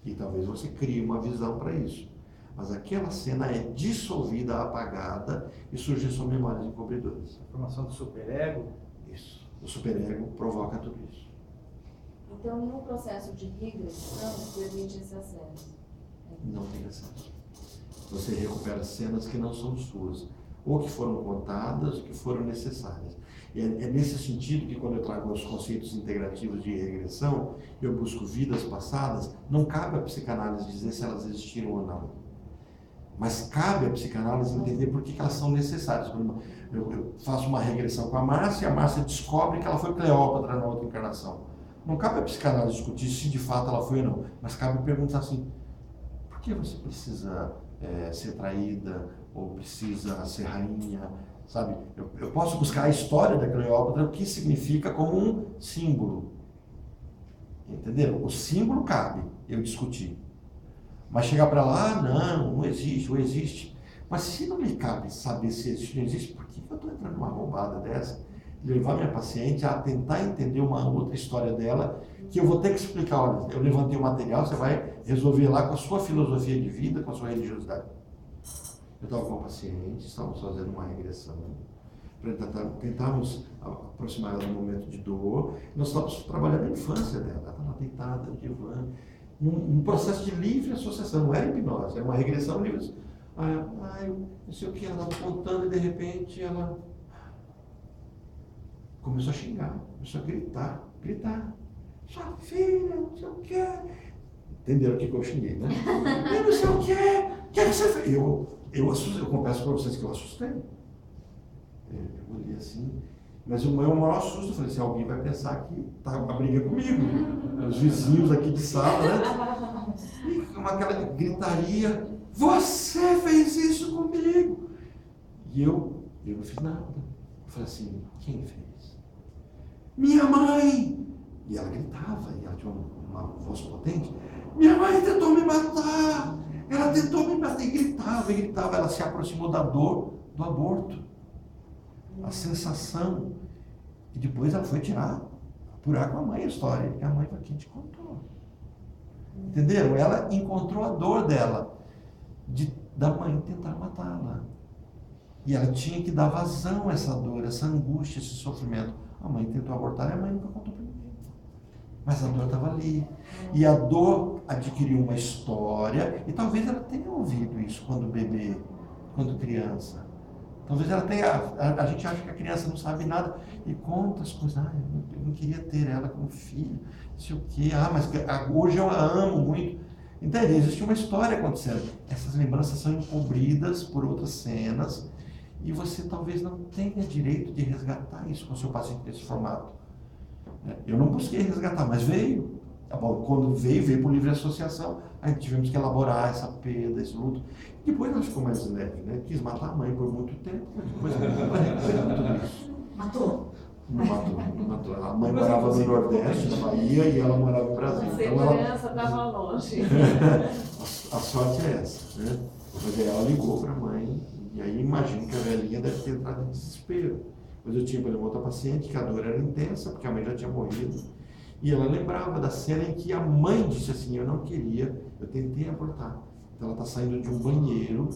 [SPEAKER 1] E talvez você crie uma visão para isso. Mas aquela cena é dissolvida, apagada e surgem só memórias encobridoras.
[SPEAKER 7] A formação do superego?
[SPEAKER 1] Isso. O superego provoca tudo isso.
[SPEAKER 5] Então, no processo de regressão, permite esse acesso?
[SPEAKER 1] Não tem acesso. Você recupera cenas que não são suas, ou que foram contadas, ou que foram necessárias. E é nesse sentido que, quando eu trago os conceitos integrativos de regressão, eu busco vidas passadas, não cabe à psicanálise dizer se elas existiram ou não. Mas cabe à psicanálise entender por que elas são necessárias. Quando eu faço uma regressão com a Márcia, e a Márcia descobre que ela foi Cleópatra na outra encarnação. Não cabe à psicanálise discutir se de fato ela foi ou não, mas cabe perguntar assim, por que você precisa ser traída, ou precisa ser rainha? sabe? Eu posso buscar a história da Cleópatra, o que significa como um símbolo. Entenderam? O símbolo cabe eu discutir. Mas chegar para lá, não existe, ou existe. Mas se não me cabe saber se existe ou não existe, por que eu estou entrando numa roubada dessa? Levar minha paciente a tentar entender uma outra história dela, que eu vou ter que explicar, olha, eu levantei o material, você vai resolver lá com a sua filosofia de vida, com a sua religiosidade. Eu estava com a paciente, estávamos fazendo uma regressão, para tentarmos aproximar ela do momento de dor. Nós estávamos trabalhando a infância dela, ela estava deitada no divã, num processo de livre associação, não era hipnose, era uma regressão livre. Eu não sei o que, ela estava contando e de repente ela começou a xingar, começou a gritar. Sua filha, não sei o que. Entenderam o que eu xinguei, né? Eu não sei o que você fez? Eu assustei, eu confesso para vocês que eu assustei. Eu olhei assim, mas o meu maior susto, eu falei assim, alguém vai pensar que tá a briga comigo. Os vizinhos aqui de sala, né? E com aquela gritaria, você fez isso comigo! E eu não fiz nada. Eu falei assim, quem fez? Minha mãe! E ela gritava, e ela tinha uma voz potente. Minha mãe tentou me matar! Ela tentou me matar, e gritava. Ela se aproximou da dor do aborto. A sensação. E depois ela foi apurar com a mãe a história. E a mãe foi quem te contou. Entenderam? Ela encontrou a dor dela, da mãe tentar matá-la. E ela tinha que dar vazão a essa dor, essa angústia, esse sofrimento. A mãe tentou abortar e a mãe nunca contou para ninguém. Mas a dor estava ali. E a dor adquiriu uma história, e talvez ela tenha ouvido isso quando bebê, quando criança. Talvez ela tenha. A gente acha que a criança não sabe nada e conta as coisas. Eu não queria ter ela como filho, não sei o quê. Mas hoje eu a amo muito. Entende? Existe uma história acontecendo. Essas lembranças são encobridas por outras cenas e você talvez não tenha direito de resgatar isso com o seu paciente nesse formato. Eu não busquei resgatar, mas veio. Quando veio por livre associação, aí tivemos que elaborar essa perda, esse luto. Depois ela ficou mais leve, né? Quis matar a mãe por muito tempo, mas depois ela recuperou tudo isso.
[SPEAKER 9] Matou?
[SPEAKER 1] Não matou. A mãe morava no Nordeste, na Bahia, e ela morava no Brasil.
[SPEAKER 2] A segurança estava longe.
[SPEAKER 1] A sorte é essa, né? Mas aí ela ligou para a mãe, e aí imagino que a velhinha deve ter entrado em desespero. Mas eu tinha, por exemplo, outra paciente que a dor era intensa, porque a mãe já tinha morrido. E ela lembrava da cena em que a mãe disse assim, eu não queria, eu tentei abortar. Então ela está saindo de um banheiro,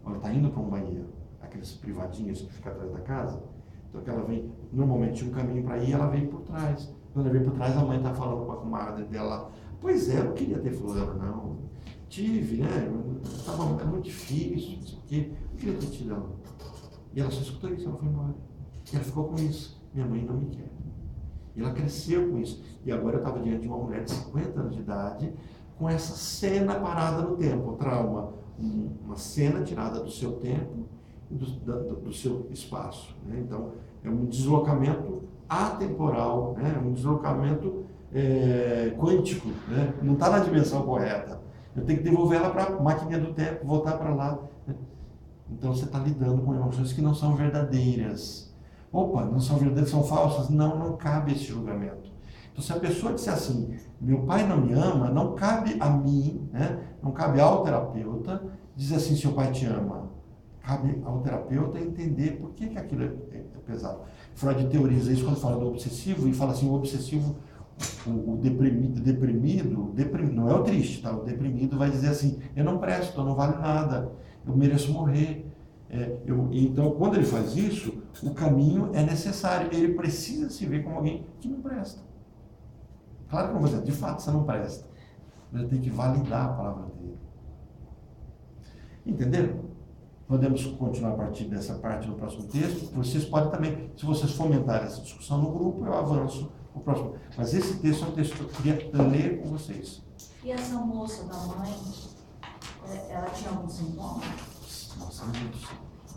[SPEAKER 1] ela está indo para um banheiro, aqueles privadinhos que ficam atrás da casa. Então que ela vem, normalmente tinha um caminho para ir, ela veio por trás. Quando ela veio por trás, a mãe está falando com a comadre dela, pois é, eu não queria ter fulano, não. Tive, né? É muito difícil, não sei o quê. Eu queria ter tido ela. E ela só escutou isso, ela foi embora. E ela ficou com isso. Minha mãe não me quer. E ela cresceu com isso. E agora eu estava diante de uma mulher de 50 anos de idade, com essa cena parada no tempo. Trauma, uma cena tirada do seu tempo e do seu espaço. Né? Então, é um deslocamento atemporal, né? Um deslocamento quântico. Né? Não está na dimensão correta. Eu tenho que devolver ela para a máquina do tempo, voltar para lá. Né? Então, você está lidando com emoções que não são verdadeiras. Opa, não são verdadeiras, são falsas? Não cabe esse julgamento. Então, se a pessoa disser assim, meu pai não me ama, não cabe a mim, né? Não cabe ao terapeuta dizer assim, seu pai te ama. Cabe ao terapeuta entender por que aquilo é pesado. Freud teoriza isso quando fala do obsessivo e fala assim, o obsessivo, o deprimido, não é o triste, tá? O deprimido vai dizer assim, eu não presto, eu não valho nada, eu mereço morrer. Então, quando ele faz isso, o caminho é necessário. Ele precisa se ver como alguém que não presta. Claro que não vai dizer, de fato você não presta. Mas ele tem que validar a palavra dele. Entenderam? Podemos continuar a partir dessa parte no próximo texto. Vocês podem também, se vocês fomentarem essa discussão no grupo, eu avanço o próximo. Mas esse texto é um texto que eu queria ler com vocês.
[SPEAKER 9] E essa moça da mãe, ela tinha algum sintoma?
[SPEAKER 1] Nossa, meu Deus.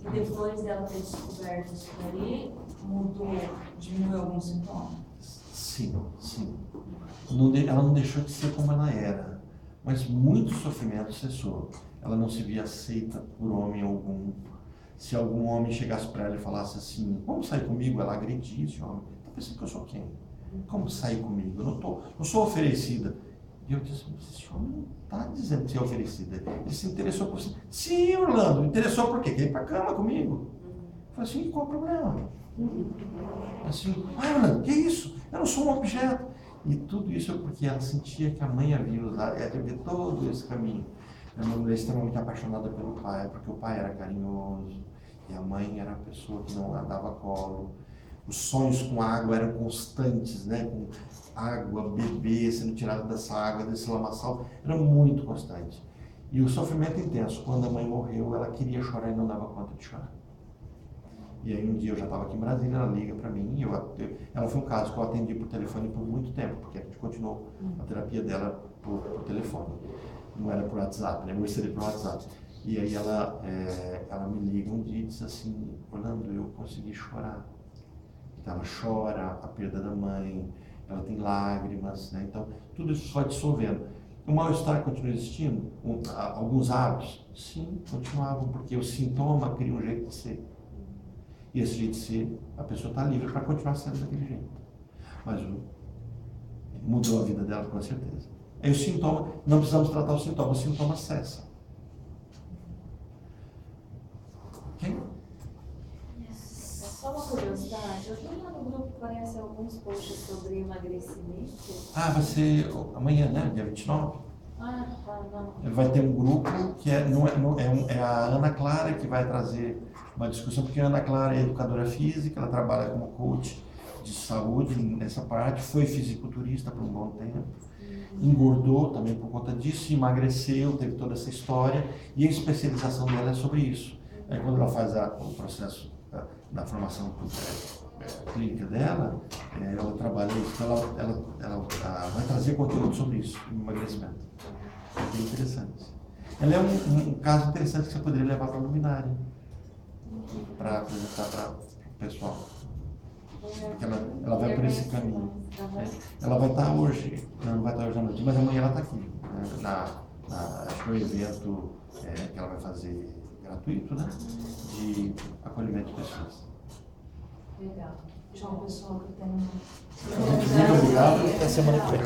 [SPEAKER 9] E depois dela ter descoberto isso daí, diminuiu algum sintoma?
[SPEAKER 1] Sim. Ela não deixou de ser como ela era, mas muito sofrimento cessou. Ela não se via aceita por homem algum. Se algum homem chegasse para ela e falasse assim, vamos sair comigo, ela agredia esse homem. Tá pensando que eu sou quem? Como sair comigo? Eu não sou oferecida. E eu disse, esse homem não está dizendo que você é oferecida. Ele se interessou por você. Sim, Orlando, interessou por quê? Quer ir para a cama comigo? Eu falei assim, qual o problema? Assim, Orlando, que isso? Eu não sou um objeto. E tudo isso é porque ela sentia que a mãe havia usado, ela teve todo esse caminho. Ela era extremamente apaixonada pelo pai, porque o pai era carinhoso, e a mãe era a pessoa que não dava colo. Os sonhos com água eram constantes, né? Com água, bebê sendo tirado dessa água, desse lamaçal, era muito constante. E o sofrimento intenso. Quando a mãe morreu, ela queria chorar e não dava conta de chorar. E aí um dia eu já estava aqui em Brasília, ela liga para mim, ela foi um caso que eu atendi por telefone por muito tempo, porque a gente continuou a terapia dela por telefone. Não era por WhatsApp, né? Eu seria por WhatsApp. E aí ela me liga um dia e diz assim, Orlando, eu consegui chorar. Então, ela chora a perda da mãe, ela tem lágrimas, né? Então tudo isso vai dissolvendo. O mal-estar continua existindo? Alguns hábitos? Sim, continuavam, porque o sintoma cria um jeito de ser. E esse jeito de ser, a pessoa está livre para continuar sendo daquele jeito. Mas mudou a vida dela com certeza. Aí o sintoma, não precisamos tratar o sintoma cessa. Ok?
[SPEAKER 5] Só uma curiosidade, alguém lá no grupo conhece alguns posts sobre emagrecimento?
[SPEAKER 1] Vai ser amanhã, né? Dia 29.
[SPEAKER 5] Tá, não.
[SPEAKER 1] Vai ter um grupo que é a Ana Clara que vai trazer uma discussão, porque a Ana Clara é educadora física, ela trabalha como coach de saúde nessa parte, foi fisiculturista por um bom tempo, engordou também por conta disso, emagreceu, teve toda essa história, e a especialização dela é sobre isso. Aí quando ela faz o processo da formação clínica dela, ela trabalha isso, então ela vai trazer conteúdo sobre isso, emagrecimento. É bem interessante. Ela é um caso interessante que você poderia levar para a luminária, para apresentar para o pessoal. Porque ela vai por esse caminho. Ela vai estar hoje, não vai estar hoje à noite, mas amanhã ela está aqui. Acho que é um evento que ela vai fazer gratuito, né? De acolhimento de pessoas.
[SPEAKER 9] Legal. Tchau, pessoal, que eu tenho.
[SPEAKER 1] Muito obrigado.
[SPEAKER 6] Até semana que vem.